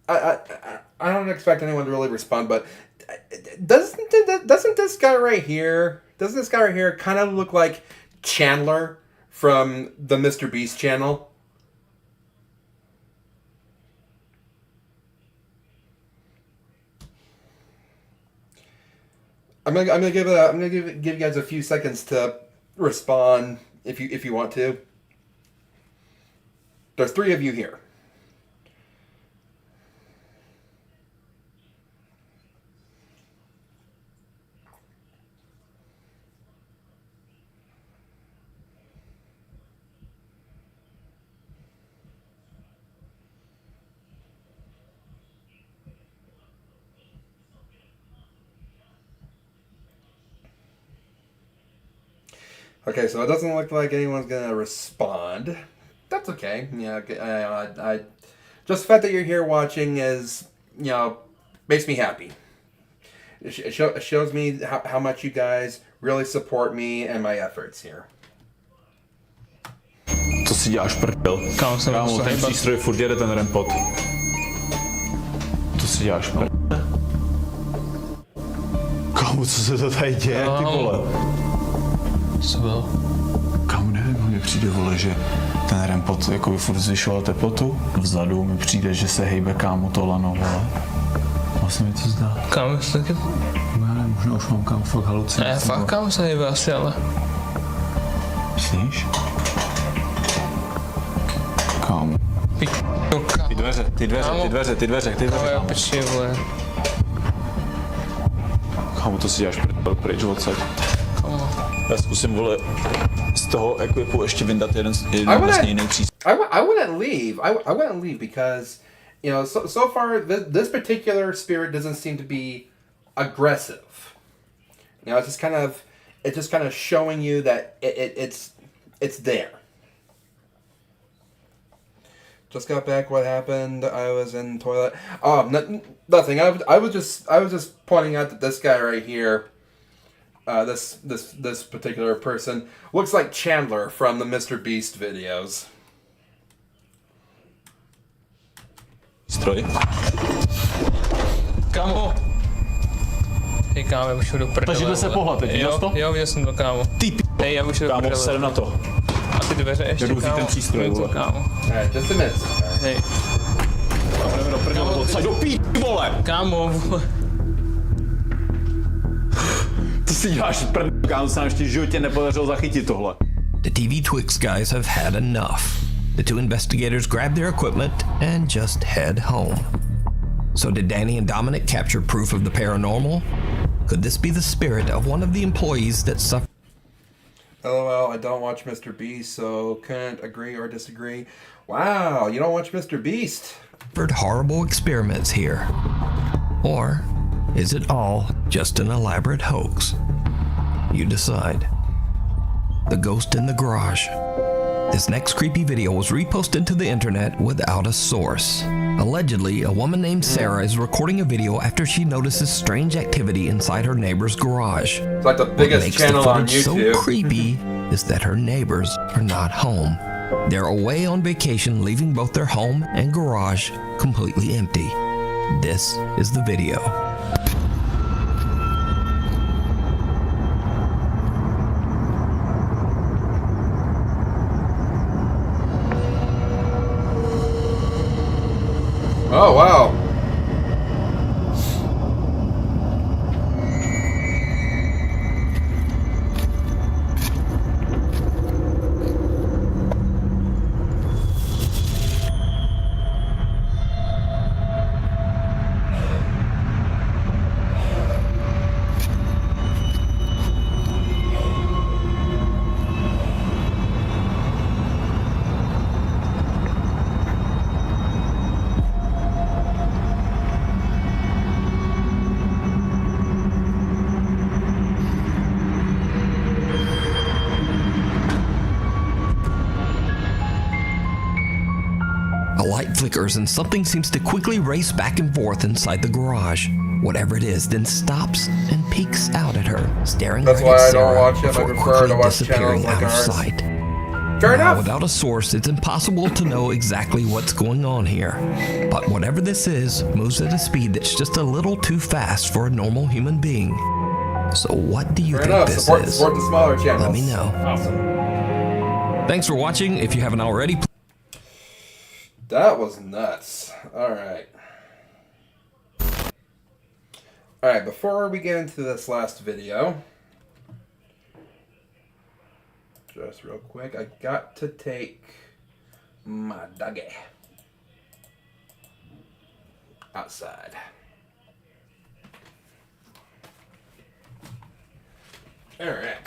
I don't expect anyone to really respond, but doesn't this guy right here kind of look like Chandler from the Mr. Beast channel? I'm gonna give you guys a few seconds to respond if you want to. There's 3 of you here. Okay, so it doesn't look like anyone's gonna respond. That's okay. Yeah, I just the fact that you're here watching is, makes me happy. It shows me how much you guys really support me and my efforts here. Co si děláš prdel? Kámo, ten přístroj furt jede ten rempot. Co si děláš prdel? Kámo, co se to tady děje, ty vole? Co bylo? Kámo, nevím, mně přijde, vole, že ten rempot jako by furt zvyšoval teplotu. Vzadu mi přijde, že se hejbe, kámo, to lano, vole. Vlastně mi to zdá. Kámo, jestli taky... Ne, možná už mám, kámo, fakt halucinace. Ne, fakt, kámo, se hejbe asi, ale... Myslíš? Kámo. Ty dveře. Kámo, já pečí, vole. Kámo, to si děláš pryč odsaď. Kámo. Já zkusím, vole, z toho ekvipu ještě vyndat jeden vlastně jiný přístroj. I wouldn't leave. I wouldn't leave because, so far this particular spirit doesn't seem to be aggressive. It's just kind of showing you that it's there. Just got back. What happened? I was in the toilet. Oh, nothing. I was just pointing out that this guy right here, this particular person looks like Chandler from the Mr. Beast videos. Stroj. Kámo. Hej, kámo, já už jdu do prdele. Takže jde se pohlat, teď viděl jsi to? Jo, viděl jsem to, kámo. Hej, já už jdu do prdele. Kámo, sedm na to. A ty dveře ještě, kámo. Jdu ten přístroj, vole. Kámo. Just a minute. Hej. Jdeme do prdele, odsaď do píči, vole! Kámo, vole. Ty si děláš prdele, kámo, se nám ještě v životě nepodařilo zachytit tohle. The TV Twix guys have had enough. The 2 investigators grab their equipment and just head home. So did Danny and Dominic capture proof of the paranormal? Could this be the spirit of one of the employees that suffered? LOL, I don't watch Mr. Beast, so couldn't agree or disagree. Wow, you don't watch Mr. Beast? Horrible experiments here? Or is it all just an elaborate hoax? You decide. The ghost in the garage. This next creepy video was reposted to the internet without a source. Allegedly, a woman named Sarah is recording a video after she notices strange activity inside her neighbor's garage. It's like the biggest channel on YouTube. What makes the footage so creepy is that her neighbors are not home. They're away on vacation, leaving both their home and garage completely empty. This is the video. Oh, wow. A light flickers and something seems to quickly race back and forth inside the garage. Whatever it is then stops and peeks out at her, staring That's right why at I Sarah don't watch it. I before prefer quickly to watch disappearing channels like out of ours. sight. Fair Now, enough. without a source, it's impossible to know exactly what's going on here. But whatever this is moves at a speed that's just a little too fast for a normal human being. So what do you Fair think enough. this Support is? the smaller channels. Let me know. Awesome. Thanks for watching. If you haven't already, That was nuts. Alright. Alright, before we get into this last video, just real quick, I got to take my doggy outside. Alright.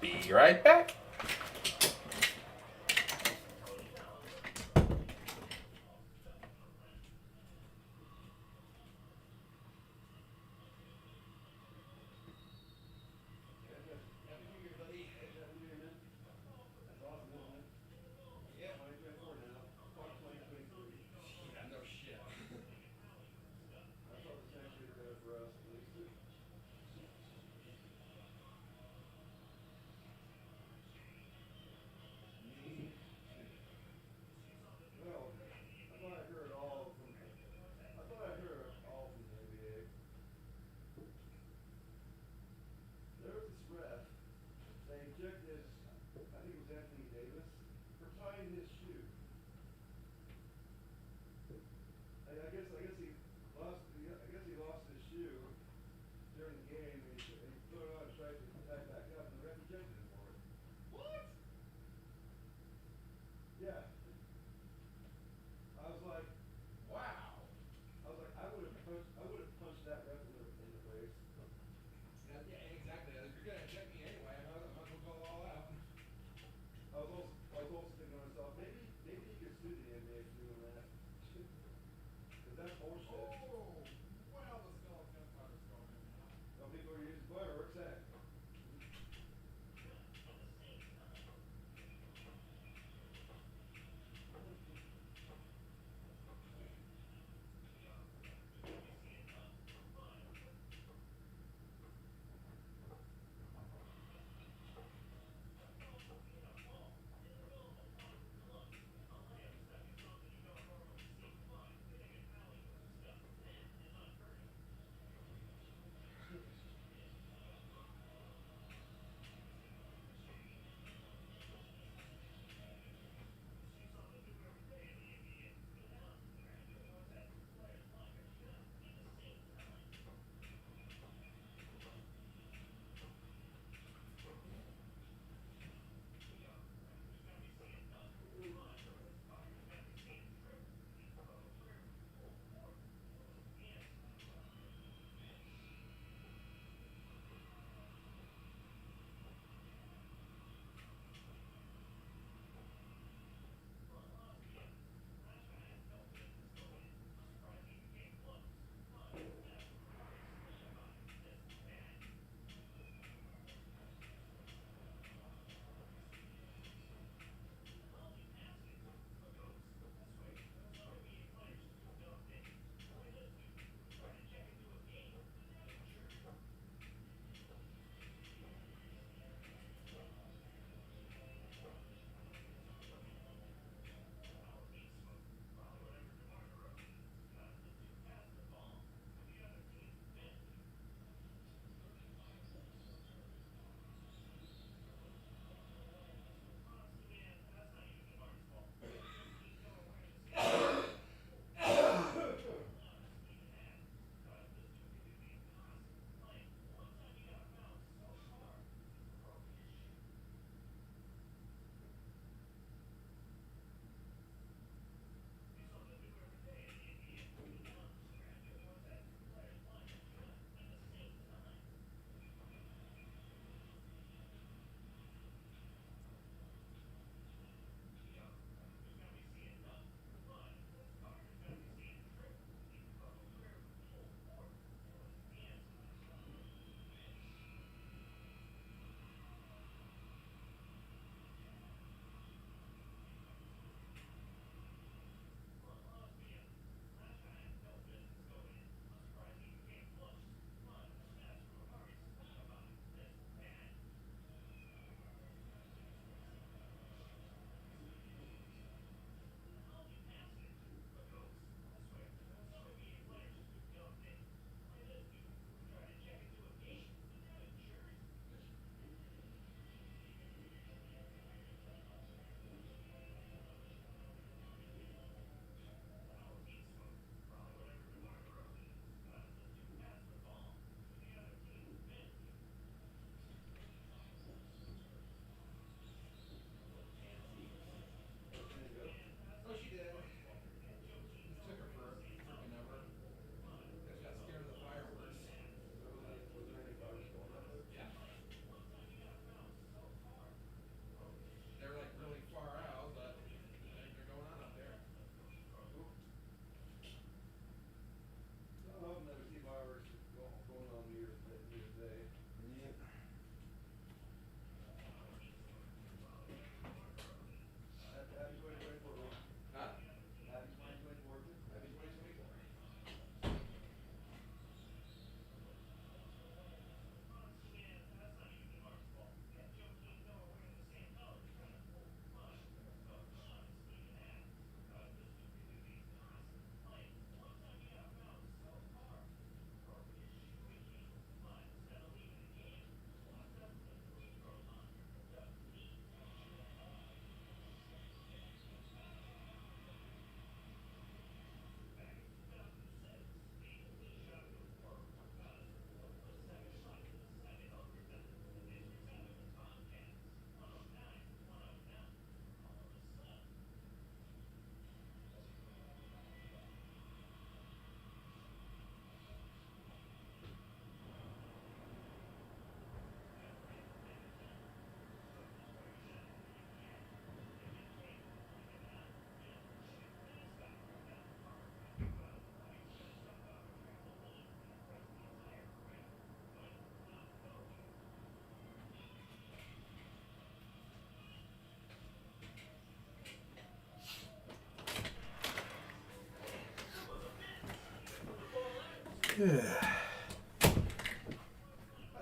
Be right back.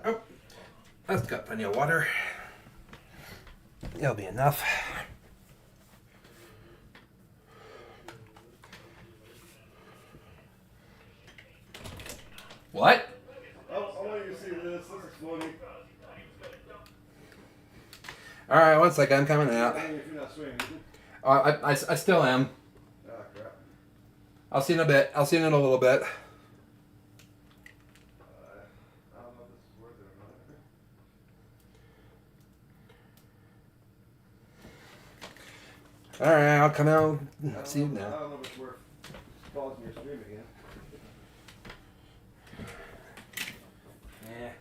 Oh, that's got plenty of water. It'll be enough. What? I want you to see this. This is funny. Alright, one second, I'm coming out. If you're not swinging. I still am. Ah, crap. I'll see you in a bit. I'll see you in a little bit. I don't know if this is worth it or not. Alright, I'll come out. See you I now. don't know if it's worth pausing your stream again. Yeah.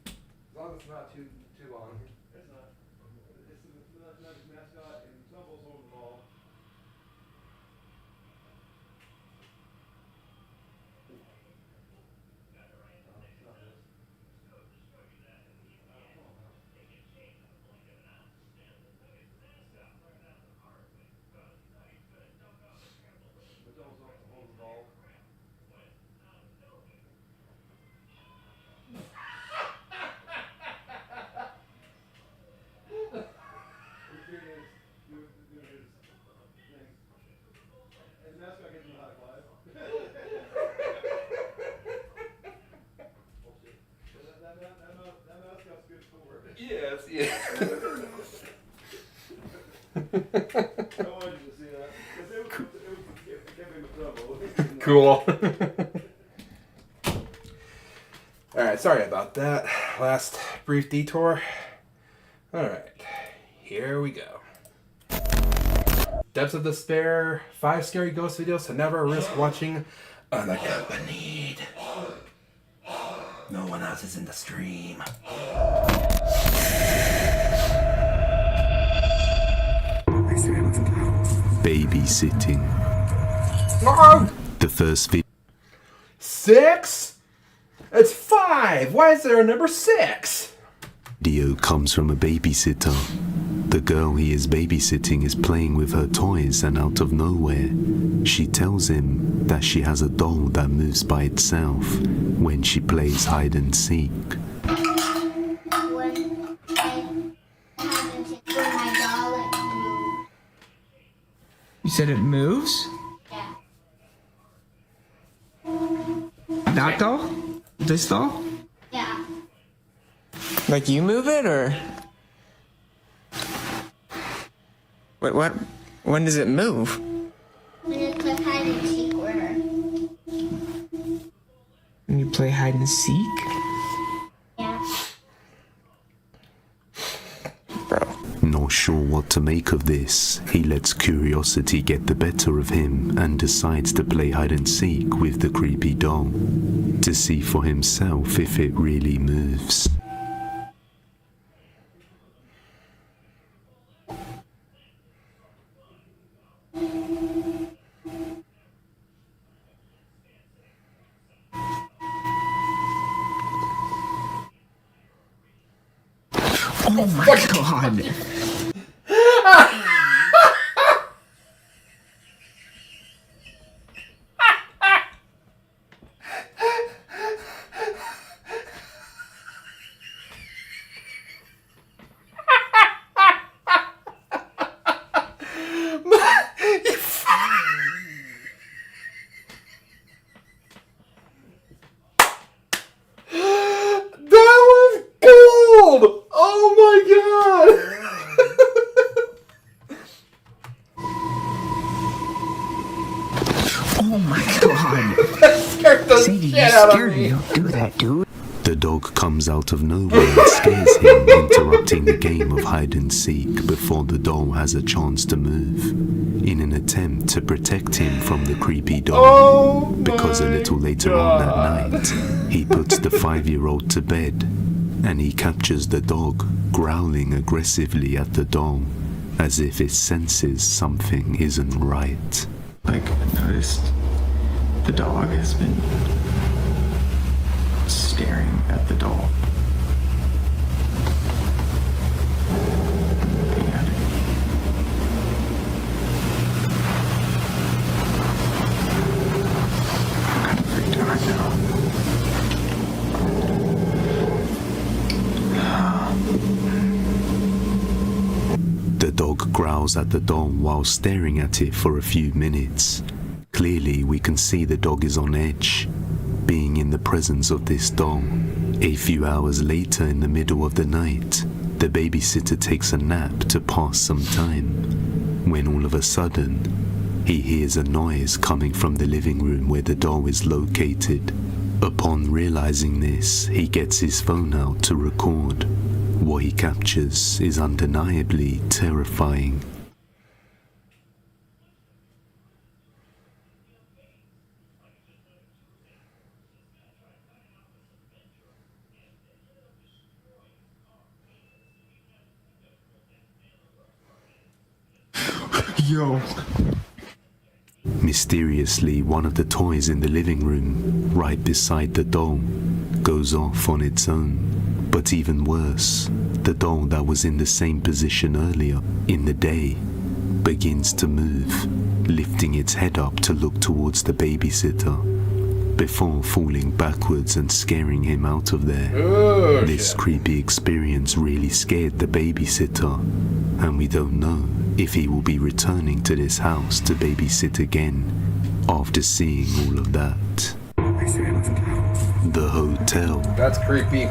As long as it's not too long. It's not. It's not his mascot and tumbles over the ball. Yes, yes. I wanted you to see that. Because it kept him in trouble. Cool. Alright, sorry about that. Last brief detour. Alright, here we go. Depths of Despair, 5 scary ghost videos to never risk watching unaccompanied. No one else is in the stream. Babysitting. No! The first 6? It's 5! Why is there a number 6? video comes from a babysitter. The girl he is babysitting is playing with her toys, and out of nowhere, she tells him that she has a doll that moves by itself when she plays hide and seek. You said it moves? Yeah. That doll? This doll? Yeah. Like you move it, or? Wait, what? When does it move? When you play hide and seek with her. When you play hide and seek? Yeah. Not sure what to make of this, he lets curiosity get the better of him and decides to play hide and seek with the creepy doll to see for himself if it really moves. Oh my god! That was gold! Oh my god! Oh my god! That scared the Sadie, shit you out of scared me. me. Don't do that, dude. The dog comes out of nowhere and scares him, interrupting the game of hide and seek before the doll has a chance to move, in an attempt to protect him from the creepy doll. Because a little later on that night, he puts the 5-year-old to bed, and he captures the dog, growling aggressively at the doll, as if it senses something isn't right. Like, I noticed the dog has been staring at the doll. Looking at it. I'm kind of freaked out right now. growls at the doll while staring at it for a few minutes. Clearly, we can see the dog is on edge, being in the presence of this doll. A few hours later, in the middle of the night, the babysitter takes a nap to pass some time, when all of a sudden, he hears a noise coming from the living room where the doll is located. Upon realizing this, he gets his phone out to record. What he captures is undeniably terrifying. Yo. Mysteriously, one of the toys in the living room, right beside the doll, goes off on its own. But even worse, the doll that was in the same position earlier in the day begins to move, lifting its head up to look towards the babysitter, before falling backwards and scaring him out of there. Oh, this creepy experience really scared the babysitter, and we don't know if he will be returning to this house to babysit again after seeing all of that. The hotel. That's creepy.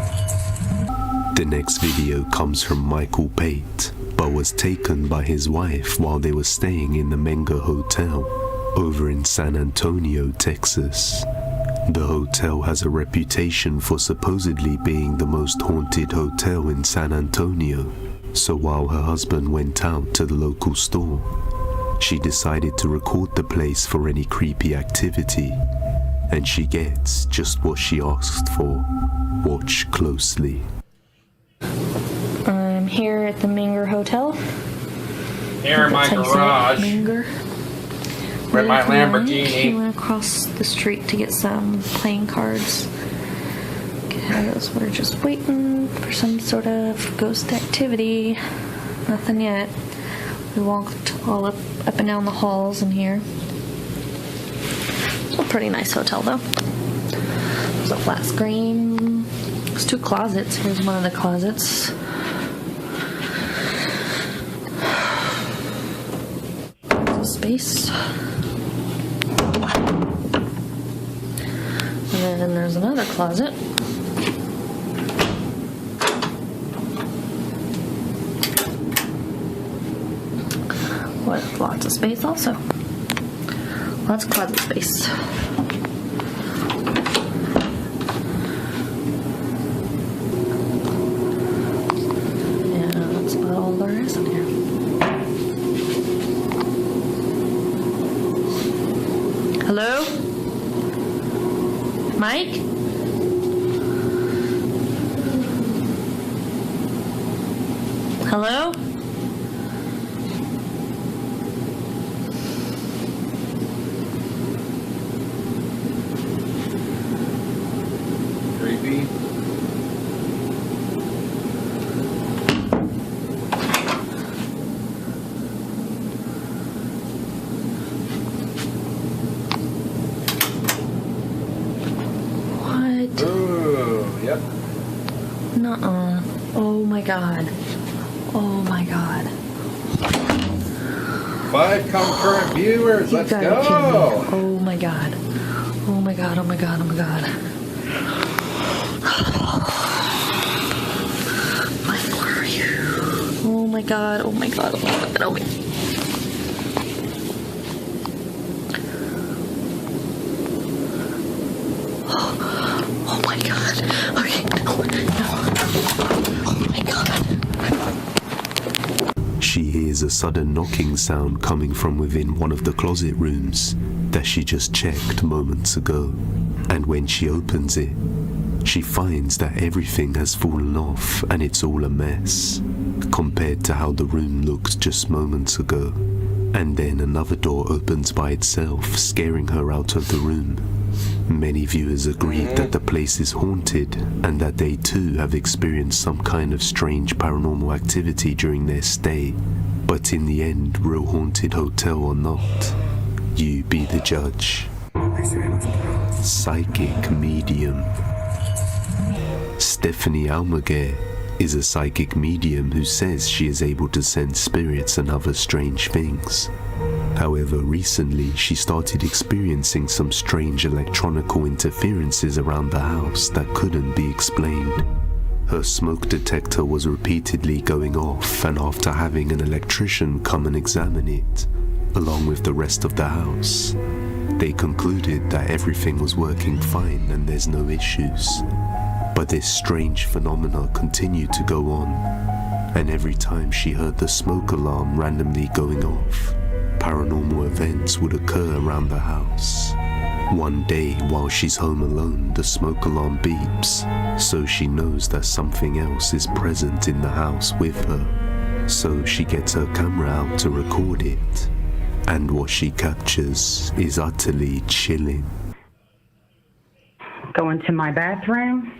The next video comes from Michael Pate, but was taken by his wife while they were staying in the Menga Hotel over in San Antonio, Texas. The hotel has a reputation for supposedly being the most haunted hotel in San Antonio. So while her husband went out to the local store, she decided to record the place for any creepy activity, and she gets just what she asked for. Watch closely. I'm here at the Menger Hotel. Here in my garage. Menger. With my We Lamborghini. went across the street to get some playing cards. Because we're just waiting for some sort of ghost activity. Nothing yet. We walked all up and down the halls in here. It's a pretty nice hotel though. There's a flat screen. There's 2 closets. Here's one of the closets. There's a space. And then there's another closet. With lots of space also. Lots of closet space. Yeah, that's about all there is in here. Hello? Mike? Hello? Creepy. What? Ooh, yep. Nuh-uh. Oh my god. Oh my god. 5 concurrent viewers. Let's gotta kill go. me. Oh my god. Oh my god, oh my god, oh my god. Mike, where are you? Oh my god, oh my god, oh my god, oh my god. Oh my god. Okay, no. Oh my god. She hears a sudden knocking sound coming from within one of the closet rooms that she just checked moments ago. And when she opens it, she finds that everything has fallen off and it's all a mess, compared to how the room looked just moments ago. And then another door opens by itself, scaring her out of the room. Many viewers agreed that the place is haunted and that they too have experienced some kind of strange paranormal activity during their stay. But in the end, real haunted hotel or not, you be the judge. Psychic medium Stephanie Almaguer is a psychic medium who says she is able to sense spirits and other strange things. However, recently she started experiencing some strange electronical interferences around the house that couldn't be explained. Her smoke detector was repeatedly going off, and after having an electrician come and examine it, along with the rest of the house, they concluded that everything was working fine and there's no issues. But this strange phenomena continued to go on, and every time she heard the smoke alarm randomly going off, paranormal events would occur around the house. One day, while she's home alone, the smoke alarm beeps, so she knows that something else is present in the house with her. So she gets her camera out to record it, and what she captures is utterly chilling. Go into my bathroom.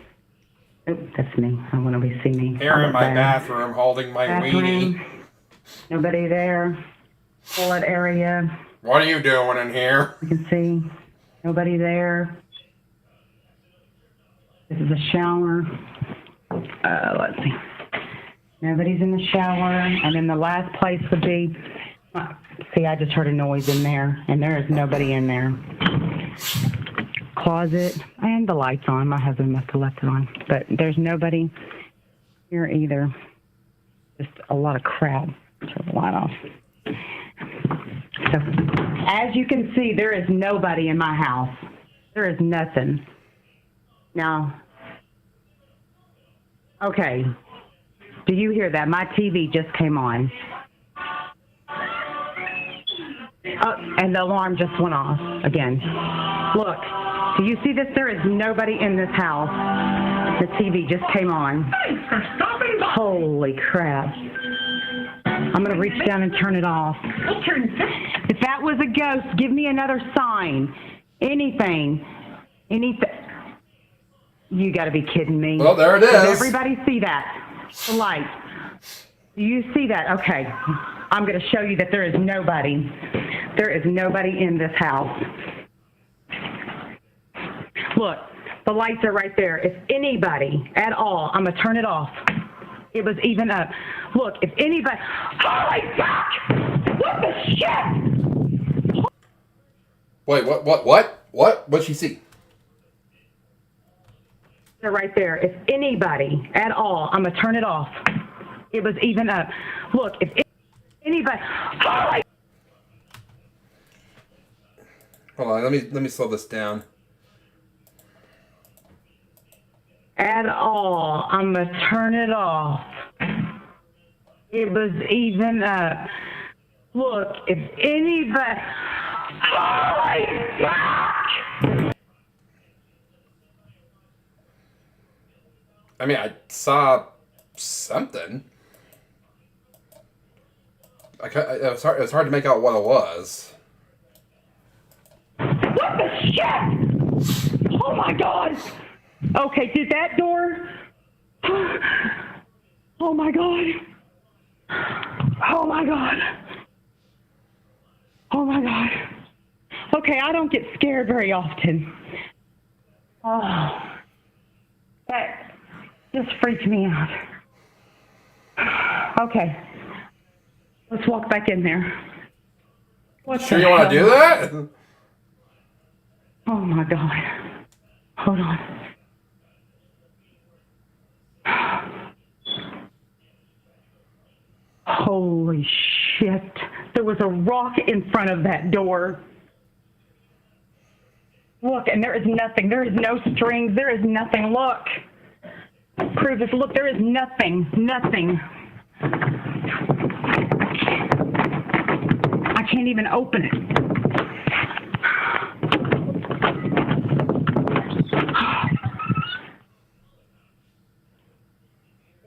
Oh, that's me. I want to see me. Here in my bathroom, holding my weenie. Nobody there. Toilet area. What are you doing in here? You can see. Nobody there. This is a shower. Let's see. Nobody's in the shower. And then the last place would be... see, I just heard a noise in there, and there is nobody in there. Closet, and the light's on. My husband must have left it on. But there's nobody here either. Just a lot of crowd. Turn the light off. So, as you can see, there is nobody in my house. There is nothing. Now, okay. Do you hear that? My TV just came on. Oh, and the alarm just went off again. Look, do you see this? There is nobody in this house. The TV just came on. Holy crap. I'm going to reach down and turn it off. If that was a ghost, give me another sign. Anything. You got to be kidding me. Well, there it is. Does everybody see that? The light. Do you see that? Okay. I'm going to show you that there is nobody. There is nobody in this house. Look, the lights are right there. If anybody at all, I'm going to turn it off. It was even up. Look, if anybody... Holy fuck! What the shit? Wait, what? What'd she see? They're right there. If anybody at all, I'm going to turn it off. It was even up. Look, if anybody... Holy... Hold on, let me slow this down. At all, I'm going to turn it off. It was even up. Look, if anybody... Holy fuck! I mean, I saw something. It was hard to make out what it was. What the shit? Oh my God! Okay, did that door... Oh my God. Oh my God. Oh my God. Okay, I don't get scared very often. Oh, that just freaked me out. Okay, let's walk back in there. What sure you want to do that? Oh my God. Hold on. Holy shit. There was a rock in front of that door. Look, and there is nothing. There is no strings. There is nothing. Look. Prove this. Look, there is nothing. Nothing. I can't even open it.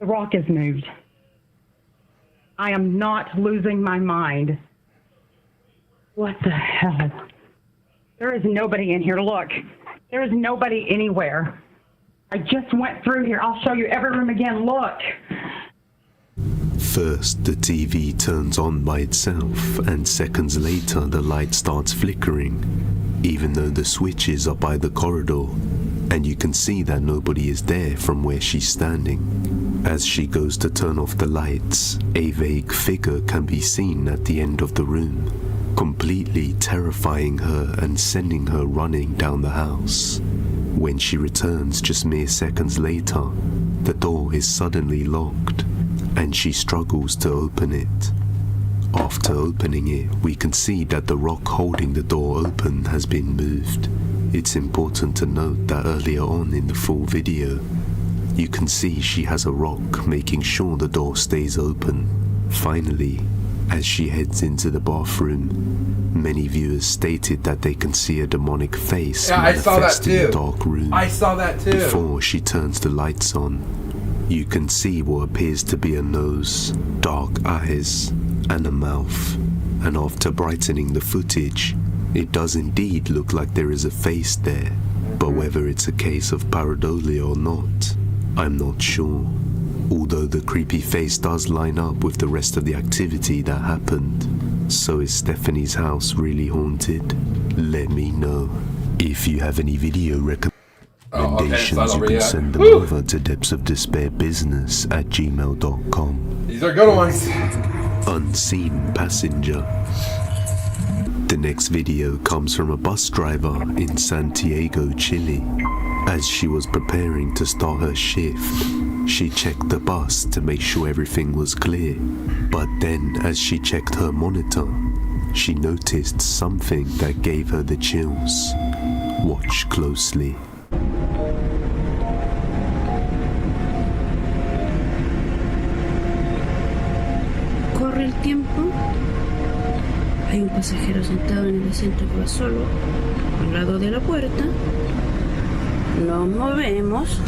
The rock has moved. I am not losing my mind. What the hell? There is nobody in here. Look, there is nobody anywhere. I just went through here. I'll show you every room again. Look. First, the TV turns on by itself, and seconds later the light starts flickering, even though the switches are by the corridor, and and you can see that nobody is there from where she's standing. As she goes to turn off the lights, a vague figure can be seen at the end of the room, completely terrifying her and sending her running down the house. When she returns just mere seconds later, the door is suddenly locked, and she struggles to open it. After opening it, we can see that the rock holding the door open has been moved. It's important to note that earlier on in the full video, you can see she has a rock making sure the door stays open. Finally, as she heads into the bathroom, many viewers stated that they can see a demonic face manifest in the dark room. I saw that too. Before she turns the lights on, you can see what appears to be a nose, dark eyes, and a mouth. And after brightening the footage, it does indeed look like there is a face there. But whether it's a case of pareidolia or not, I'm not sure. Although the creepy face does line up with the rest of the activity that happened. So is Stephanie's house really haunted? Let me know. If you have any video recommendations, you can send them over to depthsofdespairbusiness@gmail.com. These are good ones. Unseen passenger. The next video comes from a bus driver in Santiago, Chile. As she was preparing to start her shift, she checked the bus to make sure everything was clear. But then, as she checked her monitor, she noticed something that gave her the chills. Watch closely. Corre el tiempo. Hay un pasajero sentado en el asiento que va solo, al lado de la puerta. Nos movemos.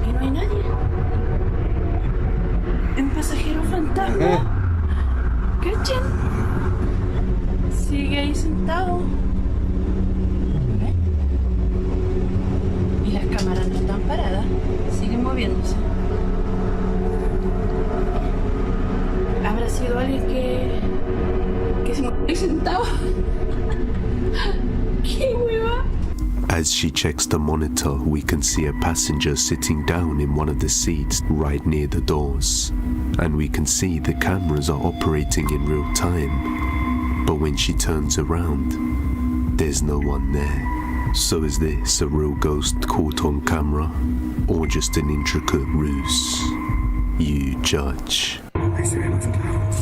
Y no hay nadie. Un pasajero fantasma. ¿Cachan? Sigue ahí sentado. ¿Ven? Y las cámaras no están paradas. Siguen moviéndose. ¿Habrá sido alguien que se movió sentado? ¡Qué hueva! As she checks the monitor, we can see a passenger sitting down in one of the seats right near the doors. And we can see the cameras are operating in real time. But when she turns around, there's no one there. So is this a real ghost caught on camera, or just an intricate ruse? You judge.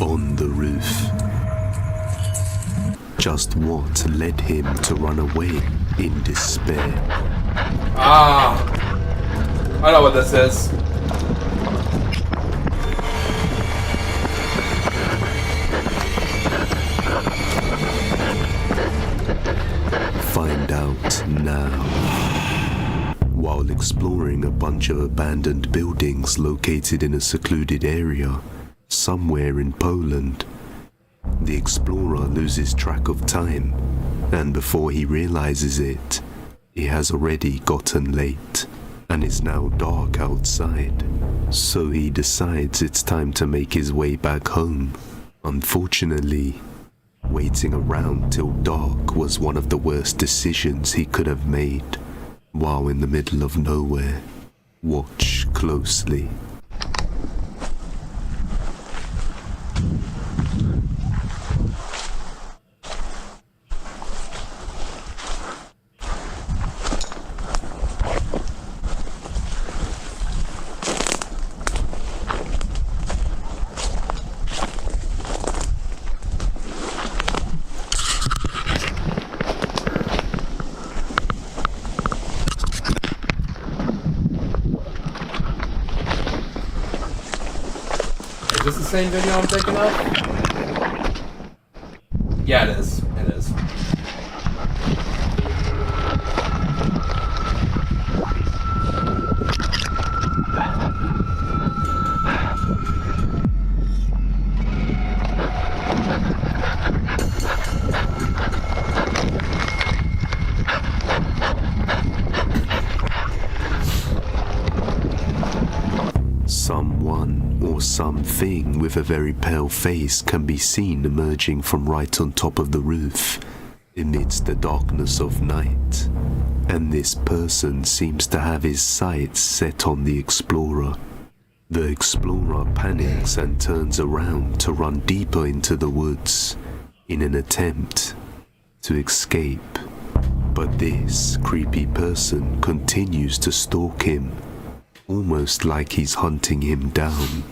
On the roof. Just what led him to run away in despair? Ah, I know what this is. Find out now. While exploring a bunch of abandoned buildings located in a secluded area, somewhere in Poland, the explorer loses track of time, and before he realizes it, he has already gotten late, and it's now dark outside. So he decides it's time to make his way back home. Unfortunately, waiting around till dark was one of the worst decisions he could have made. While in the middle of nowhere, watch closely. Is this the same video I'm thinking of? Yeah, it is. It is. Someone or something with a very pale face can be seen emerging from right on top of the roof. amidst the darkness of night, and this person seems to have his sights set on the explorer. The explorer panics and turns around to run deeper into the woods in an attempt to escape. But this creepy person continues to stalk him, almost like he's hunting him down.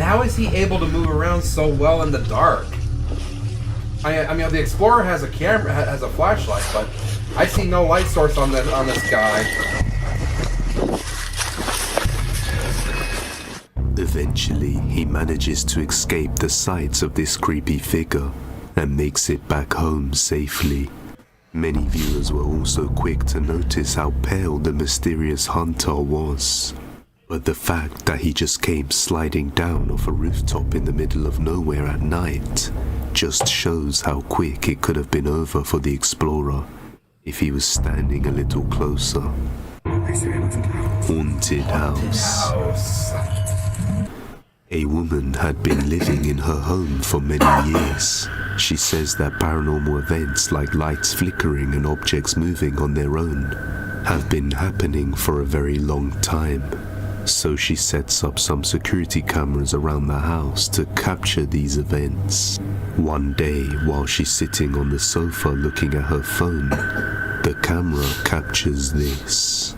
How is he able to move around so well in the dark? I mean, the Explorer has a camera, has a flashlight, but I see no light source on this guy. Eventually, he manages to escape the sights of this creepy figure and makes it back home safely. Many viewers were also quick to notice how pale the mysterious hunter was. But the fact that he just came sliding down off a rooftop in the middle of nowhere at night just shows how quick it could have been over for the explorer if he was standing a little closer. Haunted house. A woman had been living in her home for many years. She says that paranormal events like lights flickering and objects moving on their own have been happening for a very long time. So she sets up some security cameras around the house to capture these events. One day, while she's sitting on the sofa looking at her phone, the camera captures this.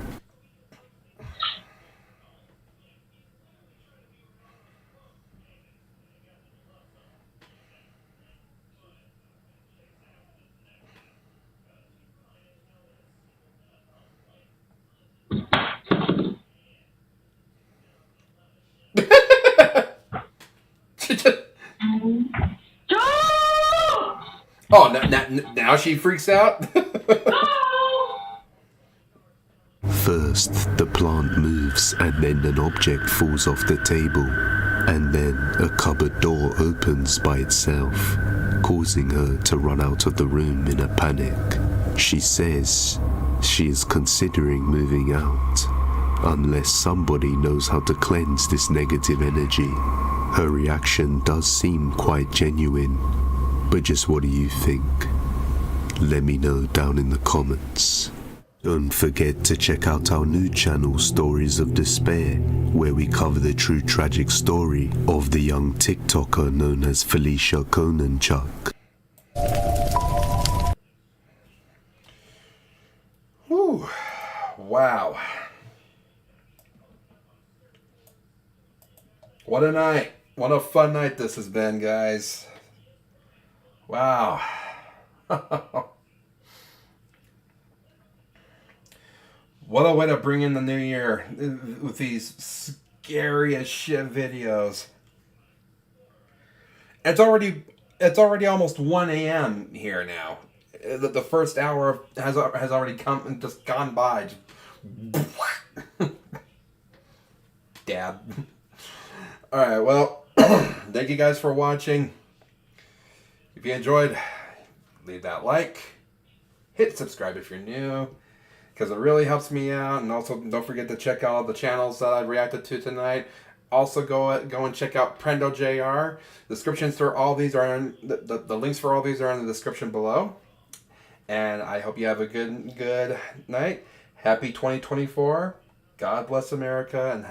Oh, now she freaks out? First, the plant moves and then an object falls off the table, and then a cupboard door opens by itself, causing her to run out of the room in a panic. She says she is considering moving out, unless somebody knows how to cleanse this negative energy. Her reaction does seem quite genuine, but just what do you think? Let me know down in the comments. Don't forget to check out our new channel, Stories of Despair, where we cover the true tragic story of the young TikToker known as Felicia Conanchuck. Whew. Wow. What a night. What a fun night this has been, guys. Wow. What a way to bring in the new year with these scary as shit videos. It's already almost 1 a.m. here now. The first hour has already come and just gone by. Dab. Alright, well, thank you guys for watching. If you enjoyed, leave that like. Hit subscribe if you're new, because it really helps me out. And also, don't forget to check out all the channels that I've reacted to tonight. Also, go and check out Prendo JR. Descriptions for all these are in the links for all these are in the description below. And I hope you have a good night. Happy 2024. God bless America, and have